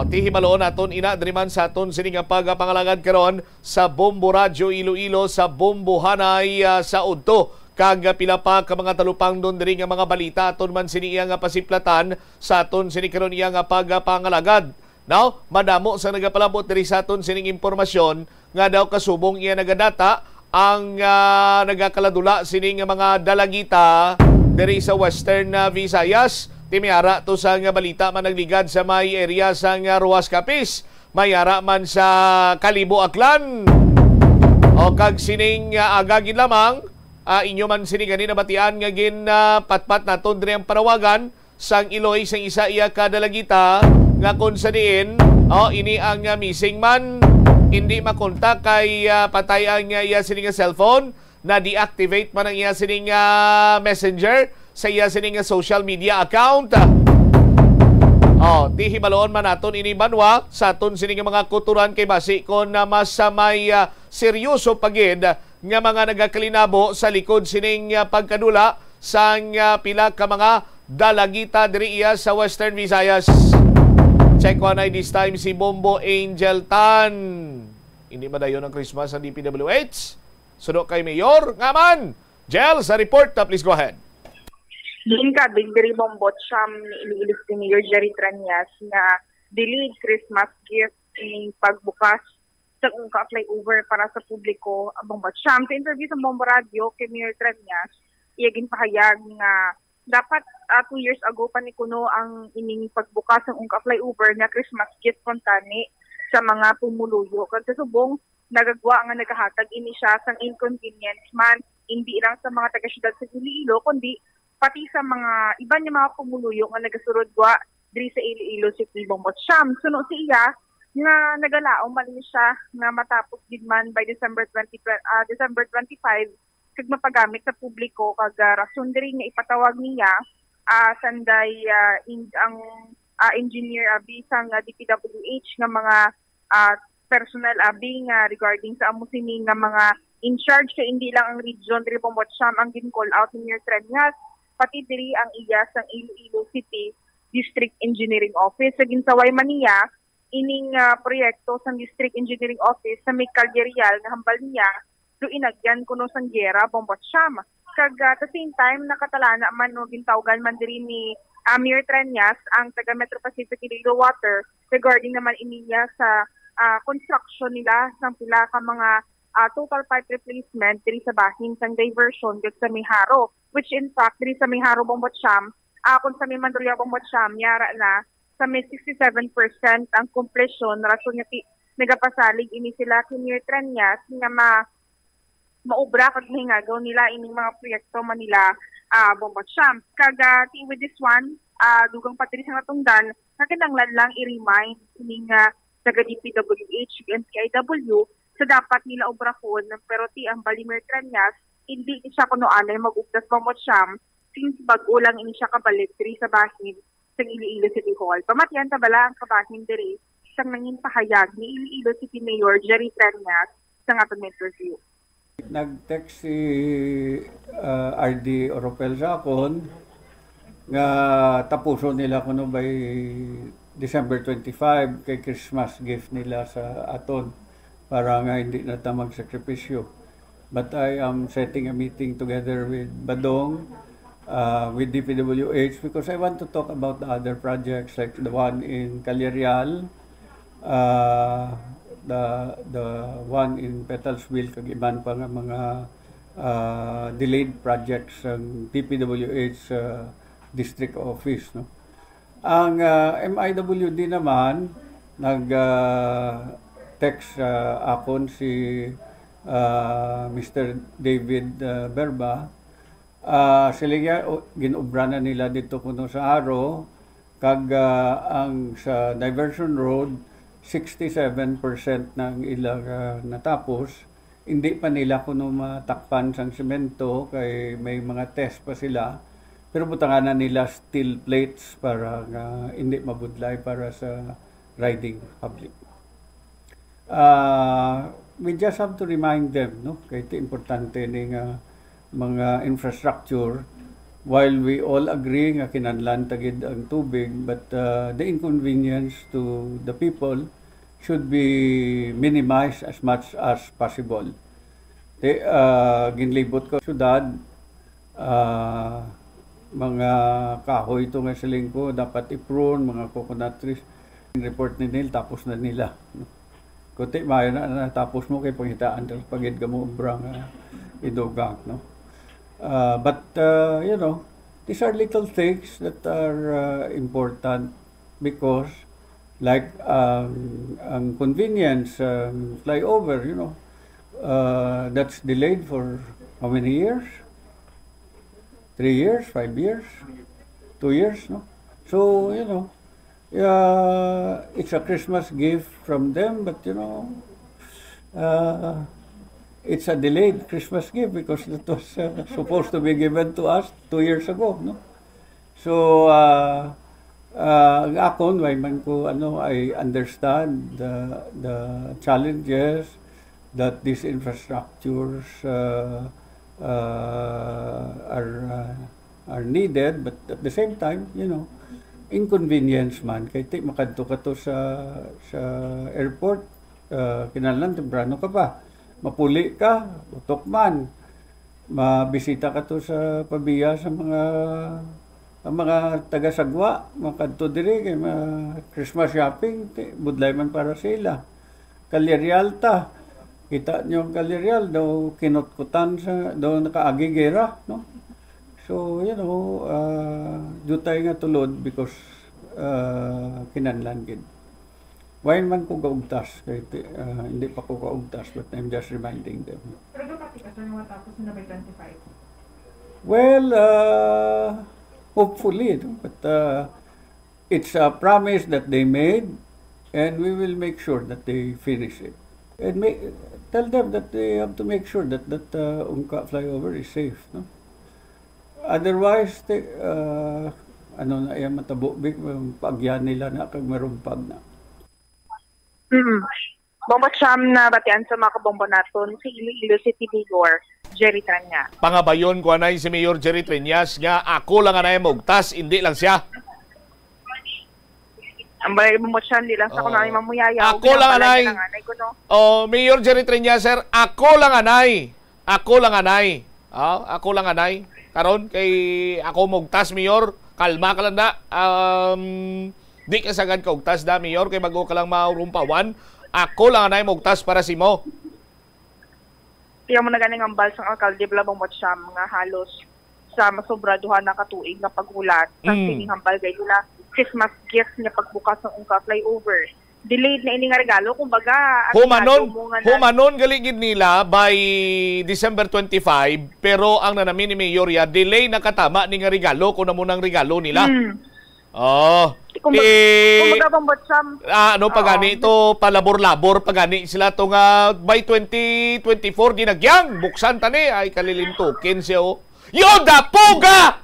Ti hibaloon naton ina driman sa aton sining pagpangalagad karon sa Bombo Radyo Iloilo sa Bombohanay sa udto. Kag pila pa ka mga talupang don diri nga mga balita aton man sini iya nga pasiplatan sa aton sini karon iya nga pagpangalagad. Now, madamo sa nagapalabot diri sa aton sining impormasyon nga daw kasubong iya nagadata ang nagakaladula sining mga dalagita diri sa Western Visayas. Timiara to sa nga balita man nagligad sa may area sa Ruas Capiz, mayara man sa Kalibo Aklan. O kag sining agagin lamang inyo man sining ganin nabatian nga gin patpat naton diri ang panawagan sang Iloy sang isa iya kadalagita nga kung sa diin ini ang missing man hindi makontak kay patay ang iya sining cellphone na deactivate man ang iya sining messenger sa iya sining social media account. Ti hibaloon man naton ini banwa sa aton sining mga kuturan kay basi kon mas may seryoso pagid nga mga nagakalinabo sa likod sining pagkadula sang pila ka mga dalagita diri iya sa Western Visayas. Check one this time si Bombo Angel Tan. Hindi madayon ang Christmas sa DPWH. Sudo kay Mayor ngaman. Jel sa report, please go ahead. Lingkad, diri Bombo siyam iliilis ni Mayor Jerry Tranias na delayed Christmas gift in pagbukas sa Ungka flyover para sa publiko ang Bombo siyam. Sa interview sa Bombo Radio kay Mayor Tranias, iyagin pahayag nga dapat 2 years ago pa ni kuno ang ining pagbukas ng Ungka flyover na Christmas gift kontani sa mga pumuluyo. Kasi subong nagagwa nga nagahatag ini siya sang inconvenience man hindi lang sa mga taga-syudad sa Iloilo kundi pati sa mga iba niya mga pumuluyo nga nagasurod wa diri sa Iloilo City Bombo siyam. Suno siya nga nagalaom mali siya nga matapos gid man by December 25 kag mapagamit sa publiko kag rason diri nga ipatawag niya sanday ang engineer bisang DPWH nga mga personnel nga regarding sa amusini nga mga in charge kay hindi lang ang region diri Bombot-Siam ang gin-call out ni Mayor Trias, pati diri ang iya sang Iloilo City District Engineering Office sa ginsaway man niya ining proyekto sa District Engineering Office sa may Calgerial nga hambal niya do inagyan kuno sang Gera Bombot-Siam. Kag at the same time nakatalana man no gintawgan man diri ni Mayor Trias ang taga Metro Pacific Iloilo Water regarding naman iniya sa construction nila sang pila ka mga total pipe replacement diri sa bahin sang diversion gud sa Miharo, which in fact diri sa Miharo Bombot-Siam kung sa Mandurria Bombot-Siam yara na sa may 67% ang completion rason nga nagapasalig ini sila kay Mayor Trias nga maobra kag hingagaw nila ining mga proyekto Manila Bombot-Siam. Kag with this one dugang patiri sa natungdan kinahanglan lang i-remind ining taga DPWH ug MPIW sa dapat nila obrahon pero ang Mayor Trias hindi siya kuno anay mag-ugdas Bombot-Siam since bag-o lang ini siya kabalik diri sa bahin sa Iloilo City Hall. Pamatyan ta bala ang kabahin diri sang nangin pahayag ni Iloilo City Mayor Jerry Trias sa aton interview. Nag-text si RD Oropel sa akon nga tapuson nila kuno by December 25 kay Christmas gift nila sa aton para nga hindi na ta magsakripisyo. But I am setting a meeting together with Badong, with DPWH because I want to talk about the other projects like the one in Calerial, the one in Petalsville kag iban pa nga mga delayed projects ng DPWH district office, no. Ang MIWD naman text akon si Mr. David Berba. Sila ginobra na nila dito kuno sa Aro kag ang sa diversion road 67% ng ilang natapos. Hindi pa nila kuno matakpan sang semento kay may mga test pa sila. Pero butangan na nila steel plates para hindi mabudlay para sa riding public. We just have to remind them, no, kay ito importante ning mga infrastructure while we all agree nga kinahanglan tagid ang tubig, but the inconvenience to the people should be minimized as much as possible. Ginlibot ko syudad mga kahoy ito nga siling ko dapat i-prune, mga coconut trees. Report ni Neil tapos na nila, no? Kuti mayo na tapos mo kay pangitaan dahil pagid ka mo ubrang idugang, no? But you know, these are little things that are important because like ang convenience flyover, you know, that's delayed for how many years? 3 years, 5 years, 2 years, no? So, you know, it's a Christmas gift from them, but you know, it's a delayed Christmas gift because it was supposed to be given to us 2 years ago, no? So, akon, way man ko, I understand the challenges that these infrastructures are needed, but at the same time, you know, inconvenience man kay ti makadto ka to sa airport, kinahanglan temprano ka pa, mapuli ka, utok man, mabisita ka to sa pabiya sa mga taga-sagwa, makadto diri kay Christmas shopping, budlay man para sila. Calerial ta, kita nyo ang Calerial daw kinutkutan sa daw nakaagigera, no? So, you know, dutay nga tulod because kinahanglan gid. Why man ko gaugtas? Kaya hindi pa ko gaugtas, but I'm just reminding them. Pero dapat ito yung matapos na by 25? Well, hopefully, no? But it's a promise that they made And we will make sure that they finish it. And tell them that they have to make sure that Ungka flyover is safe. No? Otherwise, ano na yan matabo, pagyan nila na kag marumpag na. Bomba siyam na batian sa mga kabombo naton si Iloilo City Mayor Jerry Triñas. Pangabayon ko anay si Mayor Jerry Triñas nga ako lang anay mogtas, hindi lang siya. Ang balay mo siya, hindi lang sa kunay mamuyaya. Ako lang anay. Mayor Jerry Triñas, sir, ako lang anay. Ako lang anay. Ako lang anay. Karon kay ako mogtas, Mayor, kalma ka lang da. Di ka sagad ka ugtas da, Mayor, kay bago ka lang maurumpawan. Ako lang anay mogtas para si mo. Kaya mo na ganing ambal sa alkalde blabang mo siya mga halos sa masobraduhan na katuig na paghulat. Sa hambal gay nila Christmas gift niya pagbukas ng Ungka flyover. Delayed na ini nga regalo, kumbaga humanon galigid nila by December 25, pero ang nanamin ni Mayor ya delay na katama ni nga regalo kung namunang regalo nila. Pagani ito palabor-labor pagani sila to nga by 2024 ginagyang buksan tani ay kalilintukin siya Yoda Puga!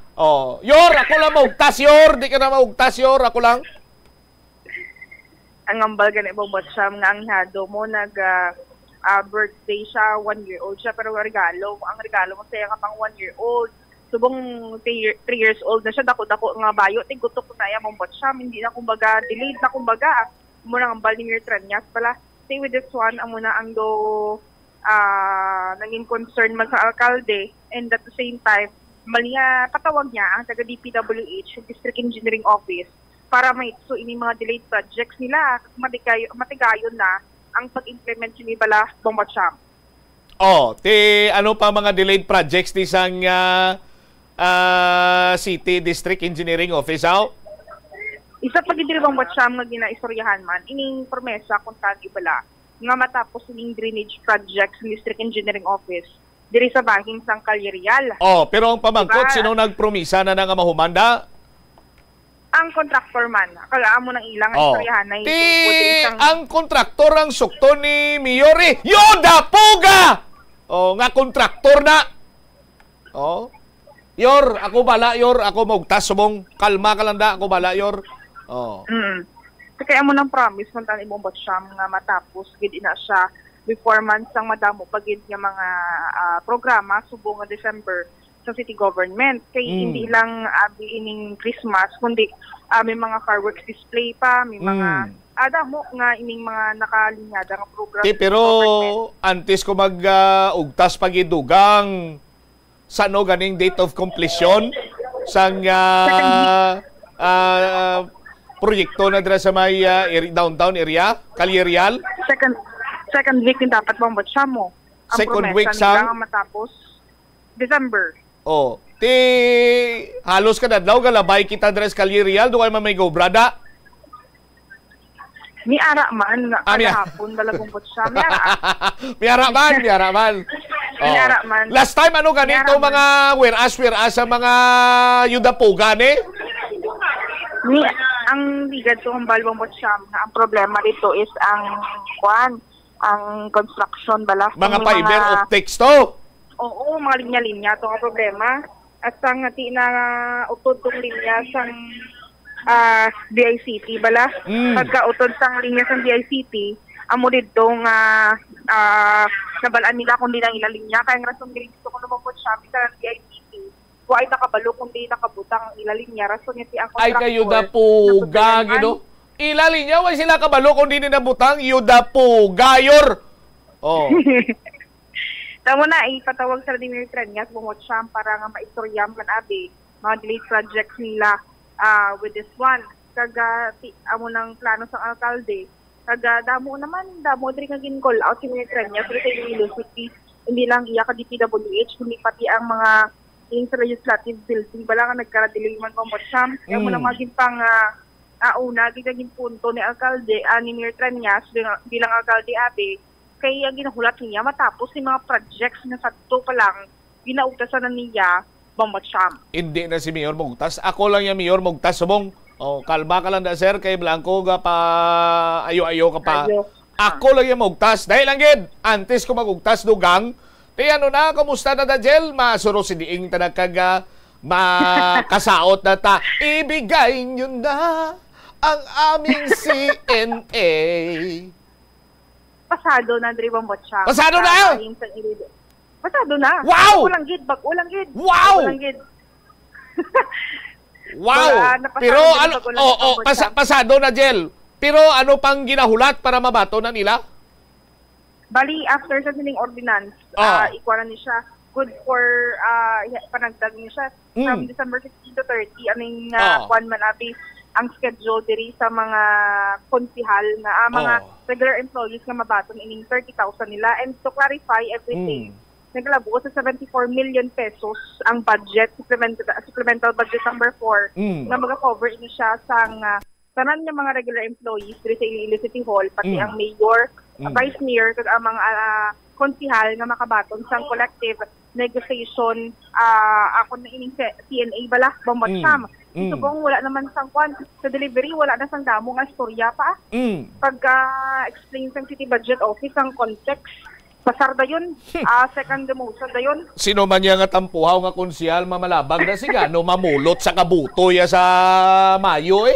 Yor, ako lang maugtas, Yor. Di ka na maugtas, Yor. Ako lang. Ang ambal ganit bobot siya nga ang hado mo birthday siya, 1-year-old siya, pero ang regalo mo siya nga pang 1-year-old. Subong 3 years old na siya, dako-dako nga bayo, tigutok na yan bobot siya. Hindi na kumbaga, delayed na kumbaga. Muna ang ambal ni Mayor Triñas pala. Say with this one, ang muna ang naging concern man sa alkalde, and at the same time, patawag niya ang taga DPWH, District Engineering Office, para maitso ini mga delayed projects nila. Matigayon na ang pag-implement ni bala Bombatsyam. Ano pa mga delayed projects ni sang City District Engineering Office, Isa pag diri Bombatsyam nga ginaistoryahan man, ining promesa kung tagi bala nga matapos ining drainage projects ng District Engineering Office diri sa bahing sang Calyerial. Pero ang pamangkot, sino nagpromisa na nga mahumanda? Ang contractor man. Akala mo nang ilang istoryahan na ang contractor ang sukto ni Mayor Yoda Puga! Nga contractor na. Yor, ako bala, Yor. Ako magtas subong. Kalma ka lang da. Ako bala, Yor. Kaya mo nang promise man tan ibong Bombatsyam nga matapos gid ina siya before months ang madamo pagid nga mga programa subong nga December sa city government. Kay hindi lang ining Christmas kundi may mga fireworks display pa, may mga damo nga ining mga nakalinyada nga program. Pero antes ko mag-ugtas pagidugang sa ganing date of completion sang proyekto na dira sa may downtown area, Calyerial. Second week din dapat Bombatsyam mo. Ang second week sa matapos December. Halos ka na daw galabay kita dres Calyerial do kay may go brada. Ni ara man hapon bala Bombatsyam. Miara man. Last time ganito mga whereas sa mga Yudapuga ang ligad to hambal Bombatsyam na ang problema dito is ang construction bala. Mga fiber optics to. Oo, mga linya-linya to ang problema. At sang ngati na utod tong linya sang DICT bala. Pagka utod sang linya sang DICT, amo dito nga nabalaan nila kung di lang ilang linya. Kaya nga rason dito ko naman po siya sa DICT. Kung ay nakabalo kung di nakabutang ilang linya. Rason niya ang contractor. Ay kayo na puga, gido. Ilalin niya, wala sila kabalo kung di nabutang, Yuda po, gayor. Tama na, ipatawag sa Mayor Triñas, Bombatsyam para nga maistoryam kan abi, mga delayed projects nila with this one. Kaga, amo ng plano sa alkalde, kaga, damo din nga gin-call out si Mayor Triñas sa Iloilo City. Hindi lang iya ka DPWH, kundi pati ang mga sa legislative building, bala nga nagkara-delay man Bombatsyam. Kaya mo na maging pang ginaging punto ni alkalde ni Mayor Triñas bilang alkalde abi kaya ginahulat niya matapos yung mga projects na sadto pa lang ginaugtasan na niya Bombatsyam. Hindi na si Mayor Mugtas. Ako lang yung Mayor Mugtas subong Oh, kalma ka lang da sir kay Blanco ga pa ayo-ayo ka pa. Ako lang yung magugtas. Dahil lang gid, antes ko magugtas dugang, ano na, kumusta na da Jel? Masuro si Diing tanagkaga, makasaot na ta. Ibigay nyo na ang aming CNA. Pasado na, Dre Bombotsyam. Pasado na? Pasado na. Wow! Bago lang gid. Wow! Wow! Pero ano, pasado na Jel. Pero ano pang ginahulat para mabato na nila? Bali, after sa sining ordinance, ikuha na niya siya. Good for, panagdag niya siya. From December 15 to 30, aning one man abi ang schedule diri sa mga konsihal na mga regular employees nga mabaton ining 30,000 nila. And to clarify everything, naglabuo sa 74 million pesos ang budget, supplemental budget number 4, na mag-cover ini siya sa tanan ng mga regular employees diri sa Iloilo City Hall, pati ang mayor, vice mayor, kag ang mga konsihal nga makabaton sa collective negotiation ako na ining CNA bala, Bombotsyam. Subong wala naman sang kwan sa delivery, wala na sang damo nga istorya pa. Pagka-explain sa City Budget Office ang context, pasar da yun, second demotion da yun. Sino man niya nga tampuhaw nga konsyal mamalabang na siga, no mamulot sa kabuto ya sa Mayo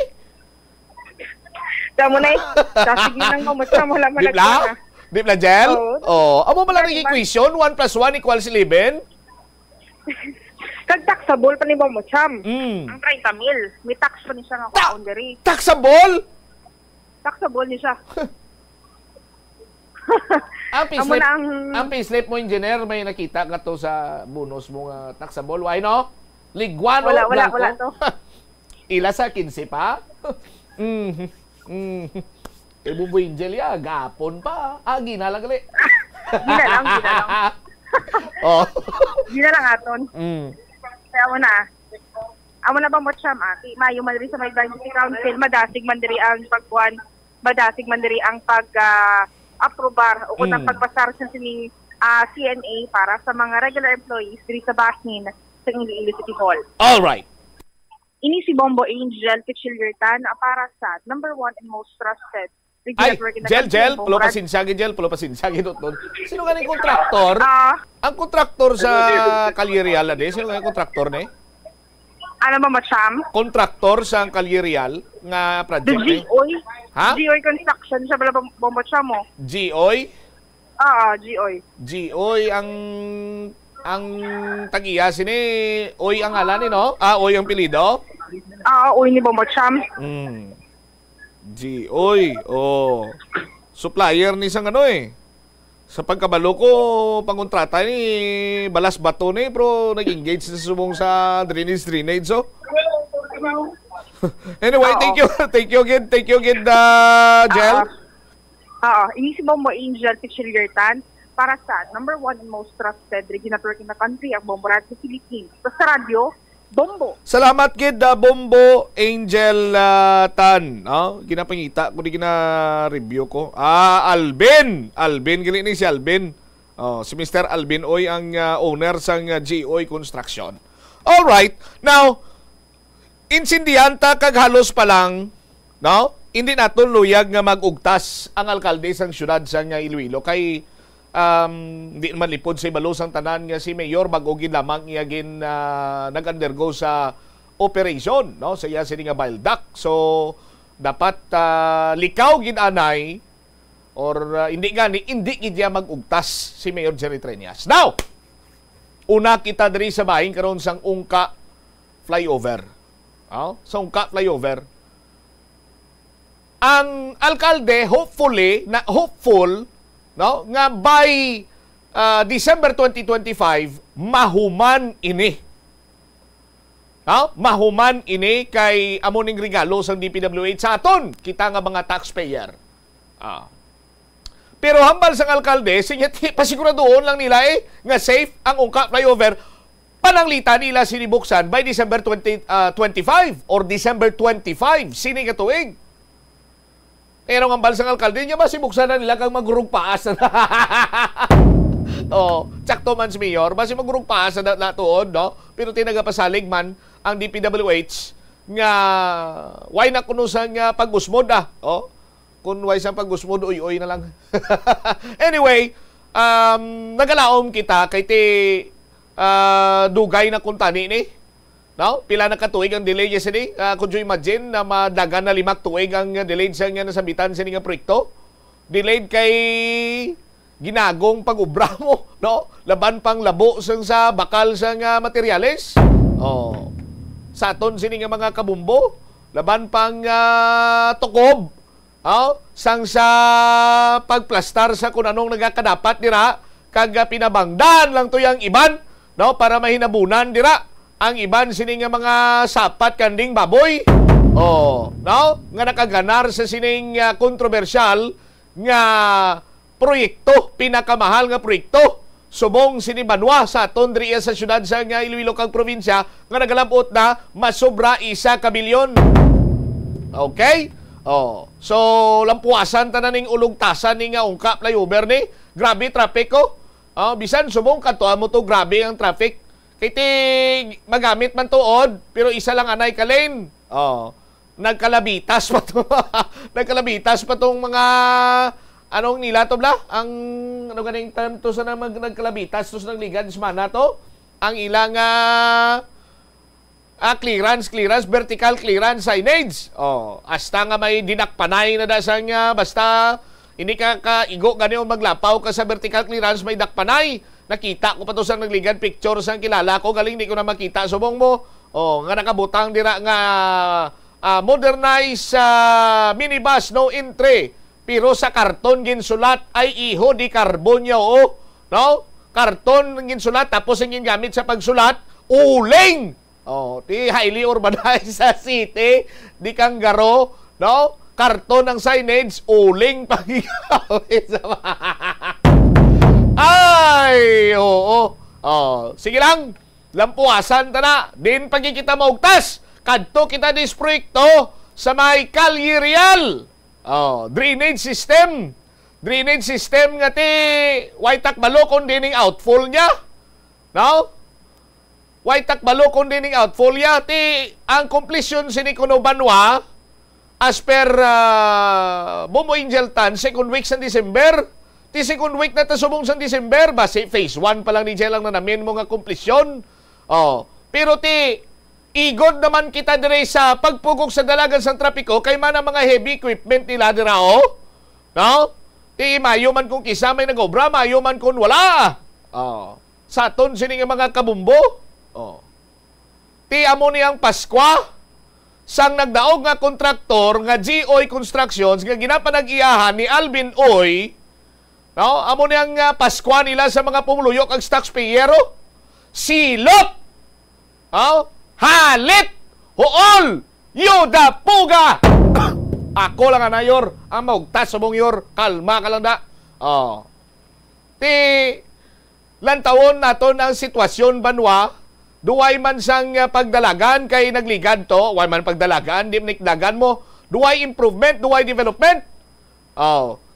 Tamo na Kasig nang Bombotsyam, wala malagyan na. Di ba, Jel? Amo ba lang naging question? 1 plus 1 equals 11? Kag-taxable pa ni Bombotsyam. Ang 30 mil. May tax pa ni siya nga boundary. Taxable? Taxable ni siya. Ang payslip mo, engineer, may nakita ka to sa bonus mo nga taxable. Why no? Liguano, wala to. Ila sa 15 pa? Kay Bumboy Angel ya, gapon pa. Gina lang gali. Gina lang. Gina lang aton. Kaya amo na Bombotsyam, mayo man rin sa may City Council, madasig man diri ang pagkuhan, madasig man diri ang pag-aprobar o kung pagpasar sa sining CNA para sa mga regular employees diri sa Basnin sa Iloilo City Hall. All right. Ini si Bombo Angel Pichiliertan para sa number 1 and most trusted. Ay, Jel, pulo pasinsagi, doon. Sino ganing kontraktor? Ang kontraktor sa Calle-Real, sino ganing kontraktor ni? Ano ba, Macham? Kontraktor sa Calle-Real nga project ni? GOY. Ha? GOY Construction siya pala Bombotsyam mo. GOY? GOY. GOY ang tag-iya sini, Oy ang ngalan ni, no? Oy ang pilido? Oy ni Bombotsyam. Oy, supplier ni sang sa pagkabalo ko, pangontrata ni balas bato ni, pero nag-engage sa subong sa drainage, Anyway, thank you again, Jel. Ini si Bombo Angel Pichiliertan para sa number 1 and most trusted regional network in the country, ang Bombo Radio Philippines. Sa radyo, Bombo. Salamat kid Bombo Angel Tan. Ginapangita ko di gina-review ko. Alvin gali ni si Alvin. Si Mr. Alvin Oy ang owner sang GOY Construction. All right. Now, insindihan ta kag halos pa lang, no? Hindi naton luyag nga magugtas ang alkalde sang syudad sang Iloilo kay di naman lipod sa ibalos ang tanan nga si Mayor bagogin lamang iyagin nag-undergo sa operation, no? Sa iya sini nga bile duct. So dapat likaw gid anay or hindi gid niya magugtas si Mayor Jerry Treñas. Now, una kita diri sa bahin karon sang Ungka flyover. Sa Ungka flyover. Ang alkalde hopeful no nga by December 2025 mahuman ini. Mahuman ini kay amoning regalo sa DPWH sa aton kita nga mga taxpayer. Pero hambal sang alkalde pasiguraduhon lang nila nga safe ang Ungka flyover, pananglita nila sinibuksan by December 2025 or December 25 sini nga tuig. Pero ang balsang alkalde niya, masibuksan na nila kang magurong paas na tsakto man si Mayor, basi magurong paas na tuon, no? Pero tinagapasalig man ang DPWH nga why na kuno sang pag-usmod kung why sang pag-usmod uy na lang. Anyway, nagalaom kita kay ti dugay na kuntani ni. No? Pila na katuig ang delay niya sini. Kung imagine na madagan na 5 tuig ang delayed sa nga nasabitan sini nga proyekto. Delayed kay ginagong pag-ubra mo, no? Laban pang labo sa bakal sa nga materyales. Sa aton sini nga mga kabumbo, laban pang tukob. Sang sa pagplastar sa kung anong nagakadapat dira, kag pinabangdan lang to yang iban, no? Para mahinabunan dira ang iban sini nga mga sapat kanding baboy. No? Nga nakaganar sa sining kontrobersyal nga proyekto, pinakamahal nga proyekto. Subong sini Banwa sa aton driya sa syudad sa nga Iloilo kag probinsya nga nagalabot na masobra 1 kabilyon. Okay? So lampuasan tanan ning ulugtasan ni nga ungka flyover ni. Grabe traffic ko. Bisan subong kadto mo to grabe ang traffic. Kiti magamit man tuod pero isa lang anay ka lane. Nagkalabitas pa to. Nagkalabitas pa tong mga anong nila to bla? Ang ano ganing term to sa nagkalabitas to sa nagligan semana to? Ang ilang clearance, vertical clearance signage. Hasta nga may dinakpanay na dasang basta hindi ka kaigo gani o maglapaw ka sa vertical clearance may dakpanay. Nakita ko pa to sa nagligan picture sa kilala ko galing di ko na makita subong mo. Nga nakabutang dira nga modernized minibus no entry. Pero sa karton ginsulat ay iho di karbonyo no? Karton ginsulat tapos ang gingamit sa pagsulat uling. Ti highly urbanized sa city, di kanggaro, no? Karton ng signage, uling pagigawin sa ay, sige lang, lampuasan ta na, din pagkikita maugtas, kadto kita dis proyekto sa may Calle Real. Drainage system nga ti Waitak Balo kung dining outfall niya. No? Waitak Balo kung dining outfall niya. Ti ang completion sini kuno Banwa as per Bomo Angel Tan, second week sa December. Ti second week na tasubong sa December, basi phase 1 pa lang ni lang na namin mo nga completion. Pero ti igod naman kita dire sa pagpugok sa dalagan sa trapiko kay man ang mga heavy equipment nila dira no? Ti mayo man kung kisa may nagobra, mayo man kung wala. Sa aton sini nga mga kabumbo. Ti amo niyang Paskwa sang nagdaog nga kontraktor nga GOy Constructions nga ginapanag-iyahan ni Alvin Oy. No? Amo niyang Paskwa nila sa mga pumuluyok ang taxpayer. Silot. Halit! Huol! Yuda! Puga! Ako lang anayor. Ang maugtas sa mong yor. Kalma ka lang da. Ti lantawon naton ang sitwasyon Banwa. Duway man sang pagdalagan kay nagligad to. Duway man pagdalagan. Di manikdagan mo. Duway improvement. Duway development.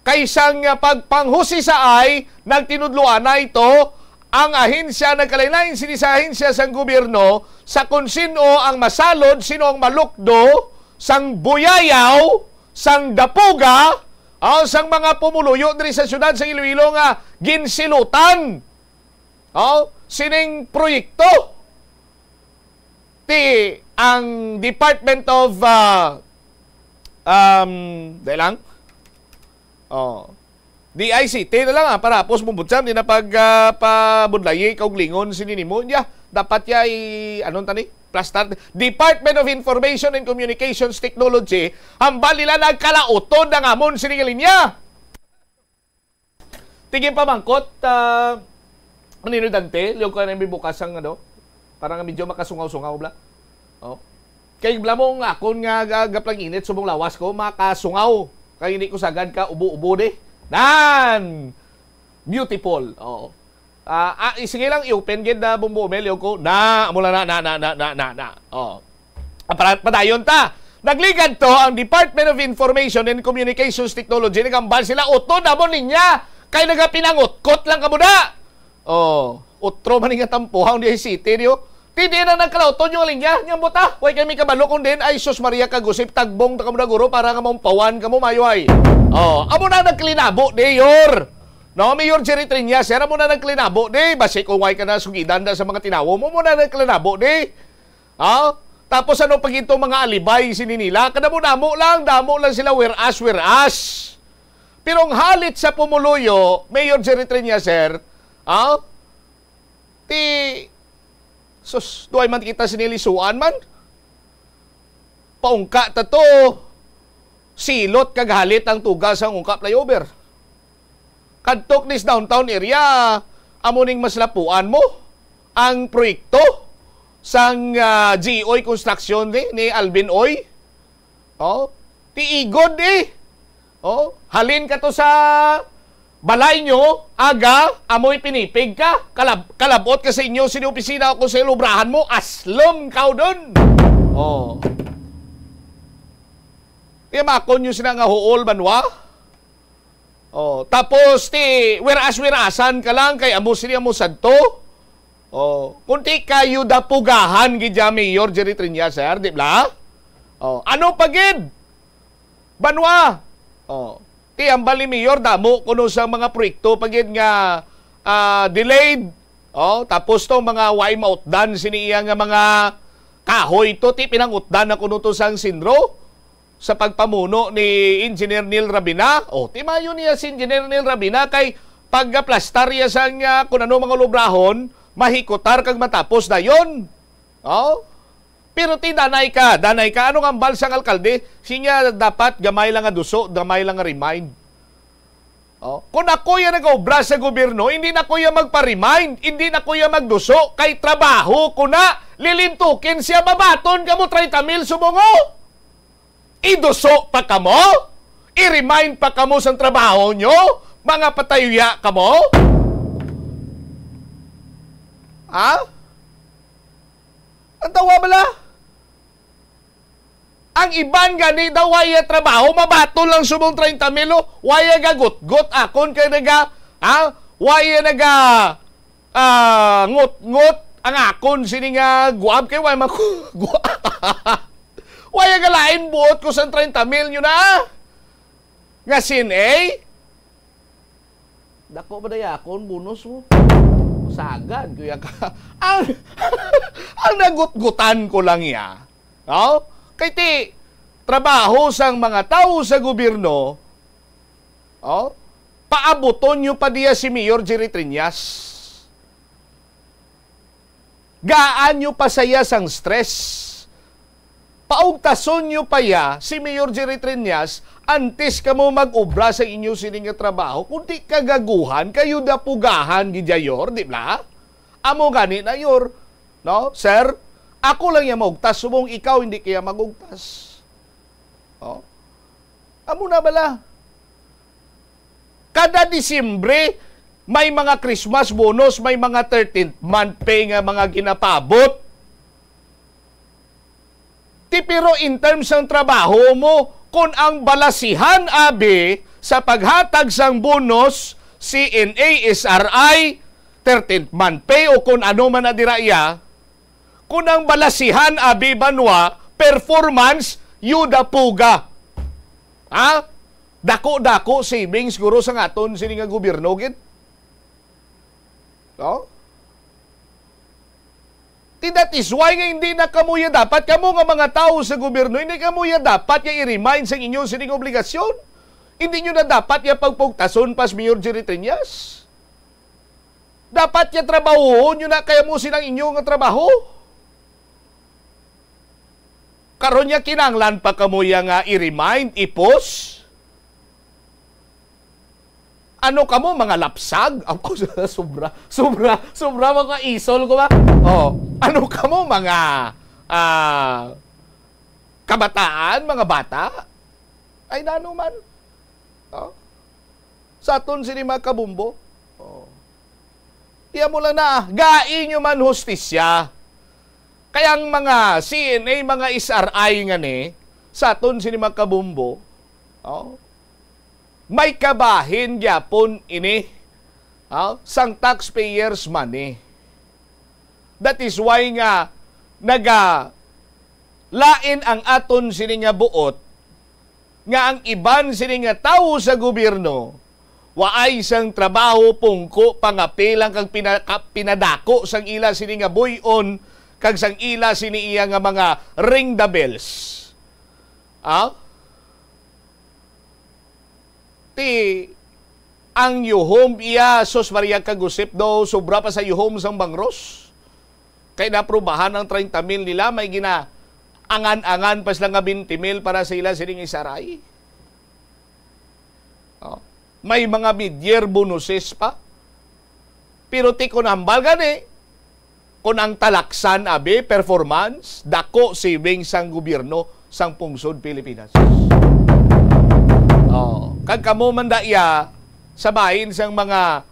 Kaysang pagpanghusi sa ay nagtinudluan na ito ang ahensya nagkalain-lain sa ahensya sang gobyerno sa kung sino ang masalod, sino ang malukdo, sang buyayaw, sang dapuga, sang mga pumuluyo diri sa syudad sa Iloilo nga ginsilutan. Sining proyekto ti ang Department of DICT na lang para pos mumbutsam di na pabudlayi kaug lingon sininimo niya dapat ya anon tani plastar Department of Information and Communications Technology hambal nila nagkalautod ang amon sining linya. Tingin pa mangkot anino dante liog ka na bukas ang parang medyo makasungaw-sungaw bla. Kay blamong akon nga gaplang init subong lawas ko makasungaw kay hindi ko sagad ka ubo-ubo de. Dan! Beautiful. Sige lang, i-open gid na bumbuomel ko. Mula na. Padayon ta. Nagligad to ang Department of Information and Communications Technology. Nagambal sila. Uto na mo ninya. Kay nagapinangot-kot lang ka mo na. Utro man nga tampuhang di city niyo. Tidi na nagkalauton yung linya, niyang buta. Huwag kami kabalo kung din, ay sus Maria kagusip, tagbong na kamo na guro para nga mampawan kamo mayuay. Amo na nagklinabo, Mayor. No, Mayor Jerry Triñas, amo na nagklinabo, basi kung way ka na sugidan na sa mga tinawo mo na nagklinabo, Tapos ano pag ito mga alibay sininila, kadamo-damo lang sila whereas. Pero ang halit sa pumuluyo, Mayor Jerry Triñas, sir, sus, doay man kita sinilisuan man. Paungka tato, silot kaghalit ang tugas ang ungka flyover. Kadtok nis downtown area, amuning maslapuan mo ang proyekto sang GOy Construction ni Alvin Oy. Tiigod halin ka to sa balay nyo, aga, amoy pinipig ka, kalabot ka sa inyo, sinopisina ako sa ilubrahan mo, aslom ka doon. Tiyamakon nyo sila nga huol, banwa. Tapos, werasan ka lang, kay amo sila mo sadto. Kunti kayo da pugahan, gidya Mayor Jerry Triñas, sir, di ba? Ano pagid? Banwa. Ang bali Mayor, damo kuno sa mga proyekto pagid nga delayed. Tapos to mga way mautdan siniya nga mga kahoy to pinangutdan na kuno to sang Sindro sa pagpamuno ni Engineer Neil Rabina. Timayo niya si Engineer Neil Rabina kay pagaplastar ya sang kung ano mga lubrahon, mahikotar kag matapos dayon. Pero danay ka. Anong ambal sang alkalde? Siya dapat gamay lang nga duso, gamay lang nga remind. Kung ako yan nag-obra sa gobyerno, hindi na ko yan magpa-remind, hindi na ko yan magduso, kay trabaho ko na, lilintukin siya, babaton ka mo 30,000 sumungo. Iduso pa ka mo? I-remind pa ka mo sa trabaho nyo? Mga patayuya ka mo? Ang tawa bala? Ang iban gani daw waya trabaho, mabato lang sumong 30,000, waya gagut-gut akon kay naga, waya naga ngut-ngut ang akon sini nga guab kay waya waya galain buot ko sa 30,000 yun na. Nga dako ba daya akon bonus mo? Sagad kuya ka. Ang nagut-gutan ko lang ya. Kay trabaho sang mga tao sa gobyerno, paabuton nyo pa diya si Mayor Jerry Triñas. Gaan nyo pa saya sang stress. Paugtason nyo pa ya si Mayor Jerry Triñas antes ka mo mag-obra sa inyo sining trabaho. Kung di kagaguhan, kayo da pugahan gidayor, di ba? Amo gani na yor. No, sir? Ako lang yung magugtas, subong ikaw hindi kaya magugtas. Amo na bala. Kada Disyembre, may mga Christmas bonus, may mga 13th month pay nga mga ginapabot. Pero in terms ng trabaho mo, kung ang balasihan, abi, sa paghatag sang bonus, CNA, SRI, 13th month pay, o kung ano man na diraya, kung ang balasihan, abi, banwa, performance, yuda puga. Dako-dako savings guro sa ngaton sini nga gobyerno gid. That is why nga hindi na kamuya dapat kamo nga mga tao sa gobyerno, hindi kamuya dapat nga i-remind sa inyo sining obligasyon. Hindi nyo na dapat nga pagpugtason pas Mayor Jerry Triñas. Dapat nga trabaho nyo na kaya mo silang inyo nga trabaho. Karon niya kinanglan pa kamuya nga i-remind, i-post. Ano kamo mga lapsag? Ako sobra mga isol ko ba? Ano kamo mga kabataan, mga bata? Ay nano man. Sa aton sini mga kabumbo. Tiyan mo lang na, gain nyo man hustisya. Kaya ang mga CNA, mga SRI nga ni, sa aton sini mga kabumbo, may kabahin gyapon ini sang taxpayers money. That is why nga lain ang aton sini nga buot nga ang iban sini nga tawo sa gobyerno waay sang trabaho pungko pangapilang kag pinadako sang ila sini nga buyon kag sang ila sini iya nga mga ring the bells. Ang yuhom iya sos Maria kagusip do sobra pa sa yuhom sang Bangros. Kay naprubahan ng 30,000 nila, may angan-angan pas lang nga 20,000 para sa ila sining isaray. May mga mid-year bonuses pa. Pero ti kun hambal gani, kun ang talaksan abi performance, dako savings sang gobyerno sang pungsod Pilipinas. Kag kamo man iya sabahin sang mga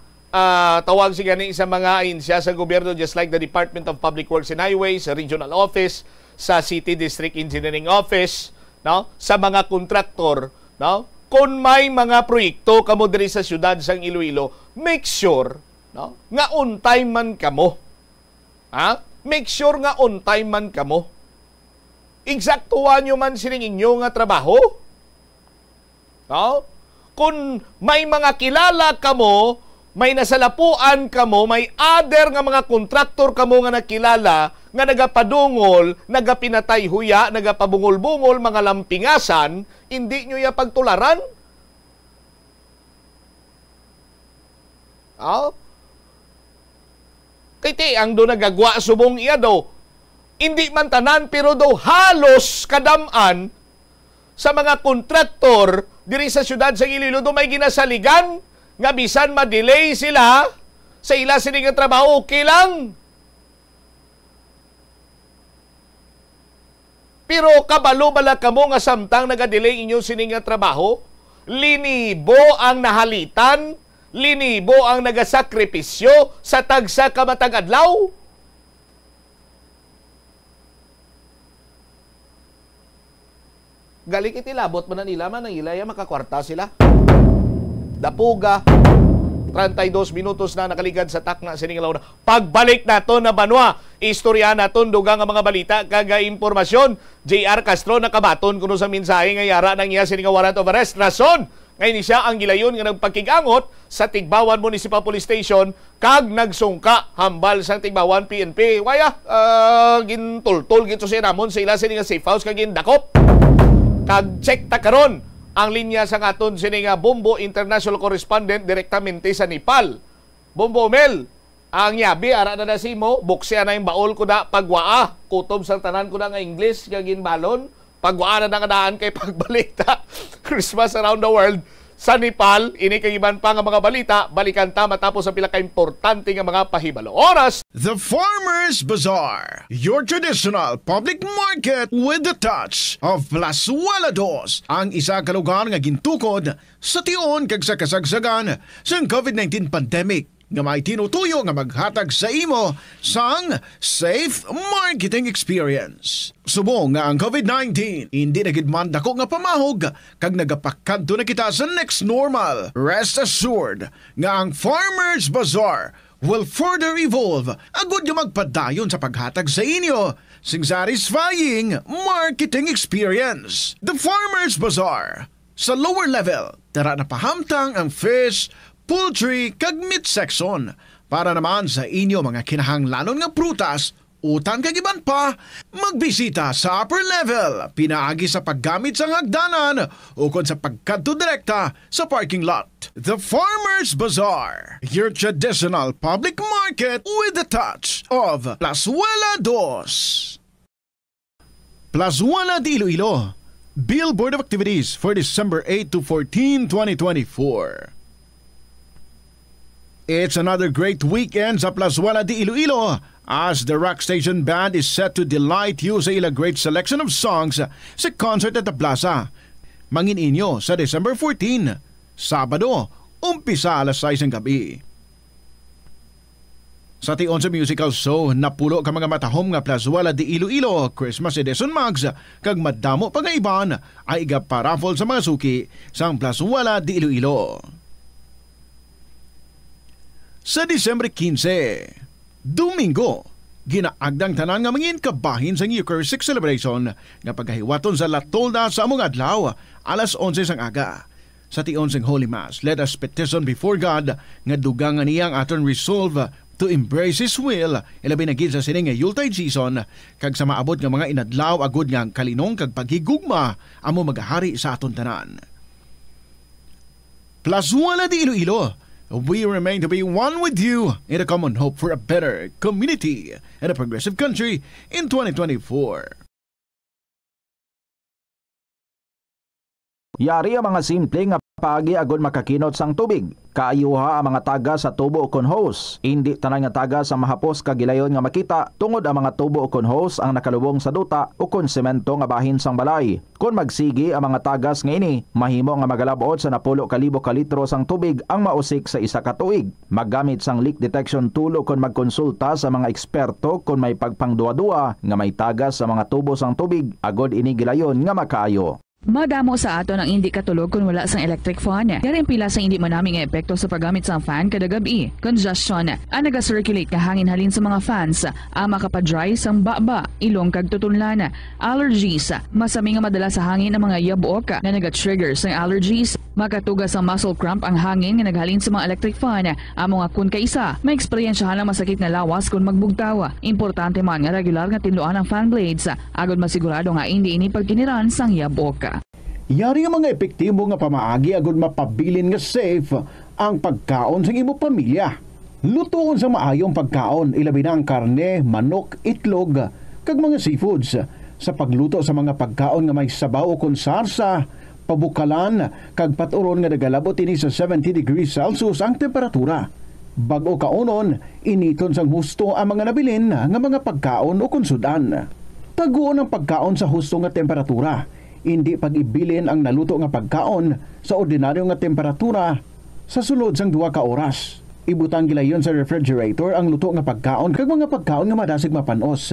tawag si gani sa mga ahensya sa gobyerno just like the Department of Public Works and Highways, sa Regional Office, sa City District Engineering Office, no? Sa mga kontraktor, no? Kung may mga proyekto kamo diri sa syudad sang Iloilo, make sure, no? Nga on time man kamo. Make sure nga on time man kamo. Eksaktuhan nyo man sining inyo nga trabaho. No? Kung may mga kilala kamo, may nasalapuan kamo, may other nga mga kontraktor kamo nga nakilala, nga nagapadungol, nagapinatay huya, nagapabungol-bungol, mga lampingasan, hindi nyo ya pagtularan? Kaya ang do nagagwa subong iya do, hindi man tanan, pero do halos kadaman sa mga kontraktor diri sa syudad sa Iloilo, do may ginasaligan, nga bisan ma-delay sila sa ila sining nga trabaho, okay lang. Pero kabalo bala kamo nga samtang naga-delay inyo sining nga trabaho, linibo ang nahalitan, linibo ang nagasakripisyo sa tagsa ka matag adlaw. Galing itilabot mo na nila man ang ilaya makakwarta sila. Dapuga, 32 minutos na nakaligad sa takna sining launa. Pagbalik nato na banwa, istorya naton dugang nga mga balita kaga impormasyon. JR Castro nakabaton kuno sa mensahe nga yara nang iya sining warrant of arrest. Rason ngayon siya ang gilayon nga nagpagkigangot sa Tigbawan Municipal Police Station kag nagsungka hambal sang Tigbawan PNP. Waya gintultol gito si Ramon sa ila sining safe house kag gindakop. Kag check ta karon ang linya sa aton sini nga Bombo International Correspondent direktamente sa Nepal. Bombo Mel, ang yabi ara na simo, buksya na yung baol ko na pagwaa, kutob sa tanan ko na nga English kagin balon, pagwaa na nakadaan kay pagbalita. Christmas around the world sa Nepal, ini kay iban pa nga mga balita, balikan ta matapos ang pila ka importante nga mga pahibalo. Oras The Farmers Bazaar, your traditional public market with the touch of Plazuela Dos, ang isa ka lugar nga gintukod sa tion kag sa kasagsagan sa COVID-19 pandemic nga may tinutuyo nga maghatag sa imo sang safe marketing experience. Subong nga ang COVID-19 hindi nagidman dako nga pamahog kag nagapakadto na kita sa next normal. Rest assured nga ang Farmers Bazaar will further evolve agud yung magpadayon sa paghatag sa inyo sing satisfying marketing experience. The Farmers Bazaar sa lower level, tara na pahamtang ang fish, poultry kag meat section para naman sa inyo mga kinahanglanon nga prutas, utan kag iban pa, magbisita sa upper level, pinaagi sa paggamit sa hagdanan o kon sa pagkadto direkta sa parking lot. The Farmers Bazaar, your traditional public market with the touch of Plazuela Dos. Plazuela de Iloilo, Billboard of Activities for December 8 to 14, 2024. It's another great weekend sa Plazuela de Iloilo as the Rock Station Band is set to delight you sa ila great selection of songs sa concert at the Plaza. Mangin inyo sa December 14, Sabado, umpisa alas 6 ng gabi. Sa tion sa musical show, napulo ka mga matahom nga Plazuela de Iloilo Christmas Edition Mags kag madamo pa nga iban ay igaparaffle sa mga suki sang Plazuela de Iloilo. Sa Disyembre 15, Domingo, Ginaagdang tanan nga mangin kabahin sa Eucharistic celebration nga pagkahiwaton sa latolda sa among adlaw alas 11 sang aga. Sa tion sang Holy Mass, let us petition before God nga dugangan niyang aton resolve to embrace His will, ilabi na gid sa sining nga Yuletide season, kag sa maabot nga mga inadlaw agud nga kalinong kag paghigugma amo magahari sa aton tanan. Plaswala di Iloilo, we remain to be one with you in a common hope for a better community and a progressive country in 2024. Yari ang mga simple nga paagi agud makakinot sang tubig. Kaayuha ang mga taga sa tubo ukon hose. Hindi tanan nga taga sa mahapos kagilayon nga makita tungod ang mga tubo ukon hose ang nakalubong sa duta ukon semento nga bahin sang balay. Kung magsigi ang mga tagas nga ini, mahimo nga magalabot sa 10,000 ka litro sang tubig ang mausik sa isa ka tuig. Maggamit sang leak detection tool ukon magkonsulta sa mga eksperto kung may pagpangduwa-duwa nga may tagas sa mga tubo sang tubig agod ini gilayon nga makaayo. Madamo sa ato ng hindi katulog kung wala sang electric fan. Yaring pila sa hindi manaming epekto sa paggamit sang fan kada gabi. Congestion, ang naga-circulate ka hangin halin sa mga fans, ang makapadry sang baba, ilong kag tutunlan. Allergies, masami nga madala sa hangin ang mga yabuok na naga-trigger sang allergies. Makatugas ang muscle cramp ang hangin nga naghalin sa mga electric fan. Amo nga kun kaisa, may eksperyensyahan ang masakit nga lawas kung magbugtaw. Importante man nga regular nga tinluan ang fan blades, agad masigurado nga hindi ini pagkiniran sang yabuok. Yari ang mga epektibo nga pamaagi agud mapabilin nga safe ang pagkaon sa imo pamilya. Lutoon sa maayong pagkaon, ilabi na ang karne, manok, itlog, kag mga seafoods. Sa pagluto sa mga pagkaon nga may sabaw o sarsa, pabukalan, kag paturon nga nagalabot ini sa 70 degrees Celsius ang temperatura. Bago kaunon, initon sang husto ang mga nabilin nga mga pagkaon o konsudan. Taguon ang pagkaon sa husto nga temperatura. Hindi pag-ibilin ang naluto nga pagkaon sa ordinaryo nga temperatura sa sulod sang 2 ka oras. Ibutang gilayon sa refrigerator ang luto nga pagkaon kag mga pagkaon nga madasig mapanos.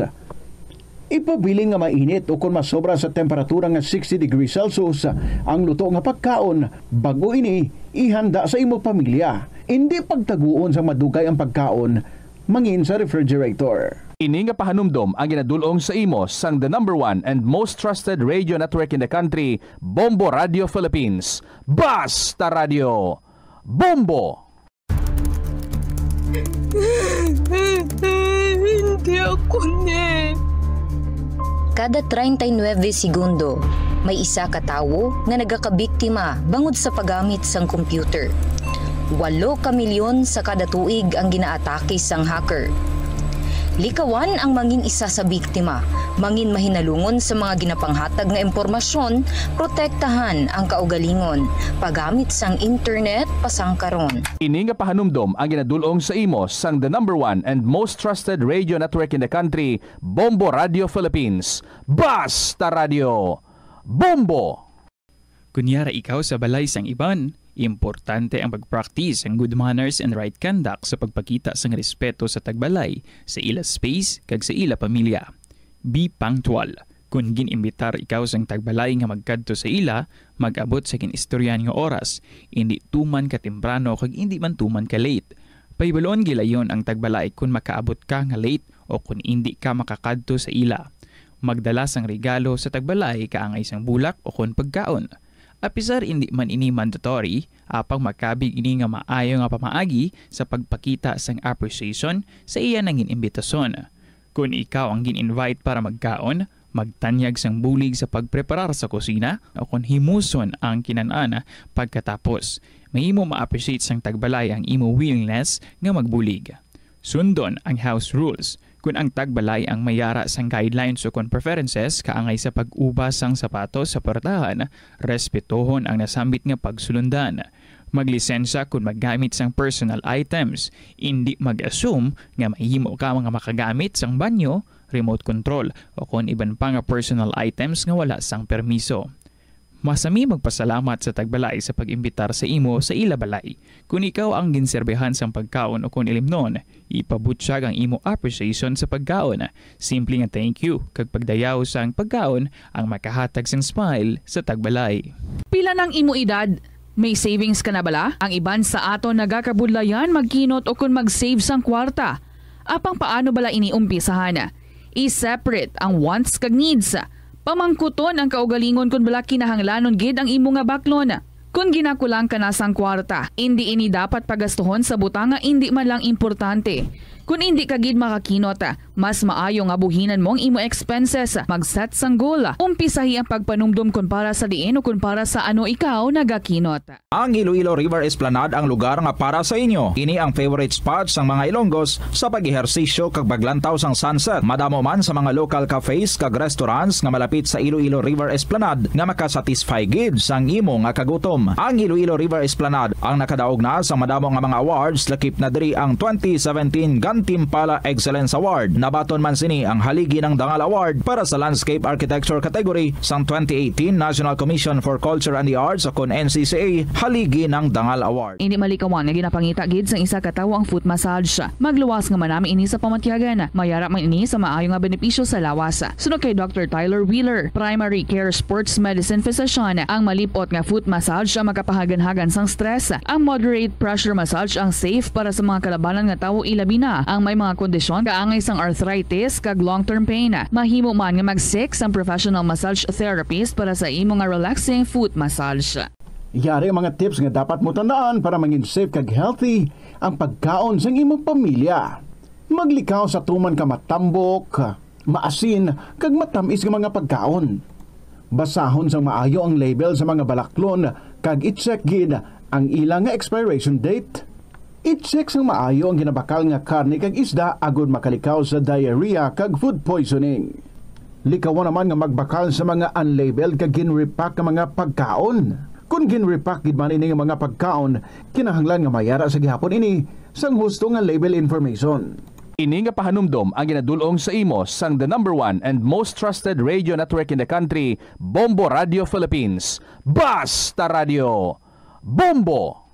Ipabiling nga mainit o kung masobra sa temperatura nga 60 degrees Celsius ang luto nga pagkaon, bago ini ihanda sa imo pamilya. Hindi pagtaguon sa madugay ang pagkaon mangin sa refrigerator. Ini nga pahanumdom ang ginadulong sa imo sang the #1 and most trusted radio network in the country, Bombo Radio Philippines. Basta Radio! Bombo! Hindi ako ne. Kada 39 segundo, may isa ka tawo nga nagakabiktima bangod sa paggamit sang computer. 8 ka milyon sa kada tuig ang ginaatake sang hacker. Likawan ang mangin isa sa biktima, mangin mahinalungon sa mga ginapanghatag nga impormasyon, protektahan ang kaugalingon, paggamit sang internet pasangkaron. Ini nga pahanumdom ang ginadulong sa imo sang the #1 and most trusted radio network in the country, Bombo Radio Philippines. Basta Radio! Bombo! Kunyara ikaw sa balay sang iban, importante ang pag-practice ang good manners and right conduct sa pagpakita sang respeto sa tagbalay, sa ila space, kag sa ila pamilya. Be punctual. Kung ginimbitar ikaw sang tagbalay nga magkadto sa ila, mag-abot sa kinistoryan nga oras, hindi tuman ka temprano kag hindi man tuman ka late. Paibalon gilayon ang tagbalay kung makaabot ka nga late o kung hindi ka makakadto sa ila. Magdala sang regalo sa tagbalay kaangay sang bulak o kung pagkaon. Apisar hindi man ini mandatory, apang makabig ini nga maayo nga pamaagi sa pagpakita sang appreciation sa iya nang inimbitasyon. Kung ikaw ang gin-invite para magkaon, magtanyag sang bulig sa pagpreparar sa kusina o kung himuson ang kinanana pagkatapos. Mahimo ma-appreciate sang tagbalay ang imo willingness nga magbulig. Sundon ang house rules. Kung ang tagbalay ang mayara sang guidelines o kung preferences kaangay sa pag-ubas sang sapatos sa portahan, respetohon ang nasambit nga pagsulundan. Maglisensya kung maggamit sang personal items, hindi mag-assume nga mahimo ka mga makagamit sang banyo, remote control o kung iban pa nga personal items nga wala sang permiso. Masami magpasalamat sa tagbalay sa pag-imbitar sa imo sa ila balay. Kung ikaw ang ginserbehan sang pagkaon o kung ilimnon, ipabutyag ang imo appreciation sa pagkaon. Simple nga thank you kag pagdayaw sang pagkaon ang makahatag sang smile sa tagbalay. Pila ng imo edad? May savings ka na bala? Ang iban sa ato nagakabudlayan magkinot o kung mag-save sang kwarta. Apang paano bala ini umpisahan? I-separate ang wants kag needs. Pamangkuton ang kaugalingon kung bala kinahanglanon gid ang imo nga baklon. Kung ginakulang ka na sang kwarta, hindi ini dapat pagastuhon sa butanga hindi man lang importante. Kung hindi ka gid makakinot, mas maayo nga buhinan mo ang imo expenses. Mag-set sang goal. Umpisahi ang pagpanumdum kung para sa diin o kung para sa ano ikaw nagakinot. Ang Iloilo River Esplanade ang lugar nga para sa inyo. Ini ang favorite spot sang mga Ilonggos sa pag-ehersisyo kag paglantaw sang sunset. Madamo man sa mga local cafes kag restaurants nga malapit sa Iloilo River Esplanade nga makasatisfy gid sang imo nga kagutom. Ang Iloilo River Esplanade ang nakadaog na sa madamo nga mga awards, lakip na diri ang 2017 Gantimpala Excellence Award. Nabaton man sini ang haligi ng Dangal Award para sa Landscape Architecture category sang 2018 National Commission for Culture and the Arts o kon NCCA haligi ng Dangal Award. Hindi malikawan nga ginapangita gid sang isa ka tawo ang foot massage. Magluwas nga manami ini sa pamatyagan. Mayara man ini sa maayo nga benepisyo sa lawas. Sunod kay Dr. Tyler Wheeler, Primary Care Sports Medicine Physician, ang malipot nga foot massage ang makapahagan-hagan sang stress. Ang moderate pressure massage ang safe para sa mga kalabanan nga tawo ilabi na ang may mga kondisyon kaangay sang arthritis kag long-term pain. Mahimo man nga mag-seek sang professional massage therapist para sa imo nga relaxing foot massage. Yari ang mga tips nga dapat mo tandaan para mangin safe kag healthy ang pagkaon sa imong pamilya. Maglikaw sa tuman ka matambok, maasin kag matamis nga mga pagkaon. Basahon sang maayo ang label sa mga balaklon kag i-check gid ang ilang nga expiration date. I-check sang maayo ang ginabakal nga karne kag isda agud makalikaw sa diarrhea kag food poisoning. Likawan naman nga magbakal sa mga unlabeled kag ginrepack nga mga pagkaon. Kung ginrepack gid man ini nga mga pagkaon, kinahanglan nga mayara sa gihapon ini sang husto nga label information. Ini nga pahanumdom ang ginadulong sa imo sang the #1 and most trusted radio network in the country, Bombo Radio Philippines. Basta Radio Bombo!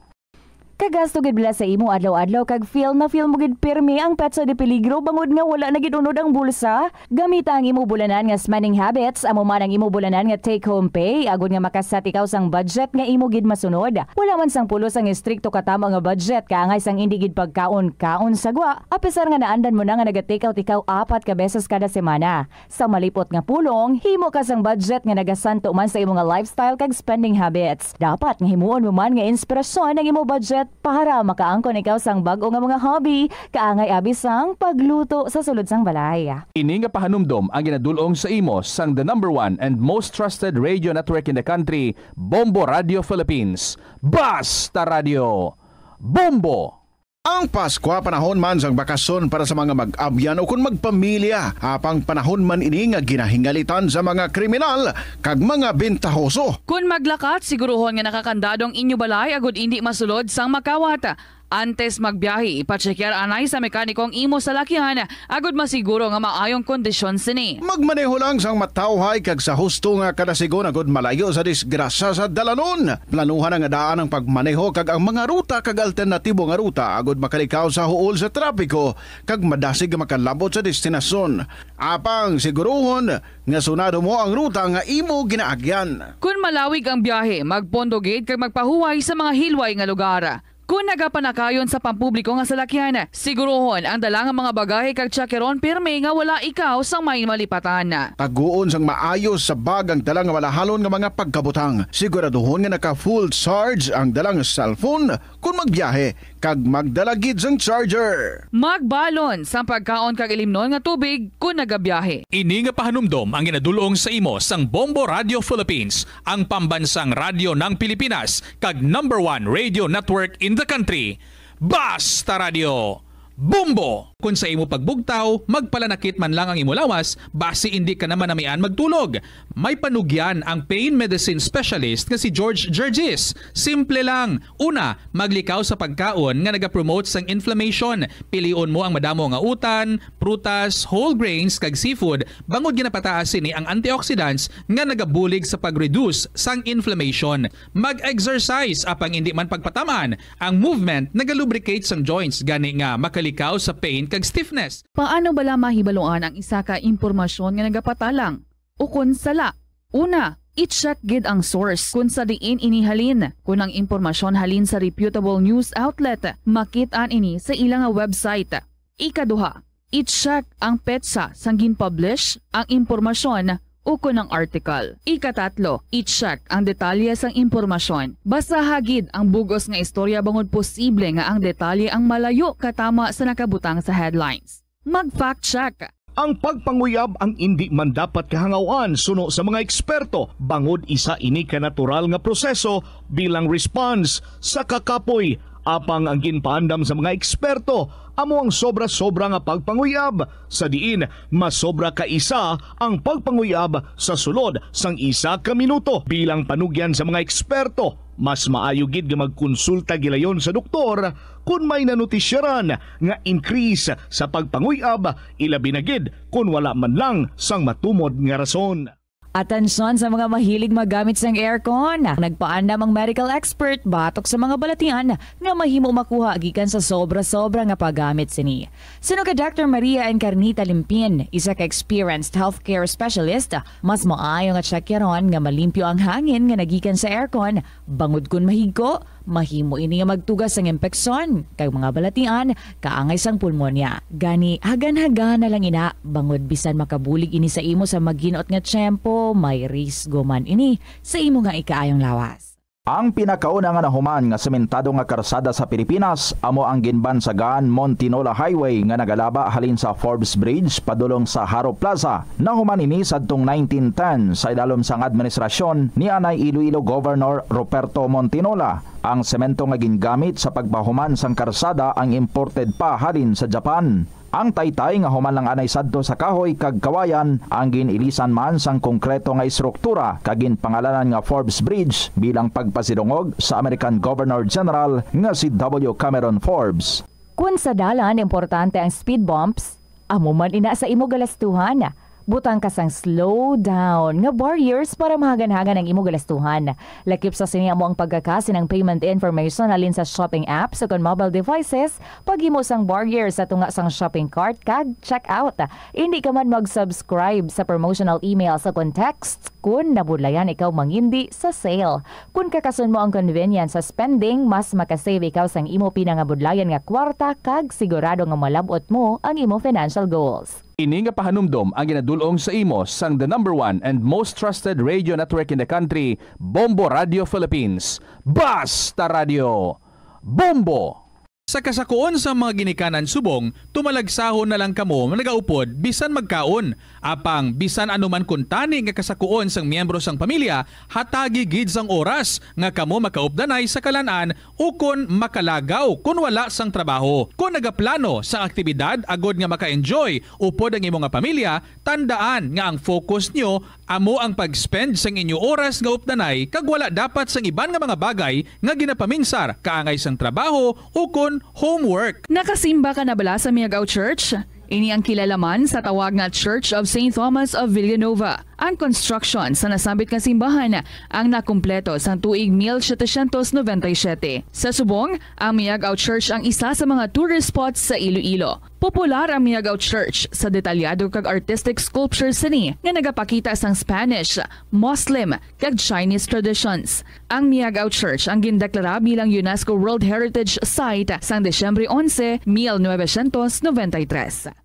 Kagasto gid bila sa imo adlaw-adlaw kag feel mo gid pirmi ang petsa de peligro bangod nga wala na gid unod ang bulsa. Gamita ang imo bulanan nga spending habits, amo man ang imo bulanan nga take home pay agud nga makasat ikaw sang budget nga imo gid masunod. Wala man sang pulos ang istrikto katama nga budget kaangay sang indi gid pagkaon-kaon sagwa. Apisar nga naandan mo na nga naga-take out ikaw 4 ka beses kada semana. Sa malipot nga pulong, himo ka sang budget nga nagasanto man sa imo nga lifestyle kag spending habits. Dapat nga himuon mo man nga inspirasyon ang imo budget para makaangkon ikaw sang bag-o nga mga hobby, kaangay abis sang pagluto sa sulod sang balay. Ini nga pahanumdom ang ginadulong sa imo sang the #1 and most trusted radio network in the country, Bombo Radio Philippines. Basta Radio Bombo! Ang Pasko panahon man sang bakasyon para sa mga mag-abyan o kung magpamilya. Apang panahon man ini nga ginahingalitan sa mga kriminal kag mga bentahoso. Kung maglakat, siguruhon nga nakakandadong inyo balay agud hindi masulod sang makawata. Antes magbiyahe, ipachekyar anay sa mekanikong imo sa lakyan agud masiguro nga maayong kondisyon sini. Magmaneho lang sang matawhay kag sa husto nga kadasigon agud malayo sa disgrasya sa dalanon. Planuhan nga daan ang pagmaneho kag ang mga ruta kag alternatibo nga ruta agud makalikaw sa huol sa trapiko kag madasig makalabot sa destinasyon. Apang siguruhon nga sunado mo ang ruta nga imo ginaagyan. Kung malawig ang biyahe, magpondo gid kag magpahuway sa mga hilway nga lugar. Kung nagapanakayon sa pampubliko nga salakyan, sigurohon ang dalang mga bagahe kag tsakeron pirme nga wala ikaw sang may malipatan. Taguon sang maayos sa bag ang dalang walahalon nga mga pagkabutang. Siguraduhon nga naka full charge ang dalang cellphone kung magbiyahe kag magdalagid sang charger. Magbalon sa pagkaon kag ilimnon nga tubig kung nagabiyahe. Ini nga pahanumdom ang ginadulong sa imo sang Bombo Radio Philippines, ang pambansang radyo ng Pilipinas kag #1 radio network in the country. Basta Radio Bombo! Kung sa imo pagbugtaw, magpalanakit man lang ang imo lawas, basi hindi ka naman namian magtulog. May panugyan ang pain medicine specialist nga si George Gergis. Simple lang. Una, maglikaw sa pagkaon nga nagapromote sang inflammation. Pilion mo ang madamo nga utan, prutas, whole grains kag seafood, bangod ginapataas ni ang antioxidants nga nagabulig sa pag-reduce sang inflammation. Mag-exercise apang hindi man pagpatamaan. Ang movement nagalubricate sang joints gani nga makalikaw sa pain kag stiffness. Paano bala mahibaloan ang isa ka impormasyon nga nagapatalang? O kun sala? Una, i-check gid ang source kung sa diin inihalin. Kung ang impormasyon halin sa reputable news outlet, makit-an ini sa ilang website. Ikaduha, i-check ang petsa sang gin-publish ang impormasyon ukon ng article. Ikatatlo, i-check ang detalye sang impormasyon. Basta hagid ang bugos nga istorya bangod posible nga ang detalye ang malayo katama sa nakabutang sa headlines. Mag-fact check. Ang pagpanguyab ang hindi man dapat kahangawan suno sa mga eksperto bangod isa ini ka natural nga proseso bilang response sa kakapoy apang ang ginpaandam sa mga eksperto amo ang sobra-sobra nga pagpanguyab sa diin masobra ka isa ang pagpanguyab sa sulod sang isa ka minuto bilang panugyan sa mga eksperto. Mas maayo gid nga magkonsulta gilayon sa doktor kung may nanutisyaran nga increase sa pagpanguyab ilabi na gid kung wala man lang sang matumod nga rason. Atensyon sa mga mahilig magamit sang aircon. Nagpaandam ang medical expert batok sa mga balatian nga mahimo makuha gikan sa sobra-sobra nga paggamit sini. Sino ka Dr. Maria Encarnita Limpin, isa ka experienced healthcare specialist, mas maayo nga checkyaron nga malimpyo ang hangin nga nagikan sa aircon bangod kun mahigko. Mahimo ini nga magtugas sang impeksyon kay mga balatian kaangay sang pulmonya. Gani hagan-hagan na lang ina bangod bisan makabulig ini sa imo sa magginot nga tiyempo, may risgo man ini sa imo nga ikaayong lawas. Ang pinakauna nga nahuman nga sementado nga karsada sa Pilipinas amo ang ginbansagan Montinola Highway nga nagalaba halin sa Forbes Bridge padulong sa Haro Plaza. Nahuman ini sadtong 1910 sa idalom sang administrasyon ni anay Iloilo Governor Ruperto Montinola. Ang semento nga gingamit sa pagpahuman sang karsada ang imported pa halin sa Japan. Ang taytay nga human lang anay sadto sa kahoy kag kawayan ang ginilisan man sang konkreto nga istruktura kag ginpangalanan nga Forbes Bridge bilang pagpasidungog sa American Governor General nga si W. Cameron Forbes. Kung sa dalan importante ang speed bumps, amo man ina sa imo galastuhan. Butang kasang slow down nga barriers para mahagan-hagan ang imo galastuhan. Lakip sa siniya mo ang pagkakasi ng payment information alin sa shopping apps o mobile devices, paghimo sang barriers sa tunga sang shopping cart kag check out. Hindi ka man mag-subscribe sa promotional email sa context kung nabudlayan ikaw mangindi sa sale. Kung kakasun mo ang convenience sa spending, mas makasave ikaw sang imo pinangabudlayan nga kwarta kag sigurado nga malabot mo ang imo financial goals. Ini nga pahanumdom ang ginadulong sa imo sang the #1 and most trusted radio network in the country, Bombo Radio Philippines. Basta Radio Bombo! Sa kasakuon sa mga ginikanan subong, tumalagsahon na lang kamo nagaupod bisan magkaon. Apang bisan anuman kuntani nga kasakuon sang miyembro sang pamilya, hatagi gid sang oras nga kamo makaupdanay sa kalan-an o kon makalagaw kun wala sang trabaho. Kung nagaplano sa aktibidad agod nga maka-enjoy upod ang imong pamilya, tandaan nga ang focus nyo amo ang pag-spend sang inyo oras nga updanay kag wala dapat sang iban nga mga bagay nga ginapaminsar kaangay sang trabaho o kon homework. Nakasimba ka na bala sa Miagao Church? Ini ang kilalaman sa tawag nga Church of St. Thomas of Villanova. Ang construction sa nasabit nga simbahan ang nakumpleto sa tuig 1797. Sa subong, ang Miagao Church ang isa sa mga tourist spots sa Iloilo. Popular ang Miagao Church sa detalyado kag artistic sculptures sini nga nagapakita sang Spanish, Muslim kag Chinese traditions. Ang Miagao Church ang gindeklara bilang UNESCO World Heritage Site sang Desyembre 11, 1993.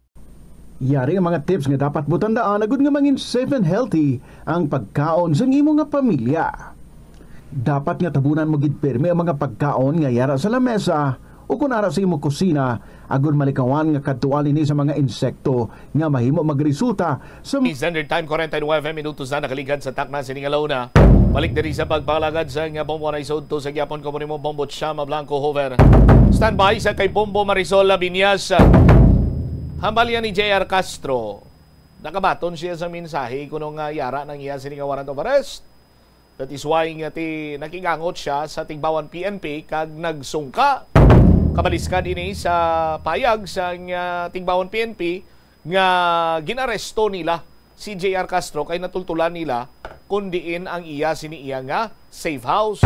Yari ang mga tips nga dapat mo tandaan agud nga mangin safe and healthy ang pagkaon sa imo nga pamilya. Dapat nga tabunan mo gid pirmi ang mga pagkaon nga yara sa lamesa o kung ara sa imo kusina agud malikawan nga kadtuan ini sa mga insekto nga mahimo magresulta sa Standard Time 49 minutos na nakaligan sa takna sining alona. Balik diri sa pagpalagad sa nga Bombo Marisol to sa gyapon ko mo Bombo Chama Blanco Hover. Standby sa kay Bombo Marisol Labinyas. Hambalyan ni J.R. Castro. Nakabaton siya sa mensahe kunong yara ng iya sining warrant of arrest. That is why nga nakigangot siya sa Tigbawan PNP kag nagsungka. Kabaliskan ini sa payag sa Tigbawan PNP nga ginaresto nila si J.R. Castro kay natultulan nila kundiin ang iya sini iya nga safe house.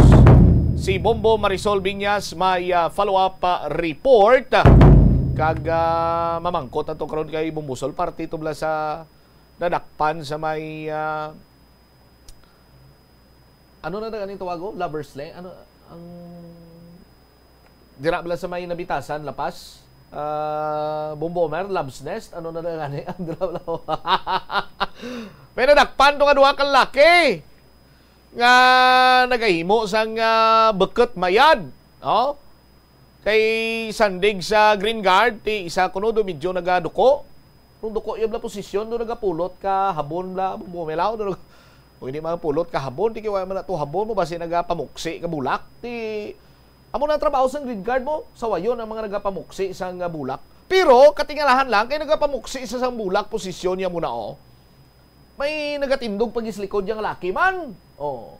Si Bombo Marisol Binyas may follow-up report kag mamangkot ato karon kay Bumbusol party tubla sa nadakpan sa may ano na ganing tawago lovers lane ano ang dira bala sa may nabitasan lapas Bombomer, Love's Nest, ano na nga ni pero nakpan to nga duha ka laki nga nagahimo sang bekot mayad. Oh? Kay sandig sa Green Guard, ti isa kuno do medyo nagaduko. Kung duko yung posisyon do nagapulot ka habon la bumelaw do. Kung hindi pulot ka habon, ti kiwa man ato habon mo basi nagapamuksi ka bulak ti amo na trabaho sa Green Guard mo sa wayon ang mga nagapamuksi sang bulak. Pero katingalahan lang kay nagapamuksi sa sang bulak posisyon niya muna may nagatindog pagislikod yang laki man. Oh.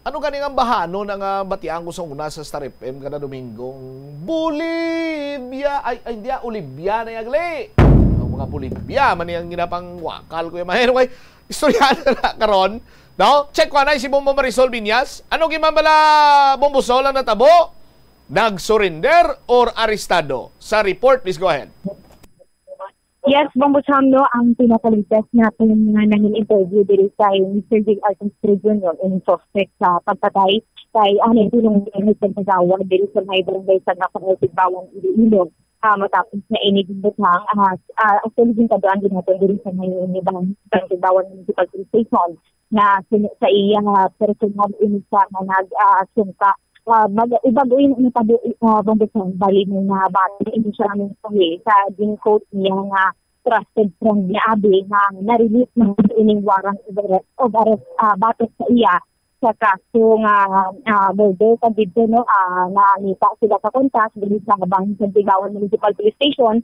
Ano ganing ang bahano ng batiang ko sa una sa Star FM kada Domingong Bolivia ay hindi Olivia na yagli. Ang mga Bolivia man yang ginapang wakal ko yung anyway, istorya na karon. No? Check ko na si Bombo Marisol Binyas. Ano gimambala Bombo Sol ang natabo? Nag-surrender or arestado? Sa report, please go ahead. Yes, Bombo Chamno, ang pinakaligtas natin nga nanging interview dito kay Mr. J. Arkansas Jr. in suspect sa pagpatay kay anong tulong ng pagkagawa dito sa may barangay sa Nakaotig Bawang Iloilo. Matapos na inigibutang actually din kadoan din natin dito sa may Bawang Municipal Station na sa iyang personal inisa na nag-sungka. Ibaguin ang pabombesan bali na bati ini siya namin sa din quote niya nga trusted friend niya Abi na na-release ng ining warrant of arrest batok sa iya sa kaso nga murder sa dito no nakita sila sa kontak dili sa Bangin sa Tigawan Municipal Police Station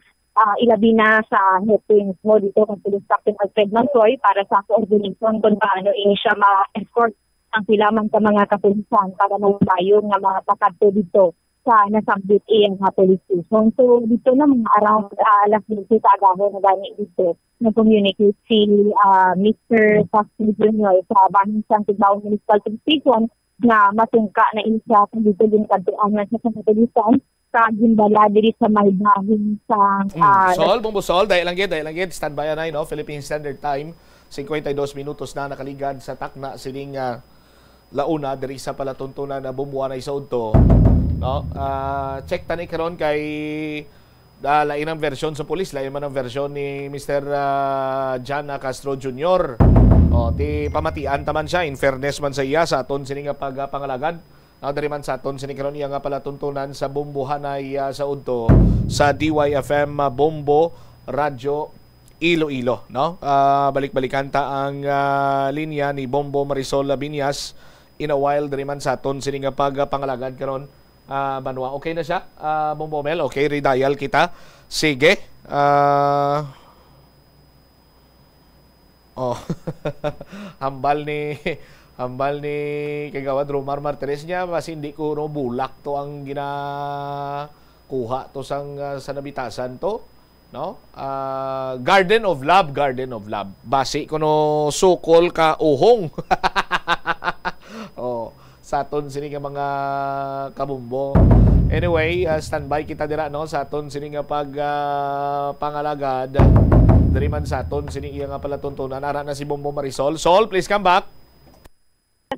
ilabi na sa headings mo dito kay Police Captain Alfred Mansoy para sa coordination kung paano ini siya ma-escort ang pilaman sa mga kapulisan para mabayo nga mga pakadto dito sa nasambit iyang police station. So dito na mga around alas 20 sa agahon na gani dito nag-communicate si Mr. Pascal Jr. sa Bahinsang Tigbawang Municipal Police Station na matungka na isa dito din kadtuan na sa kapulisan sa gimbala diri sa may bahin sa Bombo Sol, dahil lang stand by na no Philippine Standard Time 52 minutos na nakaligad sa takna sining launa diri sa palatuntunan na bumuwa na isaud to no check tani karon kay lain ang version sa pulis lain man ang version ni Mr. Jana Castro Jr. Ti pamatian taman siya in fairness man sa iya sa aton sini nga pagpangalagad dari man sa aton sini karon iya nga palatuntunan sa bumbuhan ay saud to sa DYFM Bombo Radio Iloilo no balik-balikan ta ang linya ni Bombo Marisol Binyas in a while dari man sa aton sini nga pagpangalagad karon Banwa okay na siya Bombo Mel okay redial kita sige hambal ni kagawad Romar Martires niya mas hindi ko no bulak to ang ginakuha to sang sa nabitasan to no Garden of Love basi ko no sukol ka uhong sa aton sini nga mga kabumbo anyway standby kita dira no sa aton sini nga pangalagad diri man sa aton sini iya nga palatuntunan ara na si Bombo Marisol. Sol, please come back.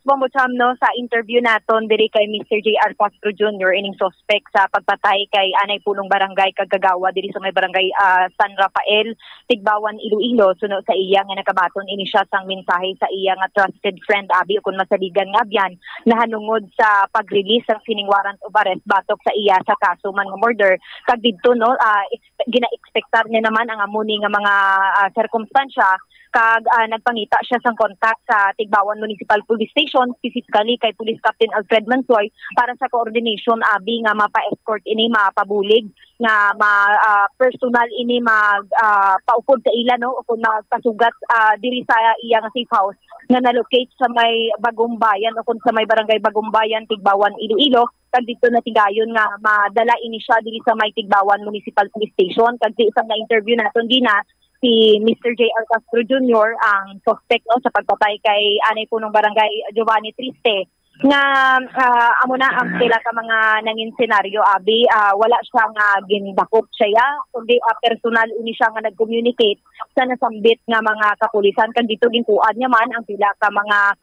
Bombo Chamno, sa interview naton diri kay Mr. J.R. Castro Jr. ining suspect sa pagpatay kay anay punong barangay kagagawa diri sa may barangay San Rafael, Tigbawan, Iloilo. Suno sa iya nga nakabaton ini siya sang mensahe sa iya nga trusted friend Abi kun masaligan nga byan nahanungod sa pag-release ng sining warrant of arrest batok sa iya sa kaso man nga murder. Kag didto no gina-expectar niya naman ang amuni nga mga sirkumstansya kag nagpangita siya sang kontak sa Tigbawan Municipal Police Station, specifically kay Police Captain Alfred Mansoy para sa coordination Abi nga mapa-escort ini mapabulig nga personal ini paupod sa ila no kung magpasugat diri sa iya nga safe house nga na-locate sa may Bagong Bayan o kung sa may barangay Bagong Bayan Tigbawan Iloilo. Kag dito na tigayon nga madala ini siya diri sa may Tigbawan Municipal Police Station. Kag di isang na-interview naton gina si Mr. J.R. Castro Jr. ang suspect no, sa pagpatay kay anay punong barangay Giovanni Triste nga amo na ang sila ka mga nangin senaryo Abi wala siya nga gindakop siya kundi personal ini siya nga nag-communicate sa nasambit nga mga kapulisan kag dito gintuan niya man ang pila ka mga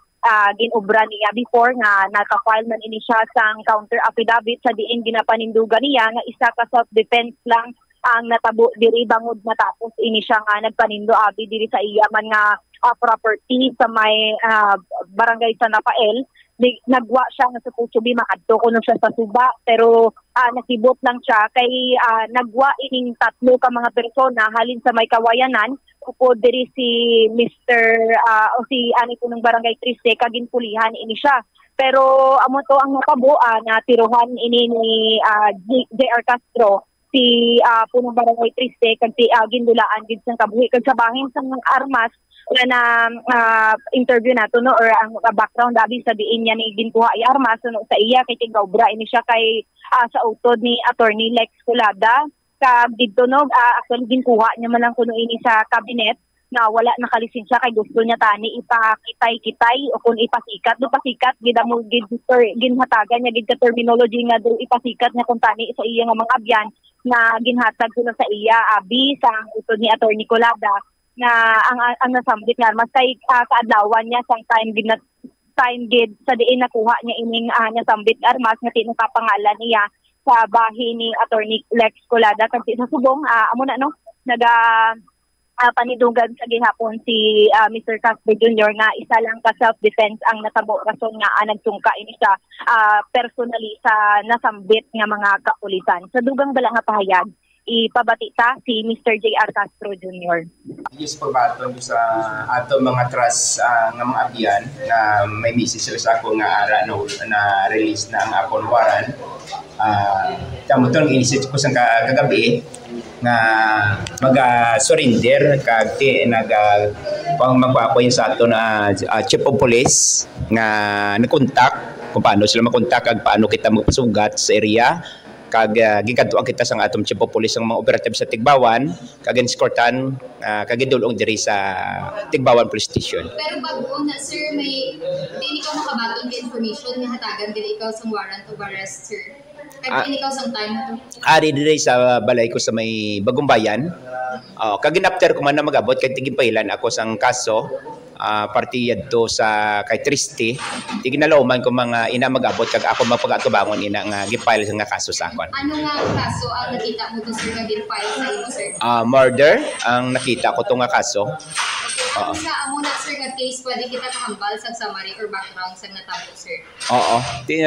ginobra niya before nga naka-file man ini siya sang counter affidavit sa diin ginapanindugan niya nga isa ka self-defense lang ang natabo diri bangod matapos ini siya nga nagpanindo abi diri sa iya man nga property sa may barangay San Rafael. Nagwa siya nga sa Pusubi makadto kuno siya sa Suba pero nasibot lang siya kay nagwa ining 3 ka mga persona halin sa may Kawayanan upo diri si Mr. O si ani ko ng barangay Triste kaginpulihan ini siya. Pero amo to ang nakabo na tiruhan ini ni JR Castro si punong barangay Triste kag si gindulaan gid sang kabuhi kag sa bahin sang armas na interview nato no or ang background abi sa diin niya ni ginkuha ay armas no sa iya kay tingawbra ini siya kay sa utod ni Attorney Lex Culada kag didto no actually ginkuha niya man lang kuno ini sa cabinet na wala nakalisensya kay gusto niya tani ipakitay-kitay o kung ipasikat do pasikat gid mo gid ginhatagan niya gid ka terminology nga do ipasikat niya kung tani sa iya nga mga abyan na ginhatag kuno sa iya abi sa utod ni Attorney Culada nga ang nasambit nga mas kay kaadlawan niya sang time gid sa diin nakuha niya ining nasambit armas nga tinukapangalan niya sa bahin ni Attorney Lex Culada kasi sa subong amo na no naga panidugan sa gihapon si Mr. Castro Jr. nga isa lang ka self-defense ang natabo rason nga nagsungka ini sa personally sa nasambit nga mga kapulisan. Sa dugang bala nga pahayag ipabati ta si Mr. JR Castro Jr. Yes po ba ito sa ato mga trust nga mga abyan na may message sila sa ako nga ara na release na ang akong waran. Tamo ito ang inisip ko sa kagabi nga mag-surrender kag magpapo yun sa ato na chief of police nga nagkontak kung paano sila makontak kag paano kita magpasugat sa area kag gikadtuan kita sang atom chief of police ang mga operative sa Tigbawan kag escortan kag gidulong diri sa Tigbawan Police Station. Pero bago na sir may di ko makabaton nga information nga hatagan dili ikaw sa warrant of arrest sir. Kag ikaw sang time na to. Ari diri sa balay ko sa may Bagong Bayan. Kag ginapter ko man na magabot kay tigimpahilan ako sang kaso party yadto sa kay Triste tiginalawman ko mga ina magabot kag ako magpagatubangon ina nga gifile nga kaso sa akon. Ano nga kaso ang nakita mo to sir nga gifile sa imo sir? Murder ang nakita ko to nga kaso. Ano sa amo na sir nga case pwede kita kahambal sa summary or background sa natabo sir? Oo,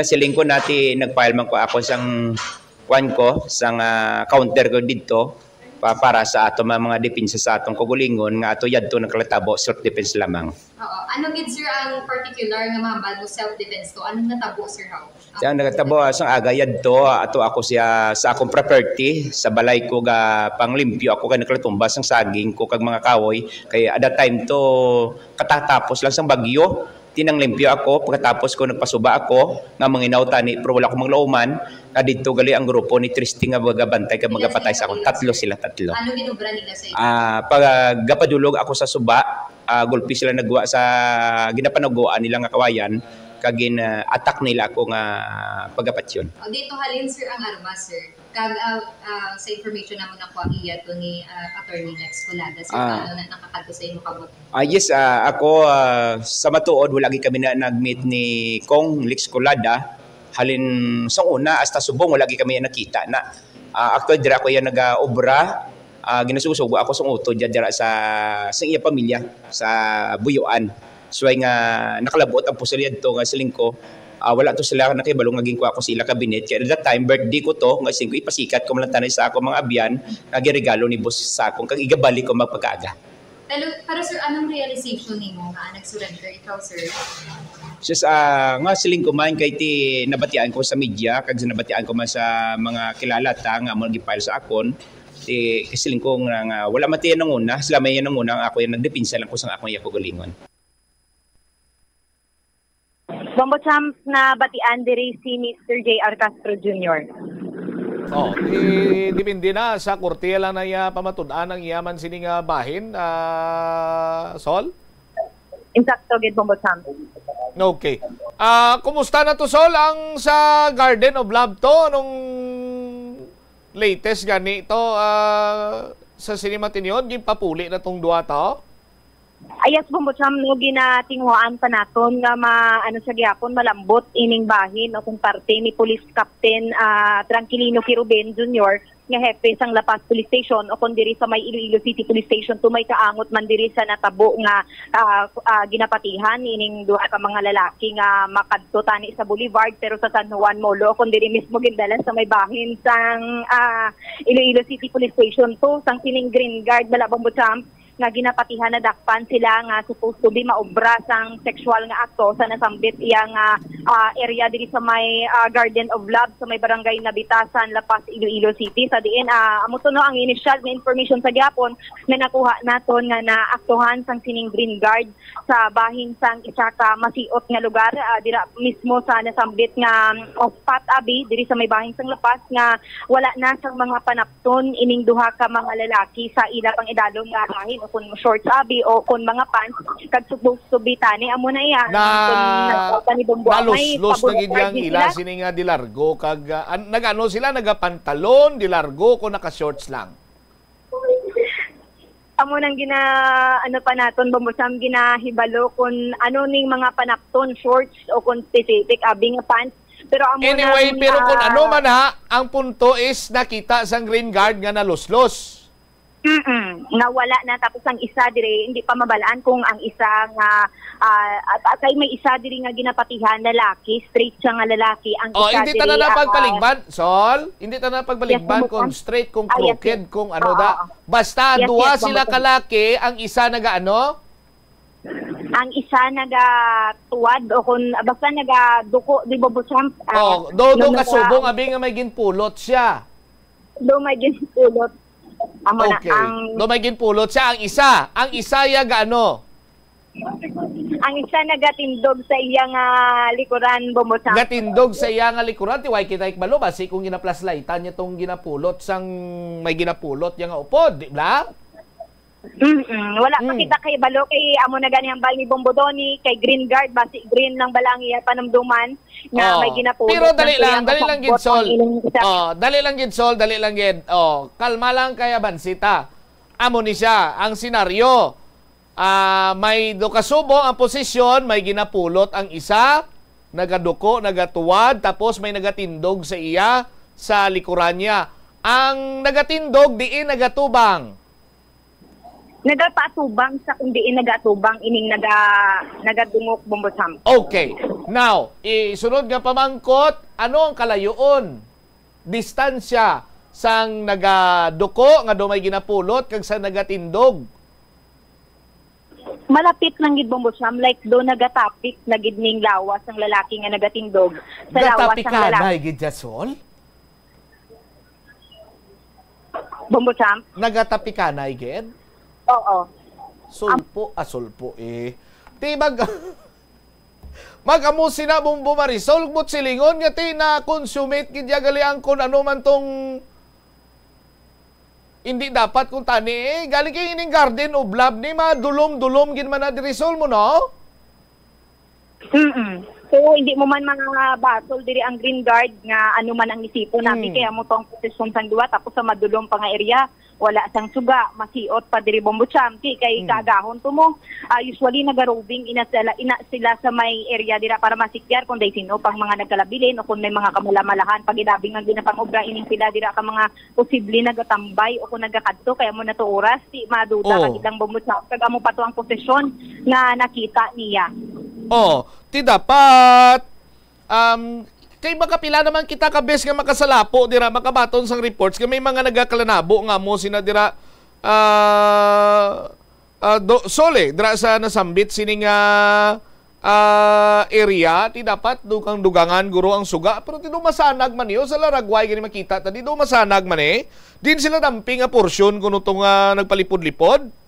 siling ko nati nagfile man ko ako sang kwan ko sang counter ko didto para sa ato mga depensa sa atong kagulingon nga ato yadto naglatabo self defense lamang. Oo. Ano gid sir ang particular nga mahambal mo self defense to? Anong natabo sir how? Siya nagtabo sang aga yadto ato ako siya sa akong property sa balay ko ga panglimpyo ako kay naglatumba sang saging ko kag mga kawoy kay at that time to katatapos lang sang bagyo tinanglimpyo ako pagkatapos ko nagpasuba ako nga manginaw tani pero wala ko manglauman dito gali ang grupo ni Triste nga magabantay kag magapatay sa akon tatlo. Ano ginubra nila sa iyo? Pag gapadulog ako sa suba gulpi sila nagwa sa ginapanaguan nila nga kawayan kag attack nila ako nga pagapatsyon. Dito halin sir ang armas sir. Kag sa information namo nakuha iya to ni Attorney Lex Culada sir paano na nakakadto sa imo kabot? Yes, ako sa matuod wala kami na nag-meet ni Kong Lex Culada. Halin sa una hasta subong wala kami nakita na. Actually dira ko yan nag-obra ginasusugo ako sa utod dira sa iya pamilya sa Buyuan. So nga nakalabot ang pusilid to nga siling ko wala to sila nakibalo nga ginkuha ko sa ila kabinet kaya at that time birthday ko to nga siling ko ipasikat ko man tanay sa ako mga abyan nga giregalo ni boss sa akong kag igabalik ko magpagkaaga. Pero sir anong realization nimo nga nag-surrender ikaw sir? Just nga siling ko man kay ti nabatian ko sa media kag nabatian ko man sa mga kilala ta nga mo gifile sa akon ti kasiling ko nga wala matiyan nang una sila may yan nang una ako yan nagdepensa lang ko sa akong yakugalingon. Bambotsam na batian diri si Mr. JR Castro Jr. Dipindi na sa korte lang na iya pamatud-an ang iyaman sining bahin Sol? Insakto gid Bambotsam. Okay. Kumusta na to Sol ang sa Garden of Love to nung latest gani ito sa Cinema Tinyon yung papuli na tong duwa to? Ayas Bombotsam no ginatinghuan pa naton nga ano sa gyapon malambot ining bahin o kung parte ni Police Captain Tranquilino Kiruben Jr. nga hepe sang Lapas Police Station o kung diri sa may Iloilo City Police Station tumay kaangot man diri sa natabo nga ginapatihan ining duha ka mga lalaki nga makadto tani sa Boulevard pero sa San Juan Molo o kung diri mismo gindalan sa may bahin sang Iloilo City Police Station to sang sining Green Guard bala Bombotsam nga ginapatihan na dakpan sila nga supposed to be maobra sang sexual nga akto sa nasambit iyang area diri sa may Garden of Love sa may barangay Nabitasan, Lapas, Iloilo City. Sa diin amo to no ang initial na information sa gyapon na nakuha naton nga naaktuhan sang sining Green Guard sa bahin sang isa ka masiot nga lugar dira mismo sa nasambit nga Pat Abi diri sa may bahin sang Lapas nga wala na sang mga panapton ining duha ka mga lalaki sa ila pang idalom nga bahin o kung shorts abi o kung mga pants kag supposed to be tani amo na iya naluslos na gid yang ila sini nga dilargo kag nagano sila nagapantalon dilargo ko naka shorts lang amo nang ano pa naton Bombotsam ginahibalo kung ano ning mga panapton shorts o kung specific abi nga pants pero amo anyway pero kung ano man ang punto is nakita sang Green Guard nga naluslos. Nga wala na tapos ang isa dire hindi pa mabalaan kung ang isa nga kay may isa dire nga ginapatihan lalaki straight siya nga lalaki ang isa hindi ta na pagpaligban Sol hindi ta na pagpaligban kung straight kung crooked kung ano da basta duha sila kalaki ang isa nagaano ang isa nagatuwad o kung basta nagaduko di Bombotsam do kasubong abi nga may ginpulot siya do may ginpulot okay. Do may ginpulot siya ang isa ya gaano? Ang isa nagatindog sa iyang likuran Bombotsam. Gatindog sa iyang likuran ti way kita ikbalo basi kung ginaplaslaytan niya tong ginapulot sang may ginapulot yang upod, di ba? Wala pa kita kay balo kay amo na gani ang bal ni Bombodoni kay Green Guard basi green lang balang iya panamduman nga may ginapulot. Pero dali lang gid Sol. Dali lang gid. Kalma lang kay Abansita. Amo ni siya ang senaryo. May dokasubo ang posisyon, may ginapulot ang isa, nagaduko, nagatuwad, tapos may nagatindog sa iya sa likuran niya. Ang nagatindog diin nagatubang. Nagapatubang sa kung diin nagatubang ining nagadungok Bombotsam. Okay. Now, isunod nga pamangkot, ano ang kalayoon? Distansya sang nagaduko nga dumay ginapulot kag sa nagatindog. Malapit lang gid Bombotsam like do nagatapik na gid ning lawas ang lalaki nga nagatindog sa lawas ang lalaki. Gid Jasol? Bombotsam? Nagatapikanay gid? Oo. Sulpo Ti mag-amo sina Bombo Marisol but silingon nga ti na consummate gid galian kon ano man tong hindi dapat kung tani galing kay ining Garden of Love ni madulom-dulom gid man na dirisol mo no? So hindi mo man mga batol diri ang Green Guard nga ano man ang isipon natin kaya mo tong posisyon sang duwa tapos sa madulom pa nga area wala sang suga masiot pa diri Bombotsam kay kagahon to mo usually nagarobing ina sila sa may area dira para masikyar kung day sino pang mga nagkalabilin o kung may mga kamulamalahan pag idabing nga ginapangobra ining sila dira ka mga posible nagatambay o kung nagakadto kaya mo na to oras ti maduda kag ilang Bombotsam kag amo pa to ang posisyon nga nakita niya. Ti dapat kay makapila naman kita kabes nga makasalapo dira makabaton sang reports kay may mga nagakalanabo nga mo sina dira Sole dira sa nasambit sining area ti dapat dukang dugangan guro ang suga pero ti do masanag man niyo sa Laragway gani makita tadi do masanag man din sila damping nga porsyon kuno tong nagpalipod-lipod.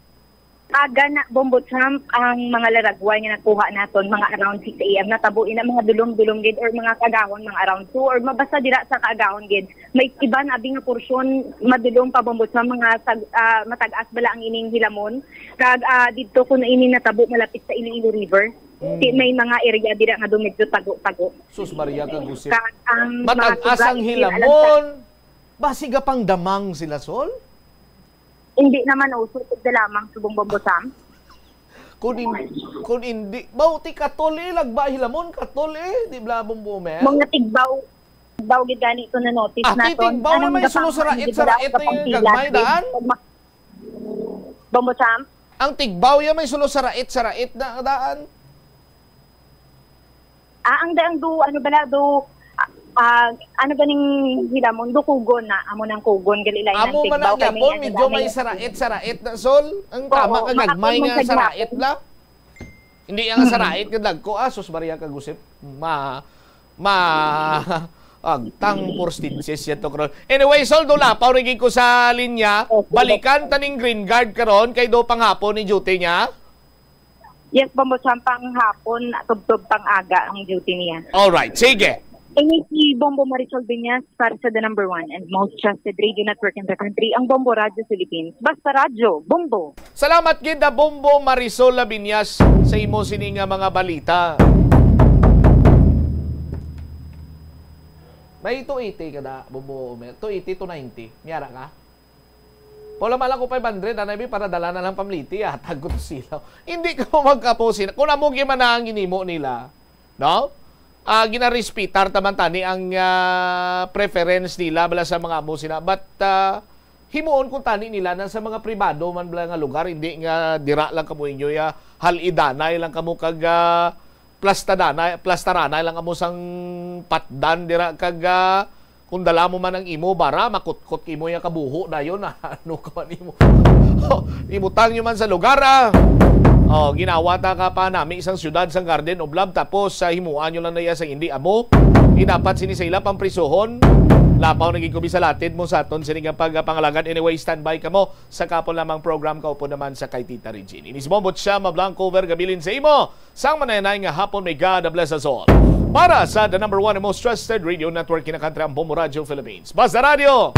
Aga na Bombotsam ang mga Laragway nga nakuha naton mga around 6 AM natabuin na mga dulong-dulong gid or mga kagahon mga around 2 or mabasa dira sa kagahon gid may iba na abi nga porsyon madulong pa Bombotsam mga matag-as bala ang ining hilamon kag didto kun ini natabo malapit sa Iloilo River may mga area dira nga medyo tago-tago. Sus Maria kag gusip. Matag-as ang hilamon basiga pang damang sila Sol? Hindi naman usutod na lamang subong Bombotsam. Kung hindi, bauti katol lagba hilamon katol di bla bombo mer. Mga tigbaw gid gani ko na notice naton. Tigbaw na may sulo sa rait na yung gagmay daan. Bombo Sam? Ang tigbaw ya may sulo sa rait na daan. Ang daang ano bala ano ganing hilamon kugon na amo nang kugon gali lain ng tigbaw kami. Medyo may sa rait na sol. Ang tama ka gagmay nga sa rait la. Hindi ang sa rait ka dagko sus Maria kagusip. Agtang porstitsis yan to karon. Anyway, Soldo Lapaw, naging ko sa linya. Balikan taning green guard karon kay do panghapon ni duty niya? Yes, Bombo Sam, panghapon, tubtob pang aga ang duty niya. Alright, sige. Si Bombo Marisol Binyas para sa the number 1 and most trusted radio network in the country, ang Bombo Radio Philippines. Basta radyo, Bombo. Salamat gid Bombo Marisol Binyas sa imo sininga mga balita. May 280 ka da, Bombo Omer. 280 to 90. Miyara ka? Pula malang ko 500, anabi para dala na lang pamliti. Hatag ko to silaw. Hindi ka magkaposin. Kung namo man ang ginimo nila, no? Ginarispitar taman tani ang preference nila bala sa mga amo sila. But himuon kung tani nila na sa mga pribado man bala nga lugar. Hindi nga dira lang kamo inyo ya halidanay lang kamo kag plastarana lang amo sang patdan dira kag kung dala mo man ang imo bara makutkot imo ya kabuho dayon ano ka man imo imutang nyo man sa lugar ginawa ta ka pa nami isang syudad sang Garden of Love tapos himuan nyo lang na iya sang hindi amo dapat sini sa ila pamprisuhon. Lapaw naging kumisalatid mo sa aton sining pagpangalagan. Anyway, standby ka mo sa kapon lamang program ka upo naman sa kay Tita Regine. Inis Bombot siya mablangko vergabilin sa imo. Sang mananay nga hapon may God bless us all. Para sa the number 1 and most trusted radio network in the country, ang Bombo Radio Philippines. Basta Radio,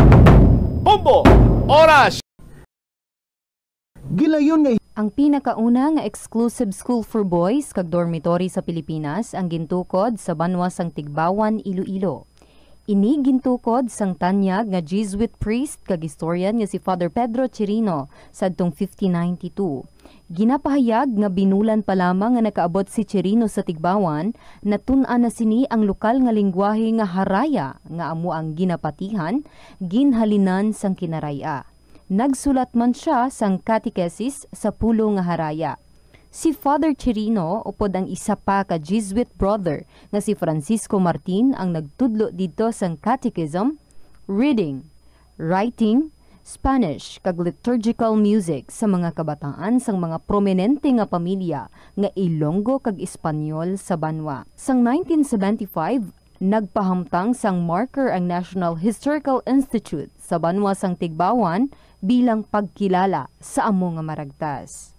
Bombo, Oras. Gilayon nga ang pinakauna nga exclusive school for boys kag dormitory sa Pilipinas ang gintukod sa Banwa sang Tigbawan, Iloilo. Ini gintukod sang tanyag nga Jesuit priest kag historian nga si Father Pedro Chirino sadtong 1592. Ginapahayag nga binulan pa lamang nga nakaabot si Chirino sa Tigbawan, natun-an na sini ang lokal nga lingwahe nga Haraya nga amo ang ginapatihan, ginhalinan sang Kinaraya. Nagsulat man siya sang catechesis sa pulo nga Haraya. Si Father Chirino upod ang isa pa ka Jesuit brother nga si Francisco Martin ang nagtudlo dito sang catechism, reading, writing, Spanish kag liturgical music sa mga kabataan sang mga prominente nga pamilya nga Ilonggo kag Espanyol sa Banwa. Sang 1975, nagpahamtang sang marker ang National Historical Institute sa Banwa sang Tigbawan bilang pagkilala sa amo nga maragtas.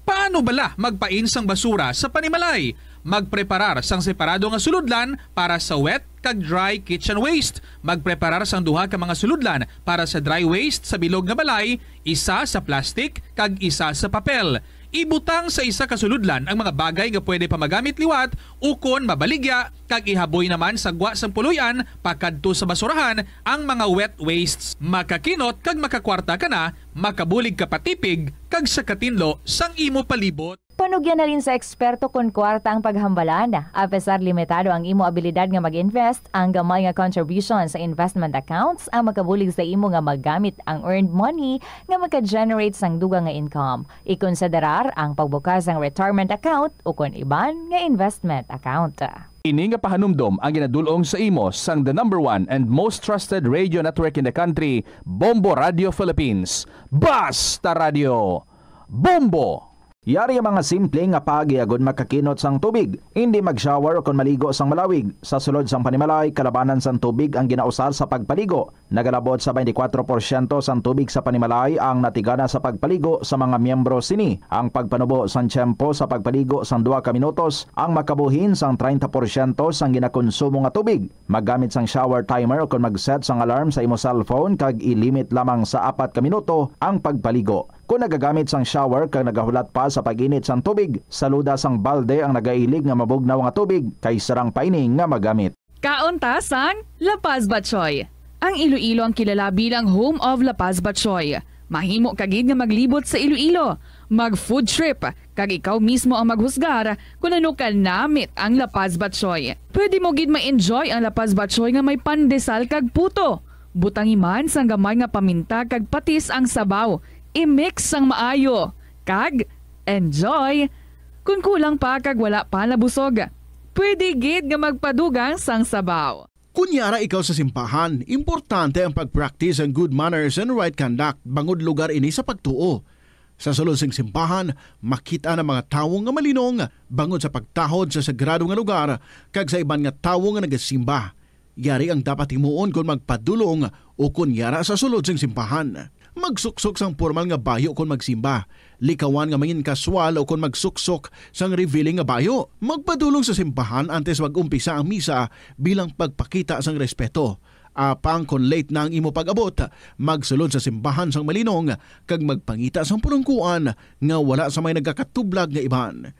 Paano bala magpain sang basura sa panimalay? Magpreparar sang separado nga suludlan para sa wet kag dry kitchen waste. Magpreparar sang duha ka mga suludlan para sa dry waste sa bilog nga balay, isa sa plastic kag isa sa papel. Ibutang sa isa ka suludlan ang mga bagay nga pwede pa magamit liwat ukon mabaligya kag ihaboy naman sa gwa sang puluyan pakadto sa basurahan ang mga wet wastes. Makakinot kag makakwarta ka na, makabulig ka patipig kag sa katinlo sang imo palibot. Panugyan na rin sa eksperto kung kwarta ang paghambalan. Apesar limitado ang imo abilidad nga mag-invest, ang gamay nga contribution sa investment accounts ang makabulig sa imo nga magamit ang earned money nga maka-generate sang dugang nga income. Ikonsiderar ang pagbukas ng retirement account o kung iban nga investment account. Ini nga pahanumdom ang ginadulong sa imo sang the number 1 and most trusted radio network in the country, Bombo Radio Philippines. Basta Radio, Bombo! Yari ang mga simple nga pagiagod makakinot sang tubig. Hindi mag-shower o kon maligo sang malawig. Sa sulod sang panimalay, kalabanan sang tubig ang ginausar sa pagpaligo. Nagalabot sa 24% sang tubig sa panimalay ang natigana sa pagpaligo sa mga miyembro sini. Ang pagpanubo sang tiyempo sa pagpaligo sang 2 ka minutos ang makabuhin sang 30% sang ginakonsumo nga tubig. Maggamit sang shower timer o kon mag-set sang alarm sa imo cellphone kag ilimit lamang sa 4 ka minuto ang pagpaligo. Kung nagagamit sang shower kag nagahulat pa sa pag-init sang tubig, saluda sang balde ang nagailig nga mabugnaw nga tubig kay sarang paining nga magamit. Kaunta sang La Paz Batchoy. Ang Iloilo ang kilala bilang home of La Paz Batchoy. Mahimo kagid nga maglibot sa Iloilo, mag-food trip, Kag ikaw mismo ang maghusgar kung ano ka namit ang lapas batsoy. Pwede mo gid ma-enjoy ang lapas batsoy nga may pandesal kag puto. Butangi man sang gamay nga paminta kag patis ang sabaw. I-mix sang maayo. Kag enjoy. Kung kulang pa kag wala pa nabusog, pwede gid nga magpadugang sang sabaw. Kunyara ikaw sa simbahan, importante ang pag-practice ang good manners and right conduct bangod lugar ini sa pagtuo. Sa sulod sing simbahan, makita ng mga tawo nga malinong bangod sa pagtahod sa sagrado nga lugar kag sa iban nga tawo nga nagasimba. Yari ang dapat himuon kung magpadulong o kunyara sa sulod sing simbahan. Magsuksok sang formal nga bayo kung magsimba. Likawan nga mangin kaswal o kung magsuksok sang revealing nga bayo. Magpadulong sa simbahan antes mag-umpisa ang misa bilang pagpakita sang respeto. Apang kung late na ang imo pag-abot, magsulod sa simbahan sang malinong kag magpangita sang pulungkuan nga wala sa may nagakatublag nga iban.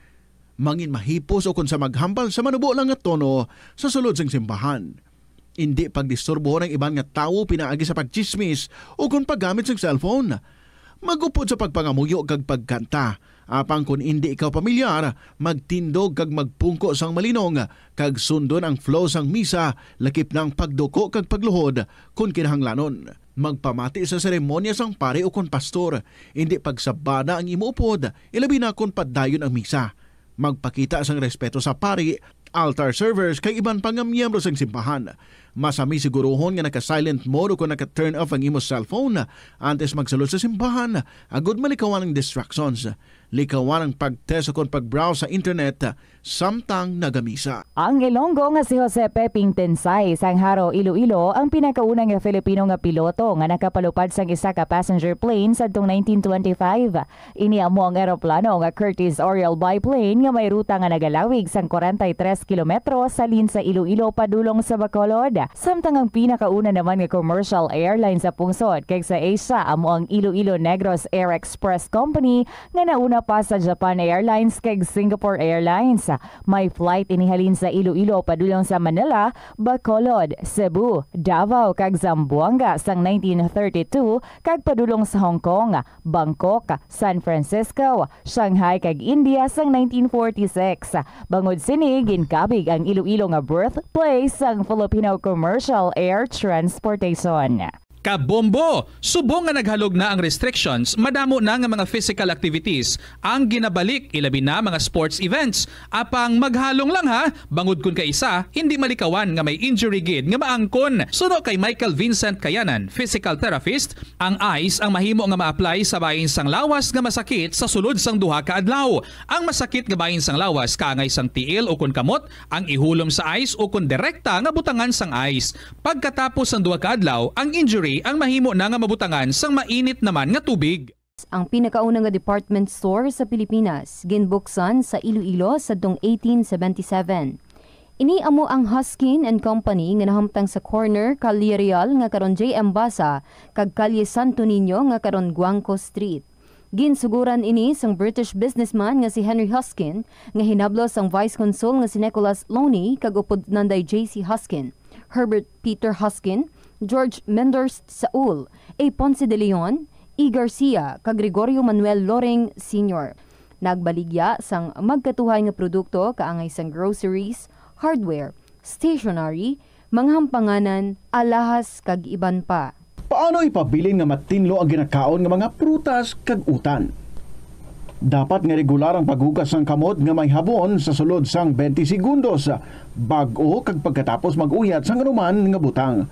Mangin mahipos o kung sa maghambal sa manubo lang nga tono sa sulod sang simbahan. Hindi pagdisturbo ng iban nga tawo pinaagi sa pagchismis o kung paggamit sa cellphone. Magupod sa pagpangamuyo kag pagkanta. Apang kung hindi ikaw pamilyar, magtindog kag magpungko sang malinong kag sundon ang flow sang misa lakip ng pagduko kag pagluhod kung kinahanglanon. Magpamati sa seremonya sang pare o kung pastor. Hindi pagsabada ang imuupod, ilabi na kung padayon ang misa. Magpakita sang respeto sa pari, altar servers kay iban pang miyembro sang simbahan. Masami siguruhon nga naka-silent mode o kung naka-turn off ang imong cellphone antes magsulod sa simbahan. Agud malikawan ang distractions. Likawan ang pag-test o kung pag-browse sa internet samtang nagamisa. Ang Ilonggo nga si Jose Peping Tensay sang Haro, Iloilo ang pinakaunang nga Filipino nga piloto nga nakapalupad sang isa ka passenger plane sadtong 1925. Ini amo ang eroplano nga Curtiss Oriole biplane nga may ruta nga nagalawig sang 43 kilometro sa lin sa Iloilo padulong sa Bacolod. Samtang ang pinakauna naman nga commercial airline sa pungsod kay sa Asia amo ang Iloilo Negros Air Express Company nga nauna pa sa Japan Airlines kag Singapore Airlines. May flight inihalin sa Iloilo padulong sa Manila, Bacolod, Cebu, Davao kag Zamboanga sang 1932 kag padulong sa Hong Kong, Bangkok, San Francisco, Shanghai kag India sang 1946. Bangod sini ginkabig ang Iloilo nga birthplace sang Filipino Commercial Air Transportation. Kabombo! Subong nga naghalog na ang restrictions, madamo na nga mga physical activities ang ginabalik ilabi na mga sports events. Apang maghalong lang ha, bangod kun kay isa, hindi malikawan nga may injury gid nga maangkon. Suno kay Michael Vincent Kayanan, physical therapist, ang ice ang mahimo nga ma-apply sa bahin sang lawas nga masakit sa sulod sang duha ka adlaw. Ang masakit nga bahin sang lawas kaangay sang tiil o kun kamot, ang ihulom sa ice o kun direkta nga butangan sang ice. Pagkatapos sang duha ka adlaw, ang injury ang mahimo na nga mabutangan sang mainit naman nga tubig. Ang pinakaunang nga department store sa Pilipinas ginbuksan sa Iloilo sadtong 1877. Ini amo ang Huskin and Company nga nahamtang sa corner Calle Real nga karon J.M. Basa kag Calle Santo Niño nga karon Guangco Street. Ginsuguran ini sang British businessman nga si Henry Huskin nga hinablo sang Vice Consul nga si Nicholas Loney kag upod nanday J.C. Huskin, Herbert Peter Huskin, George Menders Saul, A. Ponce de Leon, E. Garcia, kag Gregorio Manuel Loring Sr. Nagbaligya sang magkatuhay nga produkto kaangay sang groceries, hardware, stationery, mga hampanganan, alahas kag iban pa. Paano ipabilin nga matinlo ang ginakaon nga mga prutas kag utan? Dapat nga regular ang paghugas ng kamot nga may habon sa sulod sang 20 segundos bag-o kag pagkatapos mag-uyat sang anuman nga butang.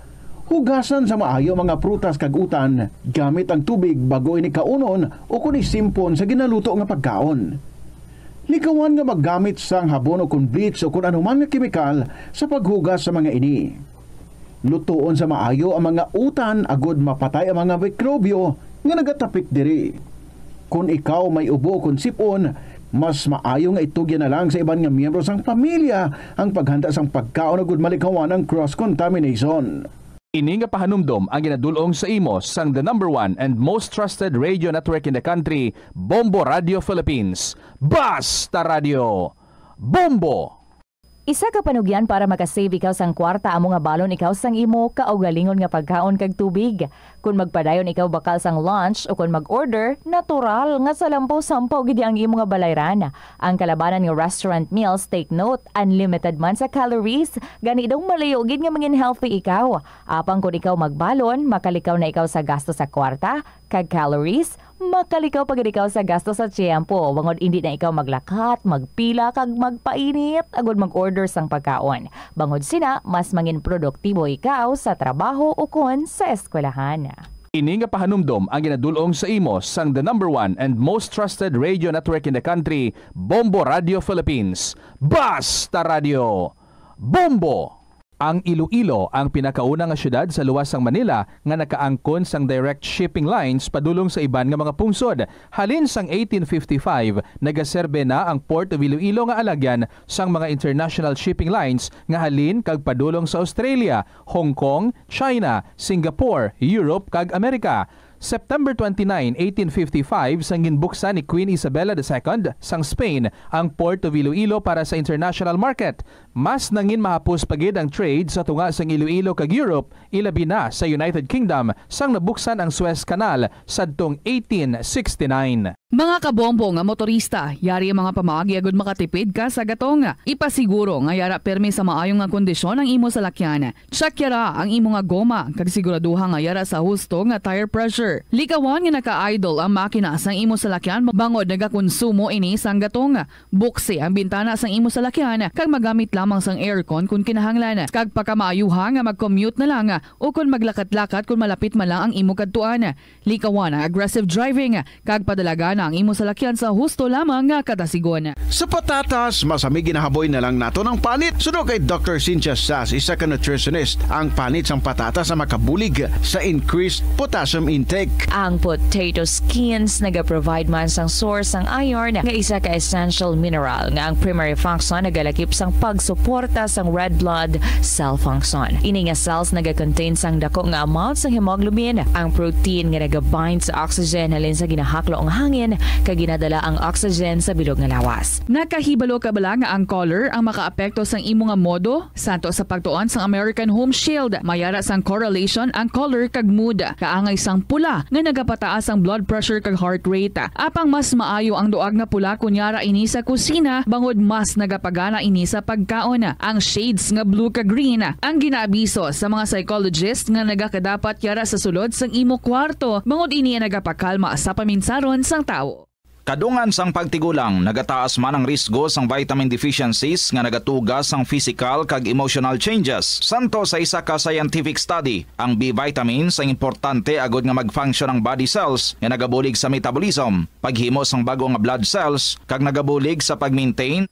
Hugasan sa maayo mga prutas kag utan gamit ang tubig bago ini kaunon o kun isimpon sa ginaluto nga pagkaon. Likawan nga maggamit sang habon o kun bleach o kun anuman nga kemikal sa paghugas sa mga ini. Lutuon sa maayo ang mga utan agud mapatay ang mga mikrobyo nga nagatapik diri. Kung ikaw may ubo o kun sipon, mas maayo nga itugyan na lang sa iban nga miyembro sang pamilya ang paghanda sang pagkaon agud malikawan ang cross-contamination. Ini nga pahanumdom ang ginadulong sa imo sang the #1 and most trusted radio network in the country, Bombo Radio Philippines. Basta Radio! Bombo! Isa ka panugyan para makasave ikaw sang kwarta amo nga balon ikaw sang imo kaugalingon nga pagkaon kag tubig. Kung magpadayon ikaw bakal sang lunch o kung mag-order, natural nga sa lampaw-sampaw gidi ang imo nga balayran. Ang kalabanan nga restaurant meals, take note, unlimited man sa calories, gani daw malayo gid nga mangin healthy ikaw. Apang kung ikaw magbalon, makalikaw na ikaw sa gasto sa kwarta, kag calories, makalikaw pag ikaw sa gasto sa tiyempo. Bangod hindi na ikaw maglakat, magpila, kag magpainit, agod mag-order sang pagkaon. Bangod sina, mas mangin produktibo ikaw sa trabaho o kon sa eskwelahan. Ini nga pahanumdom ang ginadulong sa imo sang the #1 and most trusted radio network in the country, Bombo Radio Philippines. Basta Radio! Bombo! Ang Iloilo ang pinakauna nga syudad sa luwas sang Manila nga nakaangkon sang direct shipping lines padulong sa iban nga mga pungsod. Halin sang 1855, nagaserbe na ang Port of Iloilo nga alagyan sang mga international shipping lines nga halin kag padulong sa Australia, Hong Kong, China, Singapore, Europe kag Amerika. September 29, 1855, sang ginbuksan ni Queen Isabella II sang Spain ang Port of Iloilo para sa international market. Mas nangin mahapos pagid ang trade sa tunga sang Iloilo kag Europe, ilabi na sa United Kingdom sang nabuksan ang Suez Canal sadtong 1869. Mga kabombo nga motorista, yari ang mga pamaagi agud makatipid ka sa gatong. Ipasiguro nga yara permi sa maayong nga kondisyon ang imo salakyan. Check yara ang imo nga goma kag siguraduha nga yara sa husto nga tire pressure. Likawan nga naka-idle ang makina sang imo salakyan bangod nagakonsumo ini sang gatong. Buksi ang bintana sang imo salakyan kag magamit lamang sang aircon kung kinahanglan. Kag pagkamaayuha nga mag-commute na lang o kung maglakat-lakat kung malapit man lang ang imo kadtuan. Likawan ang aggressive driving kag padalagan ang imo salakyan sa husto lamang nga katasigon. Sa patatas, masami ginahaboy na lang nato ng panit. Suno kay Dr. Cynthia Sass, isa ka nutritionist, ang panit sang patatas sa makabulig sa increased potassium intake. Ang potato skins nagaprovide man sang source sang iron nga isa ka essential mineral nga ang primary function nagalakip sang pagsuporta sang red blood cell function. Ini nga cells nagakontain sang dako nga amount sang hemoglobin. Ang protein nga nagabind sa oxygen halin sa ginahaklo ang hangin kag ginadala ang oxygen sa bilog nga lawas. Nakahibalo ka bala nga ang color ang makaapekto sang imo nga modo? Santo sa pagtuon sang American Home Shield, mayara sang correlation ang color kag mood. Kaangay sang pula nga nagapataas ang blood pressure kag heart rate. Apang mas maayo ang duag nga pula kunyara ini sa kusina bangod mas nagapagana ini sa pagkaon. Ang shades nga blue kag green ang ginaabiso sa mga psychologist nga nagakadapat yara sa sulod sang imo kwarto bangod ini nagapakalma sa paminsaron sang tao. Kadungan sang pagtigulang, nagataas man ang risgo sang vitamin deficiencies nga nagatugas sang physical kag emotional changes. Santo sa isa ka scientific study, ang B vitamins ang importante agod nga mag-function ang body cells nga nagabulig sa metabolism, paghimo sang bago nga blood cells kag nagabulig sa pag-maintain.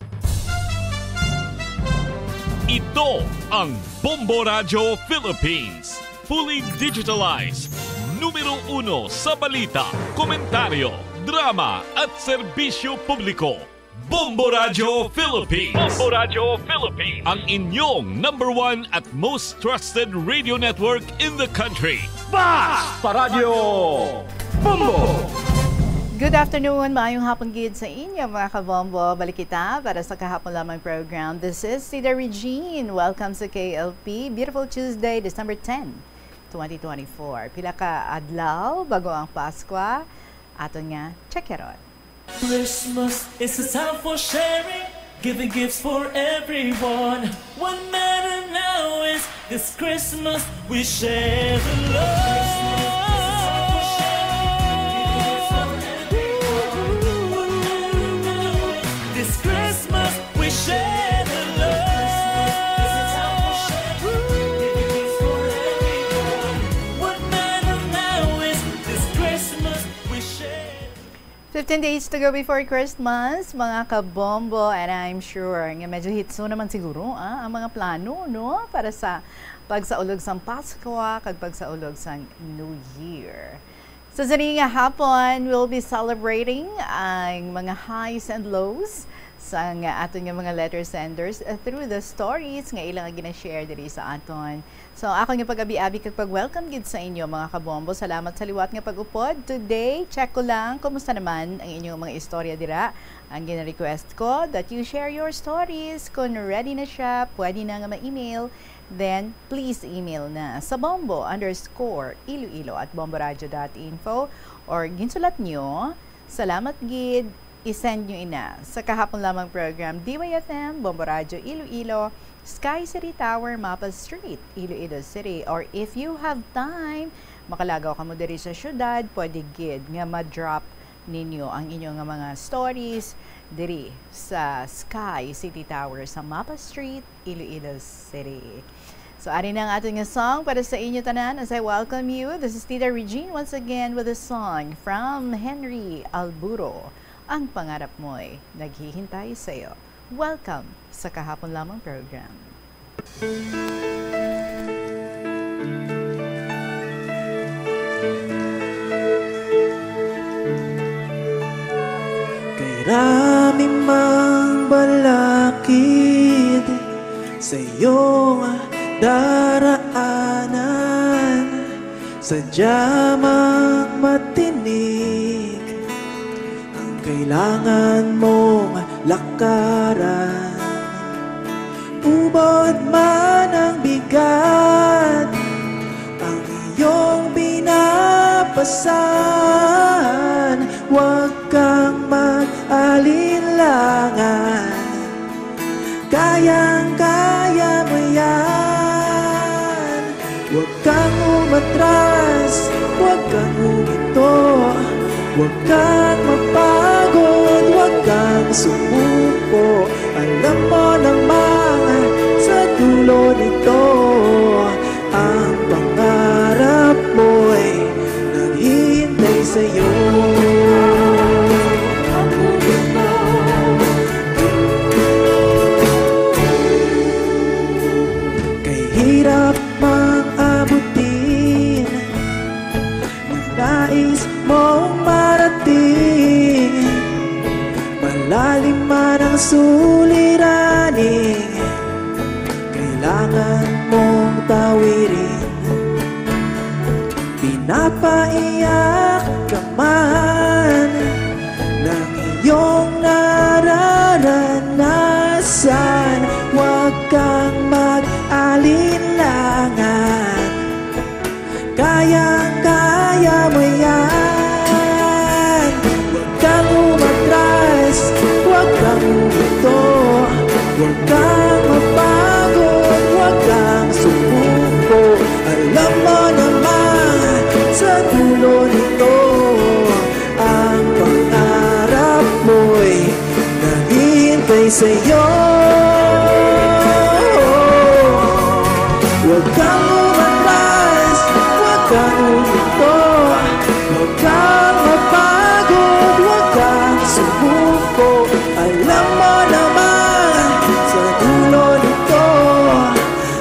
Ito ang Bombo Radio Philippines. Fully digitalized. Numero 1 sa balita, komentaryo, drama at serbisyo publiko. Bombo Radio Philippines. Bombo Radio Philippines. Ang inyong #1 at most trusted radio network in the country. Basta Radio Bombo! Good afternoon, maayong hapon gid sa inyo mga kabombo. Balik kita para sa kahapon lamang program. This is Cida Regine. Welcome sa KLP. Beautiful Tuesday, December 10, 2024. Pila ka adlaw bago ang Pasko. Aton nga, check it out. Christmas is a time for sharing, giving gifts for everyone. What matters now is this Christmas we share the love. This Christmas we share the love. 15 days to go before Christmas, mga kabombo, and I'm sure nga medyo hitso naman siguro ang mga plano, no? Para sa pagsaulog sang Pasko kag pagsaulog sang New Year. Sa nga hapon, we'll be celebrating ang mga highs and lows sa nga aton nga mga letter senders through the stories nga ilang nga gina-share diri sa aton. So ako nga pag-abi-abi kag pag-welcome gid sa inyo mga kabombo. Salamat sa liwat nga pag-upod. Today, check ko lang kumusta naman ang inyong mga istorya dira. Ang gina-request ko that you share your stories. Kung ready na siya, pwede na nga ma-email. Then, please email na sa bombo_iloilo@bomboradio.info or ginsulat nyo. Salamat gid. I-send nyo ina sa kahapon lamang program DYFM, Bombo Radio Iloilo, Sky City Tower, Mapa Street, Iloilo City. Or if you have time, makalagaw ka mo diri sa syudad, pwede gid nga ma-drop ninyo ang inyong mga stories diri sa Sky City Tower sa Mapa Street, Iloilo City. So, ari na ang ating song para sa inyo tanan as I welcome you. This is Tita Regine once again with a song from Henry Alburo. Ang pangarap mo'y naghihintay sa'yo. Welcome sa kahapon lamang program. Kay rami mang balakid sa iyong daraanan, sadya mang matinig ang kailangan mong lakaran. Ubod man ang bigat ang iyong binapasan, huwag kang mag-alinlangan, kayang-kaya mo yan. Huwag kang umatras, huwag kang huminto, huwag kang mapagod, huwag kang sumuko. Alam mo naman sa dulo nito, ang pangarap mo'y naghihintay sa'yo. Kay hirap mang abutin ng nais mong marating, malalim man ang suliraning kailangan mong tawirin. Pinapaiyak ka man ng iyong nararanasan, huwag kang mag-alinlangan, kayang-kaya mo yan. Huwag kang umatras, huwag kang huminto, huwag kang mapagod, huwag kang sumuko. Alam mo naman sa dulo nito, ang pangarap mo'y naghihintay sa'yo. Huwag kang umatras, huwag kang huminto, huwag kang mapagod, huwag kang sumuko. Alam mo naman sa dulo nito,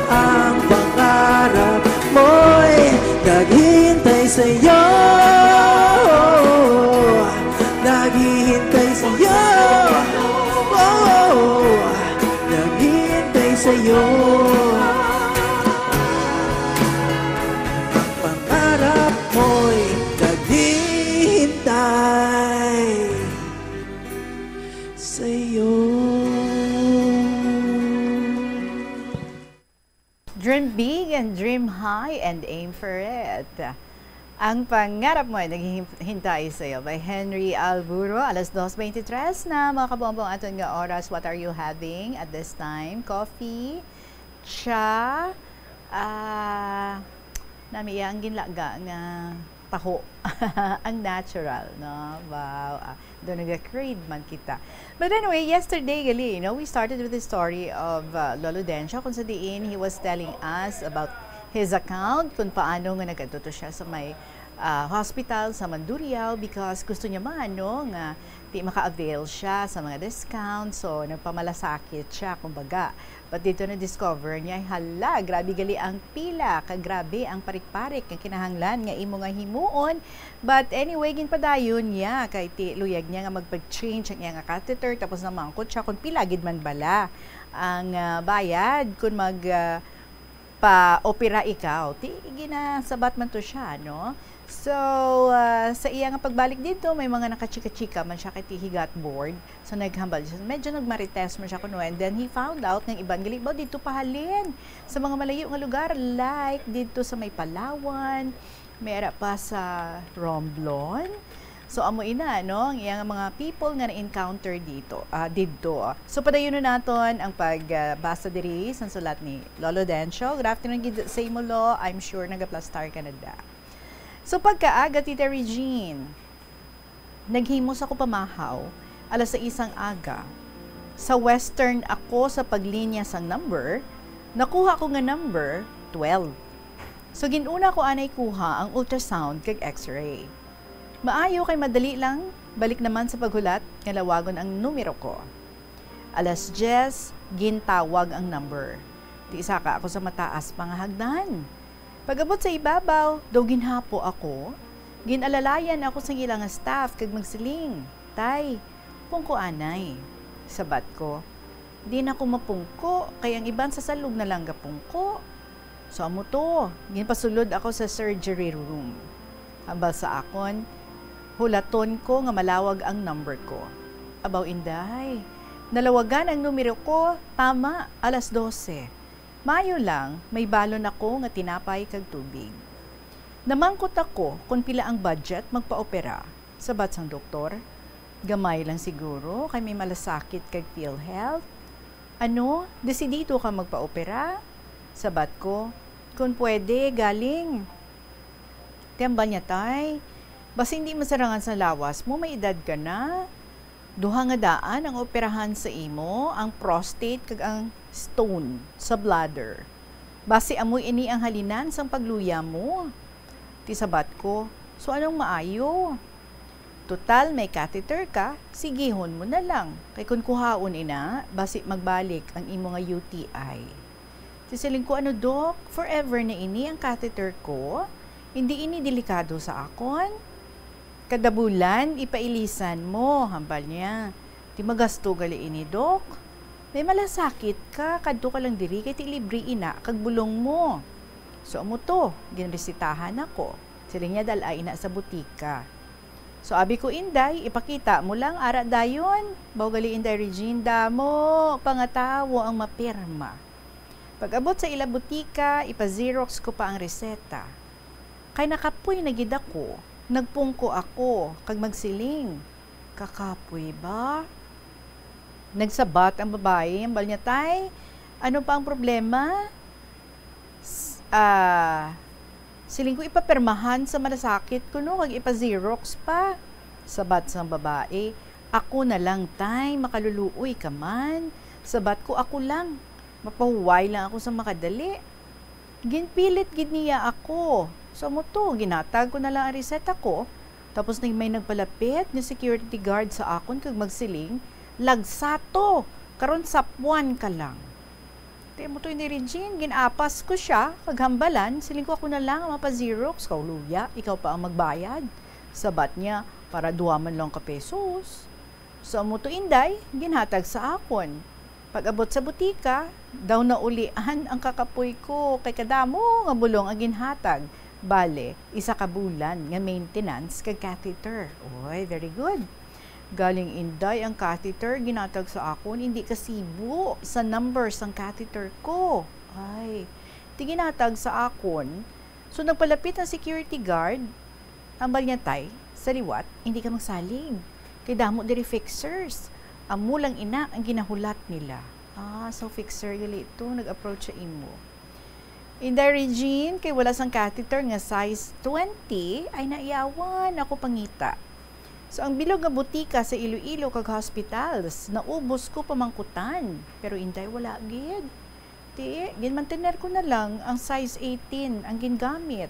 ang pangarap mo'y naghihintay sa'yo. Naghihintay sa'yo. Naghihintay sa'yo. Ang pangarap mo'y naghihintay sa'yo. Dream big and dream high and aim for it. Ang pangarap mo ay naghihintay sa iyo by Henry Alburo. Alas 2:23 na mga kabombong aton nga oras. What are you having at this time? Coffee? Cha? Nami ang ginlaga nga taho. Ang natural, no? Wow. Doon nag-crave man kita. But anyway, yesterday gali, we started with the story of Lolo Densyo kung sa diin he was telling us about his account, kung paano nga nagkatuto siya sa may hospital sa Mandurriao because gusto niya nga di maka-avail siya sa mga discounts, so nagpamalasakit siya kumbaga. But dito na-discover niya, hala, grabe gali ang pila, kagrabe ang parik-parik, ang kinahanglan nga imo nga himuon. But anyway, ginpadayon niya, kay ti luyag niya nga magpag-change ang iya nga catheter, tapos namangkot siya kung pila gid man bala ang bayad kung pa-opera ikaw. Ti ginasabat man to siya, no? So, sa iya nga pagbalik dito, may mga nakachika-chika man siya kay higat board. So, naghambal siya. Medyo nagmarites man siya kuno. And then, he found out ng ibang galibaw dito pahalin sa mga malayo nga lugar. Like, dito sa may Palawan, mayroon pa sa Romblon. So, amo ina, no? Ang iya nga mga people nga na-encounter dito. So, padayon na naton ang pagbasa diri sa sulat ni Lolo Dencio. Good afternoon sa imo, Lo. I'm sure nag-plastar ka na da. So pagkaaga, Tita Regine, naghimos ako pamahaw, alas 6 aga. Sa Western ako sa paglinya sang number, nakuha ko nga number 12. So ginuna ko anay kuha ang ultrasound kag x-ray. Maayo kay madali lang, balik naman sa paghulat, nga lawagon ang numero ko. Alas 10, gintawag ang number. Di isa ka ako sa mataas pang hagdan. Pag-abot sa ibabaw, daw ginhapo ako, ginalalayan ako sa ilang staff kag magsiling. Tay, pungko anay. Sabat ko, di na ko mapungko, kaya ang iban sa salog na lang gapungko. So amo to, ginpasulod ako sa surgery room. Hambal sa akon, hulaton ko nga malawag ang number ko. Abaw inday, nalawagan ang numero ko, tama, alas 12. Mayo lang, may balon ako nga tinapay kag tubig. Namangkot ako kung pila ang budget magpa-opera. Sabat sang doktor, gamay lang siguro kay may malasakit kag PhilHealth. Ano, desidido ka magpa-opera? Sabat ko, kung pwede, galing. Tiyamba niya tay, basta hindi masarangan sa lawas mo, may edad ka na. Duha nga daan ang operahan sa imo, ang prostate kag ang stone sa bladder. Base amoy ini ang halinan sang pagluya mo. Tisabat ko, so anong maayo? Total may catheter ka, sigihon mo na lang. Kay kun kuhaon ina, base magbalik ang imo nga UTI. Tisiling ko, ano dok, forever na ini ang catheter ko? Hindi ini delikado sa akon? Kada bulan, ipailisan mo, hambal niya. Di magasto gali ini, dok. May malasakit ka, kadto ka lang diri, kay ti libre ina, kag bulong mo. So, amo to, ginresitahan ako. Sila niya dalay na sa butika. So, abi ko, inday, ipakita mo lang, ara dayon. Bawgali inday, Regine, damo, pangatawo ang mapirma. Pag abot sa ila butika, ipa-xerox ko pa ang reseta. Kay nakapoy na gid ako, nagpungko ako, kag magsiling. Kakapoy ba? Nagsabat ang babae, ang bal niya, tay, ano pa ang problema? Siling ko ipapermahan sa malasakit ko, no, kag ipa-xerox pa. Sabat sang babae, ako na lang, tay, makaluluoy ka man. Sabat ko, ako lang, mapahuway lang ako sa makadali. Ginpilit gid niya ako. So mo to, ginatag ko na lang ang reseta ko. Tapos may nagpalapit ni security guard sa akon kag magsiling, lagsato, karon sapwan ka lang. Te mo to ni Regine, ginapas ko siya, paghambalan, siling ko ako na lang mapa-xerox, kauluya, ikaw pa ang magbayad. Sabat niya, para duwaman lang ka pesos. So mo to inday, ginhatag sa akon. Pag abot sa butika, daw na ulian ang kakapoy ko, kay kadamo nga bulong ang ginhatag. Bale, isa ka bulan nga maintenance kag catheter. Oy, very good. Galing inday ang catheter, ginatag sa akon, hindi kasibo sa numbers ang catheter ko. Ay, di ginatag sa akon. So, nagpalapit ang security guard, ambal niya tay, sa liwat, hindi ka magsalig. Kay damo diri fixers. Amulang ina ang ginahulat nila. So fixer gali ito, nag-approach sa imo. Inday Regine, kay wala sang catheter nga size 20, ay naiyawan ako pangita. So, ang bilog nga butika sa Iloilo kag hospitals, naubos ko pamangkutan. Pero inday, wala gid. Ginmantener ko na lang ang size 18 ang gingamit.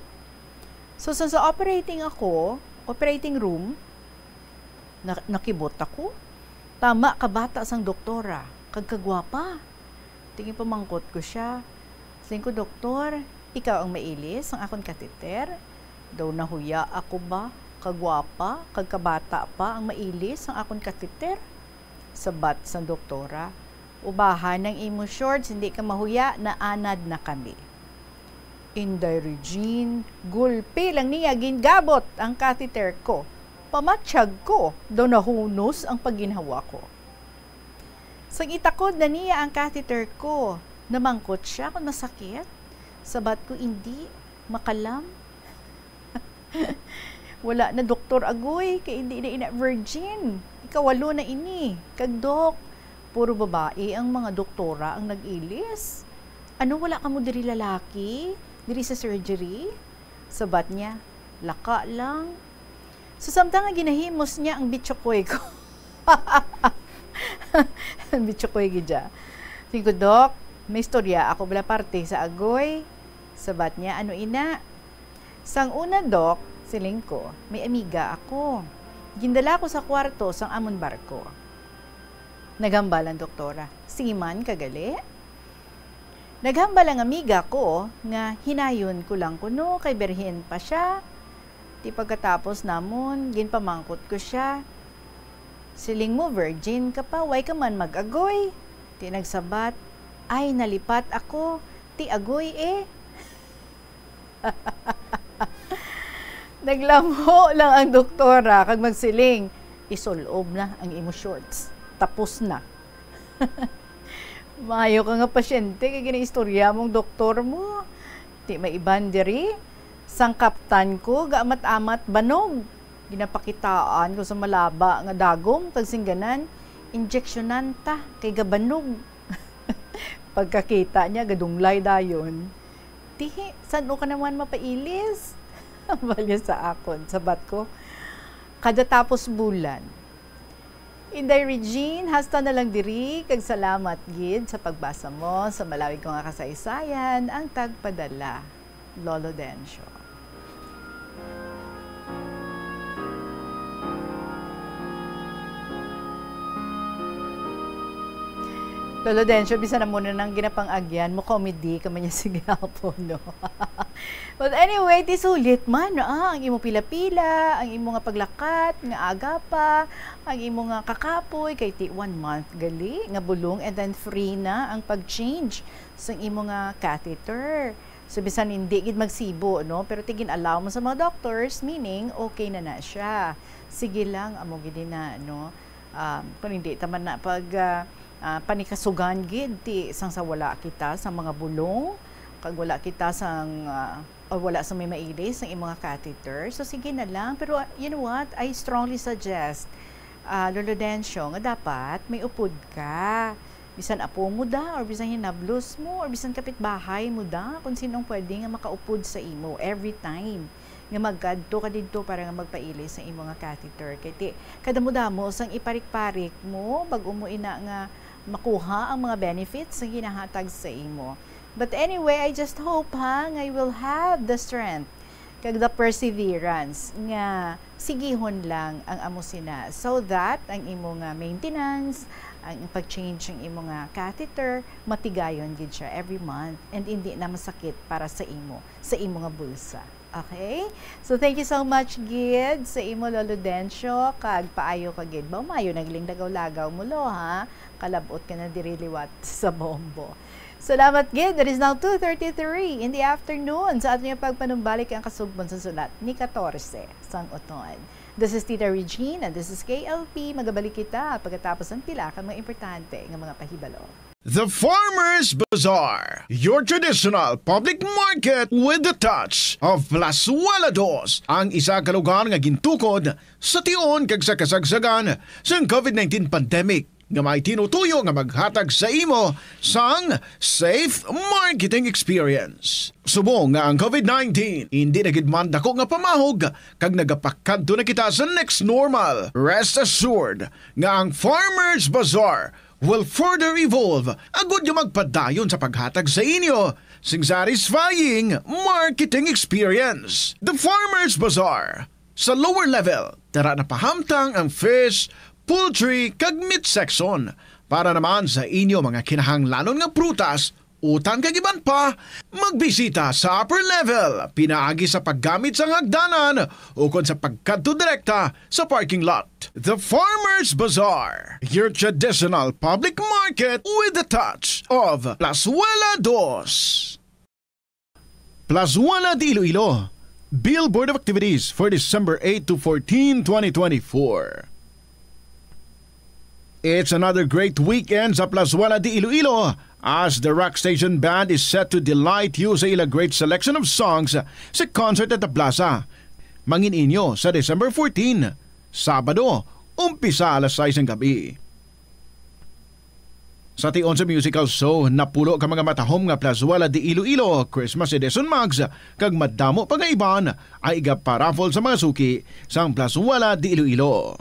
So sa operating room, nakibot ako. Tama ka bata sang doktora, kagkagwapa. Tingin pamangkot ko siya. Sabi ko, doktor, ikaw ang mailis ang akong kateter. Daw nahuya ako ba? Kagwapa, kagkabata pa ang mailis ang akong kateter. Sabat sang doktora, ubahan ng imo shorts, hindi ka mahuya, naanad na kami. Inday Regine, gulpi lang niya gingabot ang catheter ko. Pamatsyag ko, daw nahunos ang pagginhawa ko. Sang itakod na niya ang catheter ko, namangkot siya kung masakit. Sabat ko, hindi, makalam. Wala na doktor agoy, kay hindi na ina virgin. Ikawalo na ini, kagdok. Puro babae ang mga doktora ang nag-ilis. Ano, wala ka mo diri lalaki? Diri sa surgery? Sabat niya, laka lang. So, samtang nga ginahimos niya ang bitchokoy ko. Ang bitchokoy gidya. Tingko, Dok, may istorya ako bala parte sa agoy. Sabat niya, ano ina? Sang una, Dok, siling ko, may amiga ako. Gindala ko sa kwarto sang amon barko. Nagambalan, doktora, siman kagali? Naghambal ang amiga ko nga hinayon ko lang kuno kay berhen pa siya. Di pagkatapos namon, ginpamangkot ko siya. Siling mo, virgin ka pa, way ka man mag-agoy. Ti nagsabat, ay nalipat ako, ti agoy eh. Naglamho lang ang doktora kag magsiling, isulob na ang imo shorts. Tapos na. Maayo ka nga pasyente, kaya gina-istorya mong doktor mo. Di maiban diri. Sang kaptan ko, gaamat-amat banog. Ginapakitaan ko sa malaba nga dagom, kag singganan, injeksyonan ta, kay gabanog. Pagkakita niya, gadunglay dayon. Tihi, saan ka naman mapailis? Balya sa akon, sabat ko. Kada tapos bulan. Inday Regine, hasta na lang diri, kag salamat gid sa pagbasa mo sa malawig ko nga kasaysayan, ang tagpadala, Lolo Dencio. Lolo Dencio, bisa na muna ng ginapang-agyan mo, comedy ka man niya sigapo, no? But anyway, tisulit man, ang imo pila-pila, ang imo nga paglakat, nga aga pa, ang imo nga kakapoy, kay ti 1 month gali, nga bulong, and then free na ang pag-change sa imo nga catheter. So, bisan hindi gid magsibo, no? Pero tigin allow mo sa mga doctors, meaning, okay na siya. Sige lang, amo gid na, no? Kung hindi, taman na pag panikasugan gid ti sang sa wala kita sa mga bulong, kag wala kita sang o wala sa may mailis ng mga catheter. So sige na lang, pero you know what, I strongly suggest Lolo Dencio, nga dapat may upod ka. Bisan apo mo da, or bisan hinablos mo, or bisan kapitbahay mo da, kung sinong pwede nga makaupod sa imo every time nga magkadto ka dito para nga magpailis sa imo nga catheter. Kaya kadamo-damo sang iparik-parik mo bag umuina nga makuha ang mga benefits na ginahatag sa imo. But anyway, I just hope nga will have the strength kag the perseverance nga sigihon lang ang amo sina so that ang imo nga maintenance, ang pag-change ng imo nga catheter, matigayon gid siya every month and hindi na masakit para sa imo nga bulsa. Okay? So, thank you so much, Gid, sa imo, Lolo Dencio, kag paayo ka, Gid. Mayo, nagling dagaw-lagaw mo, lo, ha? Kalabot ka na diriliwat sa bombo. Salamat, Gid. It is now 2:33 in the afternoon sa ating pagpanumbalik ang kasugbon sa sulat ni 14 sang uton. This is Tita Regine and this is KLP. Magabalik kita pagkatapos ng pila kang mga importante ng mga pahibalo. The Farmers Bazaar, your traditional public market with the touch of Las Walados, ang isa ka lugar nga gintukod sa tion kag sa kasagsagan sa COVID-19 pandemic nga may tinutuyo nga maghatag sa imo sang safe marketing experience. Subong nga ang COVID-19 hindi nagidman dako nga pamahog kag nagapakadto na kita sa next normal. Rest assured nga ang Farmers Bazaar will further evolve agud yung magpadayon sa paghatag sa inyo sing satisfying marketing experience. The Farmers Bazaar. Sa lower level, tara na pahamtang ang fish, poultry, kag meat section. Para naman sa inyo mga kinahanglanon nga prutas, utan kag iban pa, magbisita sa upper level, pinaagi sa paggamit sa hagdanan o kon sa pagkadto direkta sa parking lot. The Farmers Bazaar, your traditional public market with a touch of Plazuela Dos. Plazuela de Iloilo, Billboard of Activities for December 8 to 14, 2024. It's another great weekend sa Plazuela de Iloilo as the Rock Station Band is set to delight you sa ila great selection of songs sa concert at the Plaza. Mangin inyo sa December 14, Sabado, umpisa alas 6 ng gabi. Sa tion sa musical show, napulo ka mga matahom nga Plazuela de Iloilo Christmas Edition Mags kag madamo pa nga iban ay igaparaffle sa mga suki sang Plazuela de Iloilo.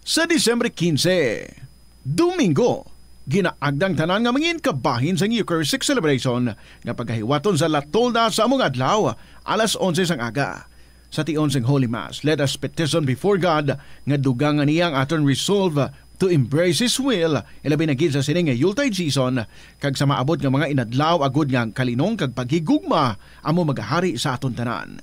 Sa Disyembre 15, Domingo, ginaagdang tanan nga mangin kabahin sa Eucharistic Celebration nga pagkahiwaton sa Latolda sa among adlaw alas 11 sang aga. Sa tion sang Holy Mass, let us petition before God nga dugangan niyang aton resolve to embrace His will, ilabi na gid sa sining nga Yuletide season, kag sa maabot nga mga inadlaw agud nga kalinong kag paghigugma amo magahari sa aton tanan.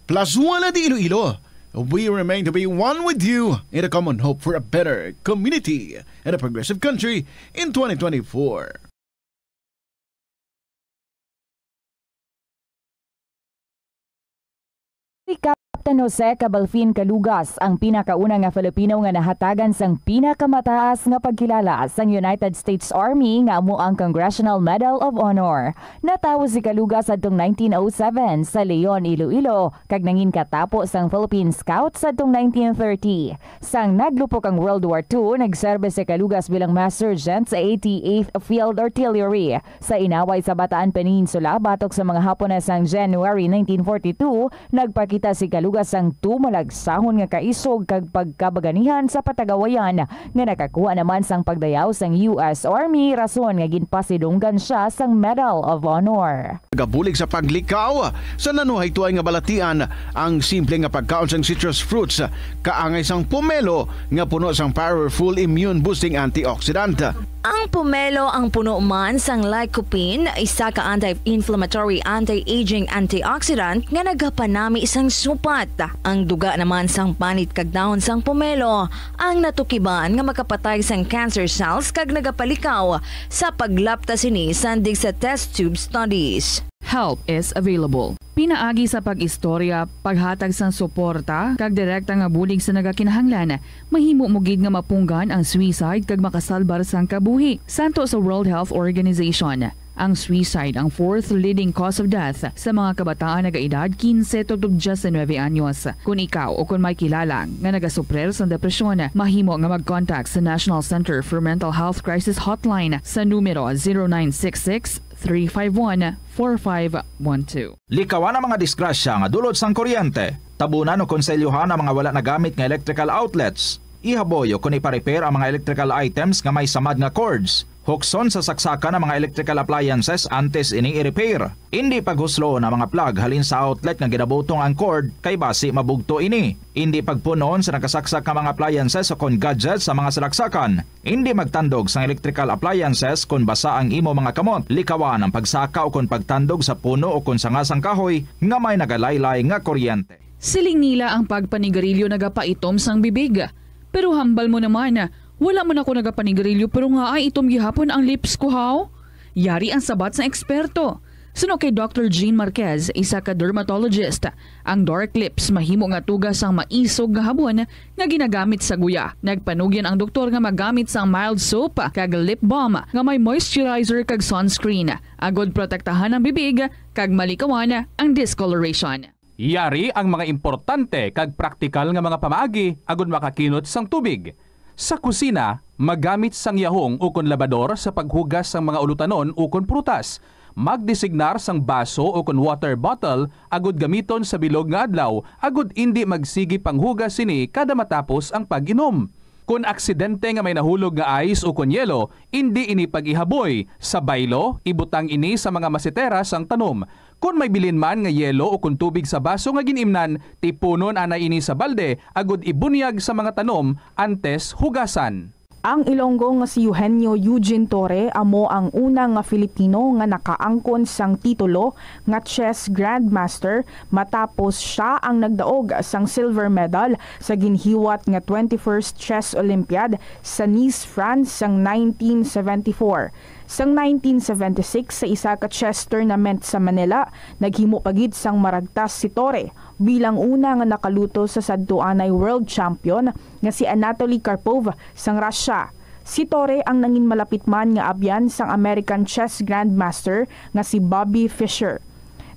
Plazuela de Iloilo, we remain to be one with you in a common hope for a better community and a progressive country in 2024. Captain Jose Cabalfin Calugas ang pinakauna nga Filipino nga nahatagan sang pinakamataas nga pagkilala sang United States Army nga amo ang Congressional Medal of Honor. Natawo si Calugas adtong 1907 sa Leon, Iloilo kag nangin katapo sang Philippine Scouts adtong 1930. Sang naglupok ang World War II, nagserbe si Calugas bilang Master Sergeant sa 88th Field Artillery sa inaway sa Bataan Peninsula batok sa mga Hapon sang January 1942. Nagpakita si Calugas ang tumalagsahon nga kaisog kag pagkabaganihan sa patagawayan nga nakakuha naman sang pagdayaw sang US Army, rason nga ginpasidunggan siya sang Medal of Honor. Gabulig sa paglikaw sa nanuhay tuay nga balatian ang simple nga pagkaon sang citrus fruits kaangay sang pomelo nga puno sang powerful immune boosting antioxidant. Ang pomelo ang puno man sang lycopene, isa ka anti-inflammatory, anti-aging antioxidant nga nagapanami sang supat. Ang duga naman sang panit kag dahon sang pomelo ang natukiban nga makapatay sang cancer cells kag nagapalikaw sa paglapta sini sandig sa test tube studies. Help is available. Pinaagi sa pag-istorya, paghatag sang suporta, kag direkta nga bulig sa nagakinahanglan, mahimo mo gid nga mapunggan ang suicide kag makasalbar sang kabuhi. Santo sa World Health Organization, ang suicide ang fourth leading cause of death sa mga kabataan nagaedad 15 to 19 anyos. Kung ikaw o kung may kilala nga nagasuprer sa depresyon, mahimo nga mag-contact sa National Center for Mental Health Crisis Hotline sa numero 0966-351-4512. Likawan ang mga disgrasya nga dulot sang kuryente. Tabunan o konselyuhan ang mga wala nagamit nga electrical outlets. Ihaboyo kung ipa-repair ang mga electrical items nga may samad nga cords. Hukson sa saksakan ng mga electrical appliances antes ini i-repair. Hindi paghuslo na mga plug halin sa outlet nga ginabutong ang cord kay basi mabugto ini. Hindi pagpunon sa nakasaksak ng mga appliances o kon gadgets sa mga salaksakan. Hindi magtandog sa electrical appliances kung basa ang imo mga kamot. Likawan ang pagsaka o kon pagtandog sa puno o kon sangasang kahoy nga may nagalaylay nga kuryente. Siling nila ang pagpanigarilyo nagapaitom sang bibig. Pero hambal mo naman, wala mo na ko nagapanigarilyo pero nga ay itom gihapon ang lips ko haw. Yari ang sabat sa eksperto. Suno kay Dr. Jean Marquez, isa ka dermatologist, ang dark lips mahimo nga tugas ang maisog nga habon nga ginagamit sa guya. Nagpanugyan ang doktor nga magamit sang mild soap kag lip balm nga may moisturizer kag sunscreen. Agod protektahan ang bibig kag malikawan ang discoloration. Yari ang mga importante kag praktikal nga mga pamaagi agud makakinot sang tubig. Sa kusina, magamit sang yahong o kon labador sa paghugas sang mga ulutanon o kon prutas. Magdesignar sang baso o kon water bottle agud gamiton sa bilog nga adlaw agud indi magsigi panghugas sini kada matapos ang pag-inom. Kung aksidente nga may nahulog nga ice o kunyelo, hindi ini pag-ihaboy. Sa baylo, ibutang ini sa mga masitera sang tanom. Kung may bilin man nga yelo o kung tubig sa baso nga ginimnan, tipunon ana ini sa balde, agud ibunyag sa mga tanom antes hugasan. Ang Ilonggo nga si Eugenio Eugene Torre amo ang una nga Filipino nga nakaangkon sang titulo nga chess grandmaster matapos siya ang nagdaog sang silver medal sa ginhiwat nga 21st Chess Olympiad sa Nice, France sang 1974. Sang 1976 sa isa ka chess tournament sa Manila, naghimo pagid sang maragtas si Torre bilang una nga nakaluto sa sadtuanay world champion nga si Anatoly Karpov sang Russia. Si Torre ang nangin malapit man nga abyan sang American chess grandmaster nga si Bobby Fischer.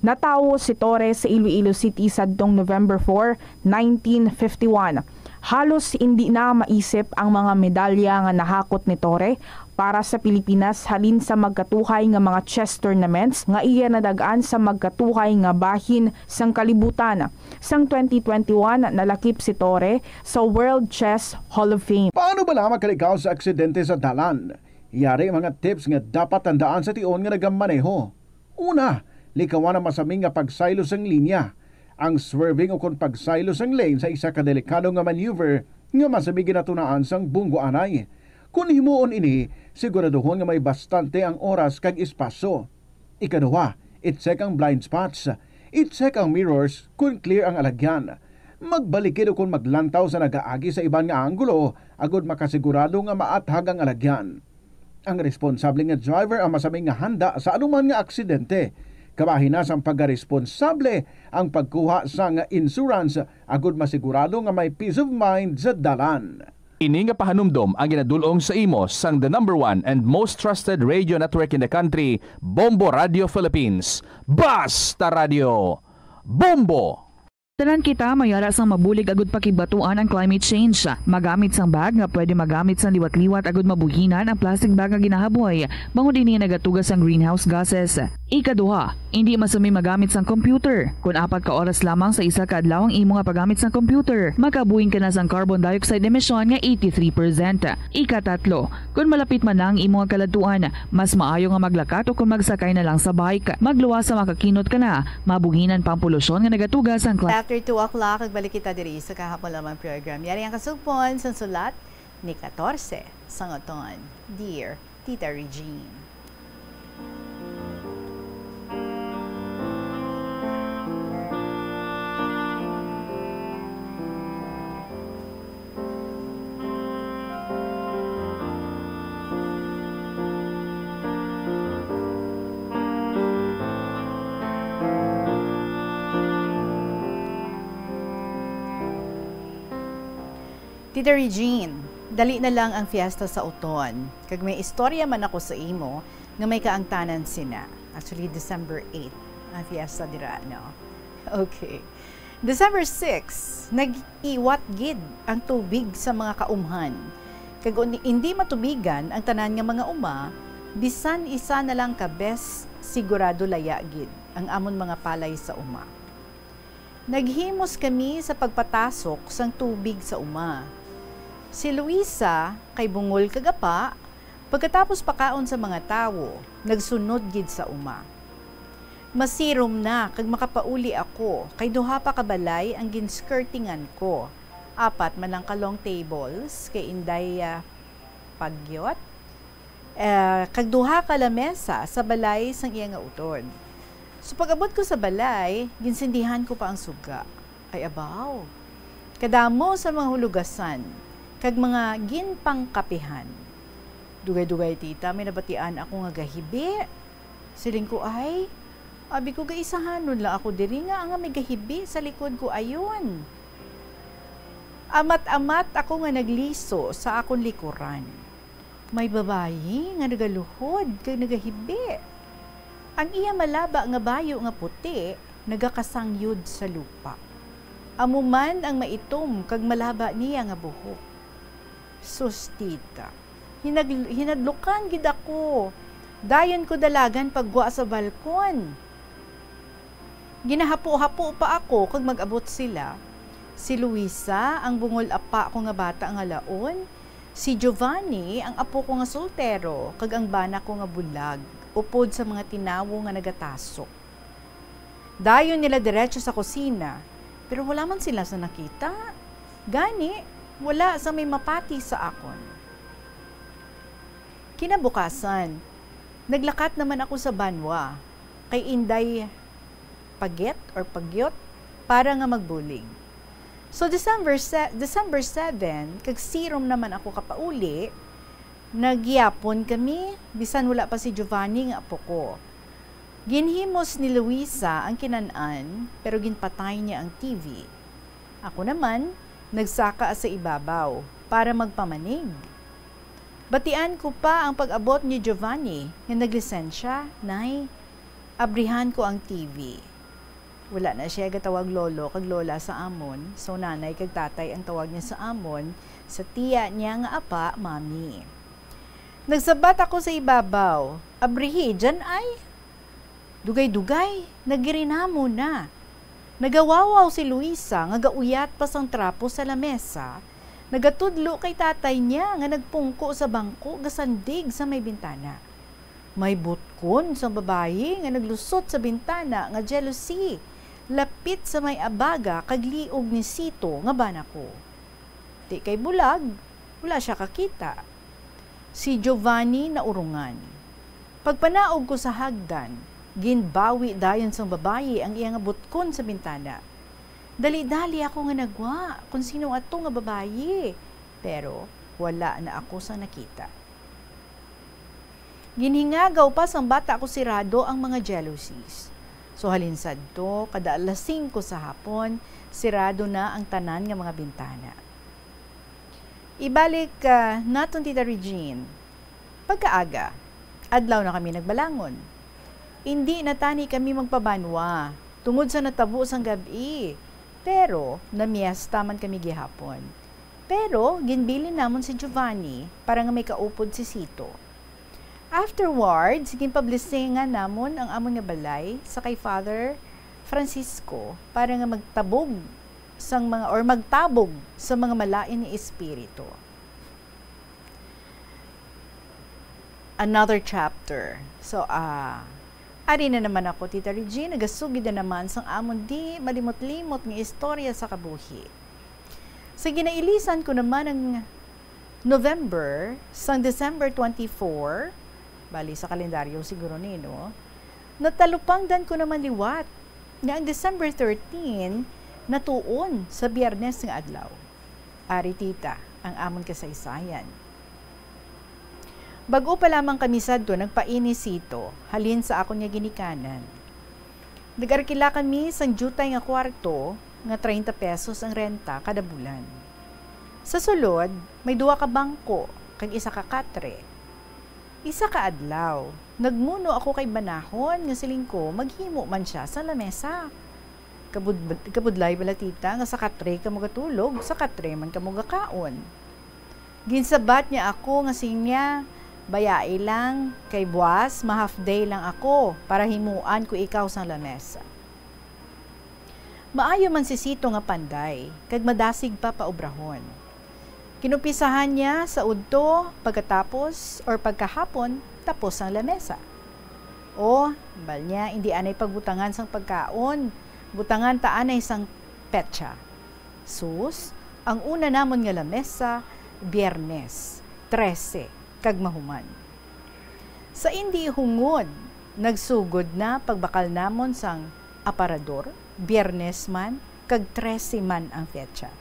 Natawo si Torre sa Iloilo City sadtong November 4, 1951. Halos hindi na maisip ang mga medalya nga nahakot ni Torre para sa Pilipinas halin sa magkatuhay nga mga chess tournaments nga iya nadagaan sa magkatuhay nga bahin sang kalibutan. Sang 2021 nalakip si Torre sa World Chess Hall of Fame. Paano ba lamang kalikaw sa aksidente sa dalan? Yari mga tips nga dapat tandaan sa tion nga nagamaneho. Una, likawan ang masaming nga pagsaylo sang linya. Ang swerving o kung pagsaylo sang lane sa isa ka delikado nga maneuver nga masabi ginatunaan sang bunggo anay. Kung himuon ini, siguraduhon nga may bastante ang oras kag espasyo. Ikaduha, i-check ang blind spots. I-check ang mirrors kung clear ang alagyan. Magbalikid o kung maglantaw sa nagaagi sa ibang nga anggulo, agud makasigurado nga maathag ang alagyan. Ang responsable nga driver ang masaming nga handa sa anuman nga aksidente. Kabahin na sang pagkaresponsable ang pagkuha sa nga insurance agud masigurado nga may peace of mind sa dalan. Ini nga pahanumdom ang ginadulong sa imo sang the #1 and most trusted radio network in the country, Bombo Radio Philippines. Basta Radio Bombo! Tanan kita mayara sang mabulig agud pakibatuan ang climate change. Magamit sang bag nga pwede magamit sang liwat-liwat agud mabuhinan ang plastic bag nga ginahaboy. Bangod dinhi nagatugas ang greenhouse gases. Ikaduha, hindi masumi magamit sang computer. Kung 4 ka oras lamang sa isa ka adlaw ang imo nga paggamit sang computer, makabuhin ka na sang carbon dioxide emission nga 83%. Ikatatlo, kung malapit man ang imo nga kaladuan, mas maayo nga maglakat o kung magsakay na lang sa bike. Magluwas sa makakinot ka na, mabuhinan pang polusyon nga nagatugas ang After 2 o'clock, nagbalik kita diri sa kahapon lamang program. Yari ang kasugpon sa sulat ni 14 sangoton. Dear Tita Regine. Tita Regine, dali na lang ang fiesta sa uton. Kag may istorya man ako sa imo nga may kaangtanan sina. Actually, December 8 ang fiesta dira, no? Okay. December 6, nag-iwat gid ang tubig sa mga kaumhan. Kag hindi matubigan ang tanan nga mga uma, bisan isa na lang ka bes sigurado laya gid ang amon mga palay sa uma. Naghimos kami sa pagpatasok sang tubig sa uma. Si Luisa, kay bungol kagapa, pagkatapos pakaon sa mga tawo, nagsunod gid sa uma. Masirom na, kag makapauli ako, kay duha pa kabalay ang ginskirtingan ko. 4 man ang kalong tables, kay inday pagyot. Kag duha ka lamesa sa balay sang iya nga uton. So pag-abot ko sa balay, ginsindihan ko pa ang suga. Ay abaw, kadamo sa mga hulugasan, kag mga ginpangkapihan. Dugay-dugay tita, may nabatian ako nga gahibi. Siling ko ay, abi ko gaisahanon lang ako diri nga may gahibi sa likod ko ayon. Amat-amat ako nga nagliso sa akong likuran. May babayi nga nagaluhod kag nagahibi. Ang iya malaba nga bayo nga puti, nagakasangyod sa lupa. Amuman ang maitom kag malaba niya nga buhok. Sustita, hinadlukan gid ako. Dayon ko dalagan pagwa sa balkon. Ginahapo-hapo pa ako kag mag-abot sila. Si Luisa, ang bungol apa ko nga bata nga laon, Si Giovanni, ang apo ko nga soltero, kag ang bana ko nga bulag, upod sa mga tinawo nga nagatasok. Dayon nila diretso sa kusina, pero wala man sila sa nakita. Gani, wala sa may mapati sa akon. Kinabukasan, naglakat naman ako sa banwa, kay Inday Pagyot para nga magbulig. So December 7, kag sirom naman ako kapauli, nagyapon kami, bisan wala pa si Giovanni nga apo ko. Ginhimos ni Luisa ang kinanan, pero ginpatay niya ang TV. Ako naman, nagsaka sa ibabaw para magpamanig. Batian ko pa ang pag-abot ni Giovanni nga naglisensya, nay, abrihan ko ang TV. Wala na siya gatawag lolo kag lola sa amon, so nanay kag tatay ang tawag niya sa amon, sa tiya niya nga apa, mami. Nagsabat ako sa ibabaw, abrihi, dyan ay. Dugay-dugay, nagirinamo na. Nagawawaw si Luisa, nga gauyat pa sang trapo sa lamesa, nagatudlo kay tatay niya nga nagpungko sa bangko, gasandig sa may bintana. May butkon sa babayi nga naglusot sa bintana nga jealousy, lapit sa may abaga kag liog ni Sito nga bana ko. Di kay bulag, wala siya kakita. Si Giovanni naurungan. Pagpanaog ko sa hagdan, ginbawi dayon sang babayi ang iyang butkon sa bintana. Dali-dali ako nga nagwa kung sino ato nga babayi, pero wala na ako sa nakita. Ginhingagaw pa sang bata ko sirado ang mga jealousies. So halinsad to, kada alas 5 sa hapon, sirado na ang tanan nga mga bintana. Ibalik naton Tita Regine. Pagkaaga, adlaw na kami nagbalangon. Hindi na tani kami magpabanwa, tungod sa natabo sang gabi. Pero, namiesta man kami gihapon. Pero, ginbilin namon si Giovanni para nga may kaupod si Sito. Afterwards, ginpablisingan namon ang amon nga balay sa kay Father Francisco para nga magtabog magtabog sa mga malain ni Espiritu. Another chapter. So, ari na naman ako, Tita Regine, nagasugid na naman sang amon di malimot-limot ng istorya sa kabuhi. Sa ginailisan ko naman ang November, sang December 24, bali sa kalendaryo siguro nino, natalupangdan ko naman liwat nga ang December 13, natuon sa Biyernes ng adlaw. Ari tita, ang amon kasaysayan. Bago pa lamang kami sadto, nagpaini Sito, halin sa akon niya ginikanan. Nag-arkila kami sang jutay nga kwarto, nga 30 pesos ang renta kada bulan. Sa sulod, may 2 ka bangko, kag 1 ka katre. 1 ka adlaw, nagmuno ako kay banahon, nga siling ko, maghimo man siya sa lamesa. Kabudlay bala tita, nga sa katre ka mo gatulog, sa katre man ka mo gakaon. Ginsabat niya ako, nga sinya, bayai lang, kay buwas, ma-half day lang ako, para himuan ko ikaw sa lamesa. Maayo man si Sito nga panday, kag madasig pa paubrahon. Kinupisahan niya sa udto, pagkatapos, or pagkahapon, tapos ang lamesa. O, bal niya, hindi anay pagbutangan sang pagkaon, butangan taanay sang petsa. Sus, ang una namon nga lamesa, Biyernes, 13, kag mahuman. Sa hindi hungod, nagsugod na pagbakal namon sang aparador, Biyernes man, kag 13 man ang petsa.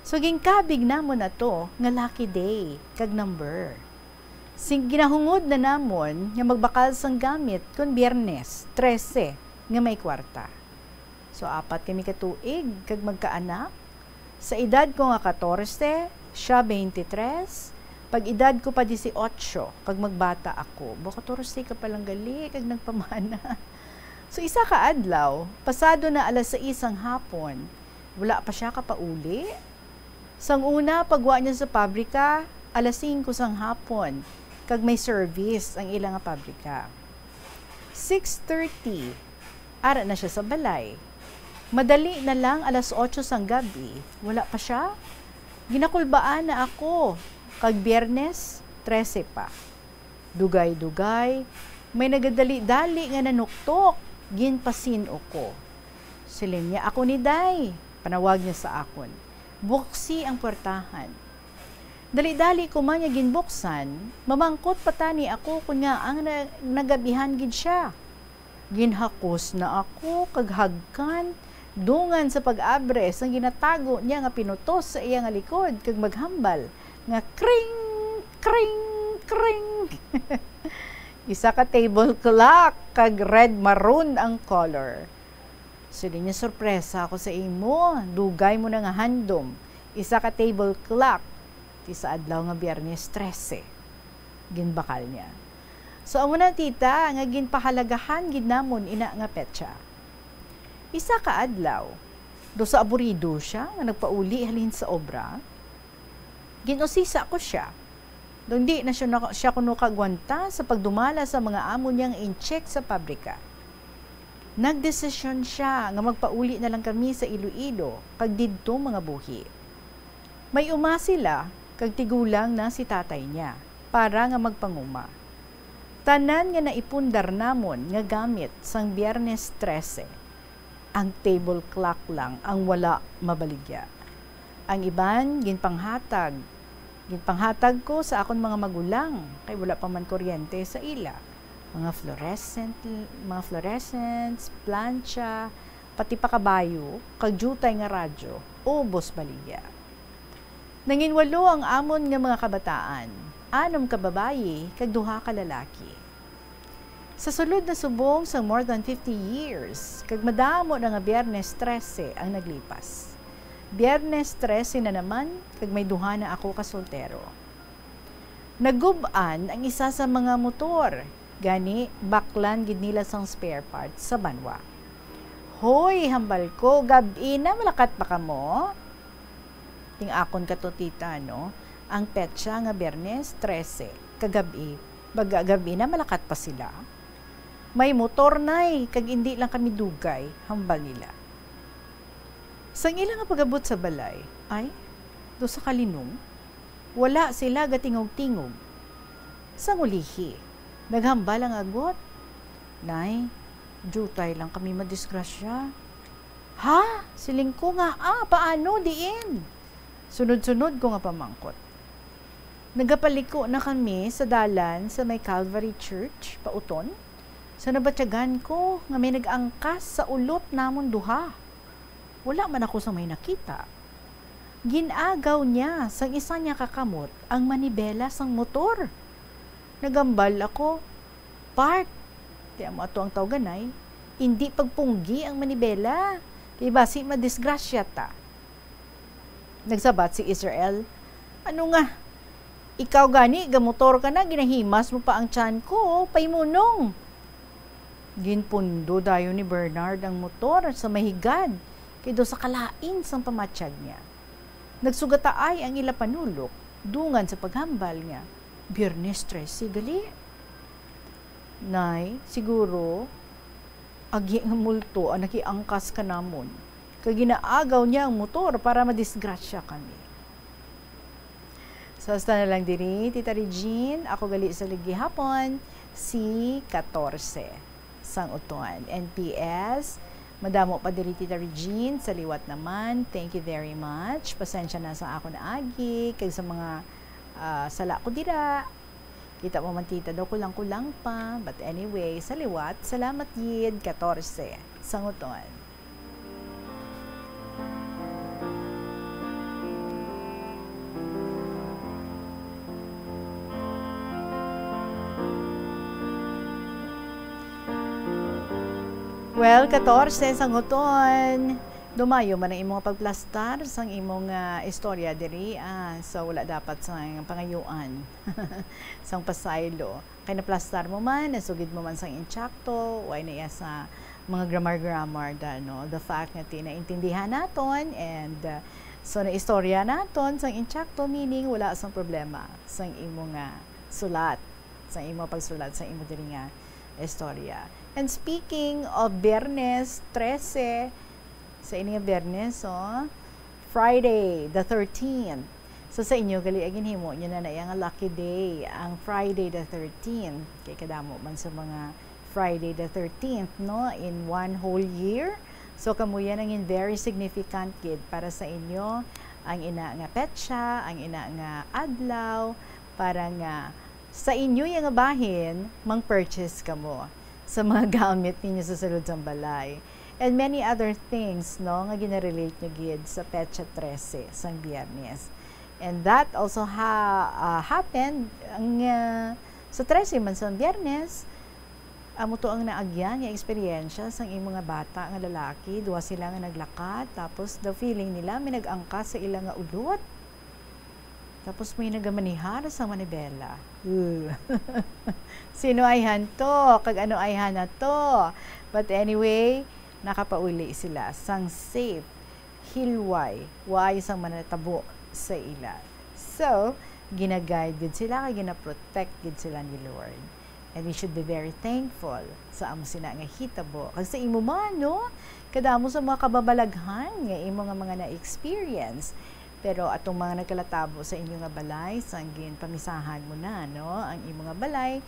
So ginkabig namon na to nga lucky day, kag number. Sing ginahungod na namon nga magbakal sang gamit kun Biyernes, 13, nga may kwarta. So 4 kami katuig, kag magkaanak. Sa edad ko nga 14, siya 23, pag edad ko pa 18, kag magbata ako, baka 14 ka palang gali, kag nagpamana. So isa ka adlaw, pasado na alas 6 ang hapon, wala pa siya kapauli. Sang una, pagwa niya sa pabrika, alas 5 sang hapon, kag may service ang ilang pabrika. 6:30, ara na siya sa balay. Madali na lang alas 8 sang gabi, wala pa siya. Ginakulbaan na ako. Kag Biyernes 13 pa. Dugay-dugay, may nagadali-dali nga nanuktok, ginpasin ko. Silin niya, ako ni Day. Panawag niya sa akon. Buksi ang puwertahan. Dali-dali ko man niya ginbuksan, mamangkot patani ako kung nga ang nagabihan gid siya. Ginhakos na ako, kaghagkan, dungan sa pag-abres ang ginatago niya nga pinutos sa iya nga likod, kag maghambal, nga kring, kring, kring. Isa ka table clock, kag red maroon ang color. So, di niya sorpresa ako sa imo, dugay mo na nga handom. Isa ka table clock, ti sa adlaw nga Biyernes 13. Ginbakal niya. So, amo na tita, nga ginpahalagahan ginamon ina nga petsa. Isa ka adlaw, do sa aburido siya, nga nagpauli halin sa obra, ginusisa ko siya. Hindi na siya kuno kagwanta sa pagdumala sa mga amo niyang in-check sa pabrika. Nagdesisyon siya nga magpauli na lang kami sa Iloilo kag didto mga buhi. May uma sila kag tigulang na si tatay niya para nga magpanguma. Tanan nga naipundar namon nga gamit sang Biyernes 13. Ang table clock lang ang wala mabaligya. Ang iban ginpanghatag ko sa akon mga magulang kay wala pa man kuryente sa ila. Mga fluorescents, plancha, pati pa kabayo, kag jutay nga radyo, ubos baligya. Nanginwalo ang amon nga mga kabataan, 6 ka babayi, kag 2 ka lalaki. Sa sulod na subong sa more than 50 years, kag madamo na nga Biyernes 13 ang naglipas. Biyernes 13 na naman, kag may 2 na ako kasoltero. Naguban ang isa sa mga motor, gani baklan gid nila sang spare parts sa banwa. Hoy, hambal ko, gabi na malakat pa kamo? Ting akon kato tita, no? Ang petsa nga Biyernes 13, kagabi, gabi na malakat pa sila. May motor nay, kag hindi lang kami dugay, hambal nila. Sang ilang nga pagabot sa balay, ay, do sa kalinong, wala sila gatingog-tingog. Sang ulihi, naghambal ang agot. Nay, jutay lang kami madisgrasya. Ha? Siling ko nga, paano diin? Sunod-sunod ko nga pamangkot. Nagapaliko na kami sa dalan sa may Calvary Church, pauton. Sa nabatyagan ko, nga may nag-angkas sa ulot namon 2. Wala man ako sa may nakita. Ginagaw niya sang isa niya kakamot ang manibela sang motor. Nagambal ako, part, kaya mo ato ang tawganay, hindi pagpunggi ang manibela, kaya basi madisgrasya ta. Nagsabat si Israel, ano nga, ikaw gani, gamotor ka na, ginahimas mo pa ang tiyan ko, paimunong. Ginpundo dayo ni Bernard ang motor sa mahigad, kaya sa kalain sang pamatsyag niya. Nagsugataay ang ila panulok, dungan sa paghambal niya. Biyernes 13, gali. Nay, siguro, agi ang multo ang nakiangkas ka namon. Kaya ginaagaw niya ang motor para madisgrasya kami. So, hasta na lang diri, Tita Regine, ako gali sa ligi hapon, si 14, sang utuan. NPS, madamo pa diri Tita Regine, sa liwat naman, thank you very much. Pasensya na sa ako na agi, kag sa mga sala ko dira. Kita mo man tita daw, kulang-kulang pa. But anyway, sa liwat, salamat yid, 14, sanguton. Well, 14, sanguton. Dumayo man ang imong pagplastar sang imong istorya diri. So, wala dapat sang pangayuan. Sang pasaylo. Kaya naplastar mo man, nasugid mo man sang inchakto, way na iya sa mga grammar no? The fact nga tinaintindihan naton and so na istorya naton sang inchakto, meaning wala sang problema sang imong sulat, sang imong pagsulat sang imong diri nga istorya. And speaking of Biyernes 13, sa ini nga Biyernes, Friday the 13th, So sa inyo gali agin himo nya na yang lucky day ang Friday the 13th. Kay kadamo man sa mga Friday the 13th no in one whole year. So kamuya nang very significant gid para sa inyo ang ina nga petsa, ang ina nga adlaw para nga sa inyo yung bahin mang-purchase kamo sa mga gamit ninyo sa sulod sang balay. And many other things no nga ginarelate nyo gid sa petsa 13 sang Biyernes. And that also happened ang sa 13 man sa Biyernes. Amo to ang naagyan nga eksperyensya sang imong mga bata nga lalaki, duwa sila nga naglakat, tapos the feeling nila may nag-angka sa ilang nga ulot. Tapos may nagamanihar sa manibela. Sino ayhan to? Kag ano ayhan na to? But anyway, nakapauli sila sang safe hilway, way sang manatabo sa ila. So, gina-guide gid sila, kag gina-protect gid sila ni Lord. And we should be very thankful sa amo sina nga hitabo. Kag sa imo man, no? Kadamo sa mga kababalaghan nga imo nga mga na-experience. Pero atong mga nagkalatabo sa inyo nga balay, sanggin pamisahan mo na, no? Ang imo nga balay,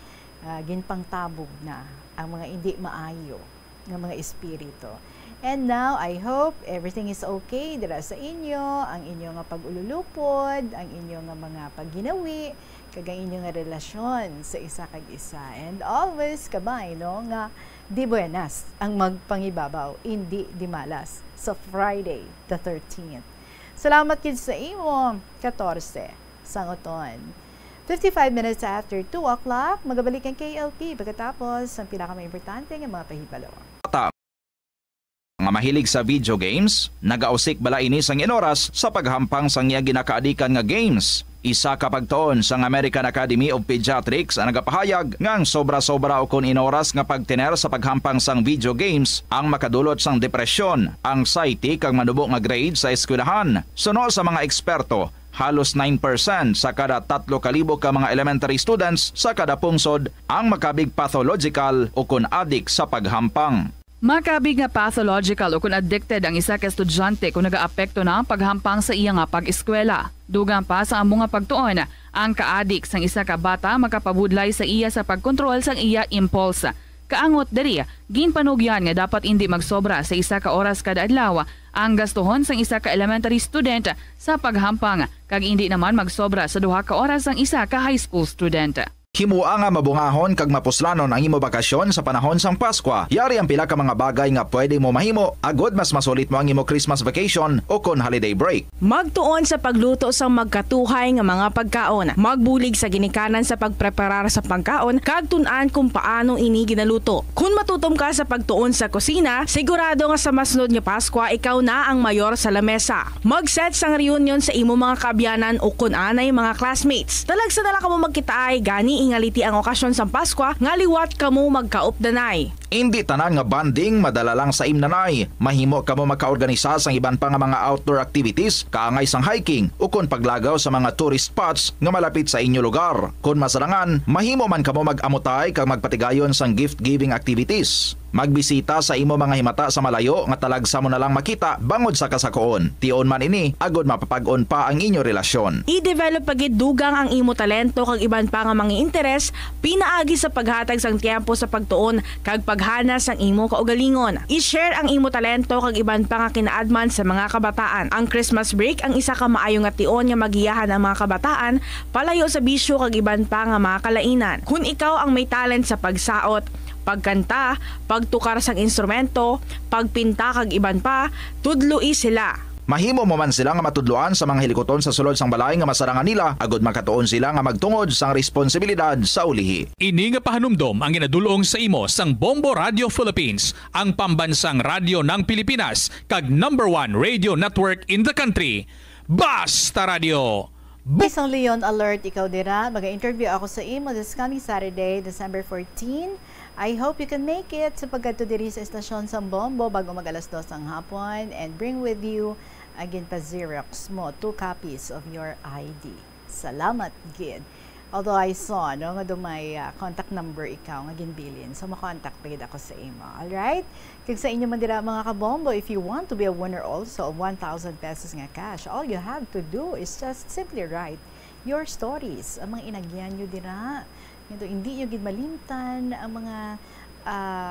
ginpangtabog na ang mga hindi maayo nga mga espiritu. And now, I hope everything is okay dira sa inyo, ang inyo nga pag-ululupod, ang inyo nga mga pagginawi, kag ang inyo nga relasyon sa isa kag isa. And always kabay, no, nga di buenas ang magpangibabaw, hindi di malas sa Friday the 13th. Salamat kid sa imo, 14 sangoton. 55 minutes after 2 o'clock, magabalik ang KLP pagkatapos ang pinaka-importante nga mga pahibalo. Nga mahilig sa video games, nagausik bala ini sang inoras sa paghampang sang iya ginakaadikan nga games. Isa ka pagtuon sang American Academy of Pediatrics ang nagapahayag ngang sobra-sobra o kun inoras nga pagtiner sa paghampang sang video games ang makadulot sang depresyon, anxiety kag manubo nga grade sa eskwelahan. Suno sa mga eksperto, halos 9% sa kada 3,000 ka mga elementary students sa kada pungsod ang makabig pathological o kun addict sa paghampang. Makabig nga pathological o kung addicted ang isa ka estudyante kung nagaapekto na ang paghampang sa iya nga pag-eskwela. Dugang pa sa among nga pagtuon, ang ka-addict sang isa ka bata makapabudlay sa iya sa pagkontrol sang iya impulse. Kaangot diri, ginpanugyan nga dapat hindi magsobra sa isa ka oras kada adlaw ang gastuhon sang isa ka elementary student sa paghampang kag hindi naman magsobra sa 2 ka oras ang isa ka high school student. Himua nga mabungahon kag mapuslanon ang imo bakasyon sa panahon sang Pasko. Yari ang pila ka mga bagay nga pwede mo mahimo agod mas masulit mo ang imo Christmas vacation o kon holiday break. Magtuon sa pagluto sang magkatuhay nga mga pagkaon. Magbulig sa ginikanan sa pagpreparar sa pagkaon kag tun-an kung paano ini ginaluto. Kung matutom ka sa pagtuon sa kusina, sigurado nga sa masunod nga Pasko ikaw na ang mayor sa lamesa. Mag-set sang reunion sa imo mga kaabyanan o kun anay mga classmates. Talagsa na lang kamo magkitaay gani ingaliti ang okasyon sa Pasko nga liwat kamo magkaupdanay. Hindi tanan nga banding madala lang sa imnanay. Mahimo kamo magkaorganisa sang iban pa nga mga outdoor activities, kaangay sang hiking o kon paglagaw sa mga tourist spots nga malapit sa inyo lugar. Kung masarangan, mahimo man kamo mag-amutay kag magpatigayon sang gift-giving activities. Magbisita sa imo mga himata sa malayo nga talagsa mo na lang makita bangod sa kasakoon. Tion man ini, agod mapapag-on pa ang inyo relasyon. I-develop pagid dugang ang imo talento kag iban pa nga mga interes, pinaagi sa paghatag sang tiempo sa pagtuon kag paghanas sang imo kaugalingon. I-share ang imo talento kag iban pa nga kinaadman sa mga kabataan. Ang Christmas break ang isa ka maayo nga tion nga magiyahan ang mga kabataan palayo sa bisyo kag iban pa nga mga kalainan. Kung ikaw ang may talent sa pagsaot, pagkanta, pagtukar sang instrumento, pagpinta kag iban pa, tudloi sila. Mahimo mo man sila nga matudloan sa mga hilikoton sa sulod sang balay nga masarangan nila agod makatuon sila nga magtungod sang responsibilidad sa ulihi. Ini nga pahanumdom ang ginadulong sa imo sang Bombo Radio Philippines, ang pambansang radyo ng Pilipinas kag #1 radio network in the country. Basta Radio! Isang Leon Alert, ikaw dira. Mag-interview ako sa imo this coming Saturday, December 14. I hope you can make it sapagkat to diri sa estasyon sa Bombo bago mag-alas 2 ang hapon, and bring with you again pa Xerox mo 2 copies of your ID. Salamat gid. Although I saw, no, nga may contact number ikaw nga ginbilin. So, makontact pa ako sa imo. Alright? Kag sa inyo man dira mga kabombo, if you want to be a winner also of 1,000 pesos nga cash, all you have to do is just simply write your stories. Ang mga inagyan nyo dira. Hindi nyo gid malimtan ang mga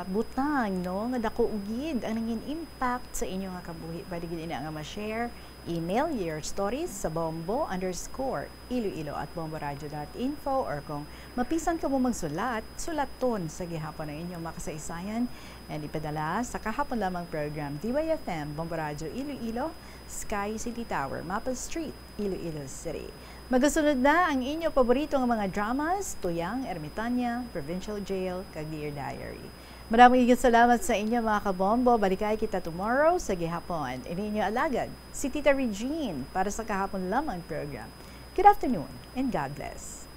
butang, no, nga dako ugid ang nangin impact sa inyo nga kabuhi. Pwede gid ina nga ma-share. Email your stories sa bombo_iloilo@bomboradio.info, or kung mapisan ka mo magsulat, sulaton sa gihapon ng inyong makasaysayan and ipadala sa kahapon lamang program DYFM Bombo Radio Iloilo, Sky City Tower, Maple Street, Iloilo City. Magasunod na ang inyong paborito ng mga dramas, Tuyang, Ermitaña, Provincial Jail, kag Dear Diary. Maraming salamat sa inyo mga kabombo. Balikay kita tomorrow sa gihapon. Ini inyo alagad, si Tita Regine para sa kahapon lamang program. Good afternoon and God bless.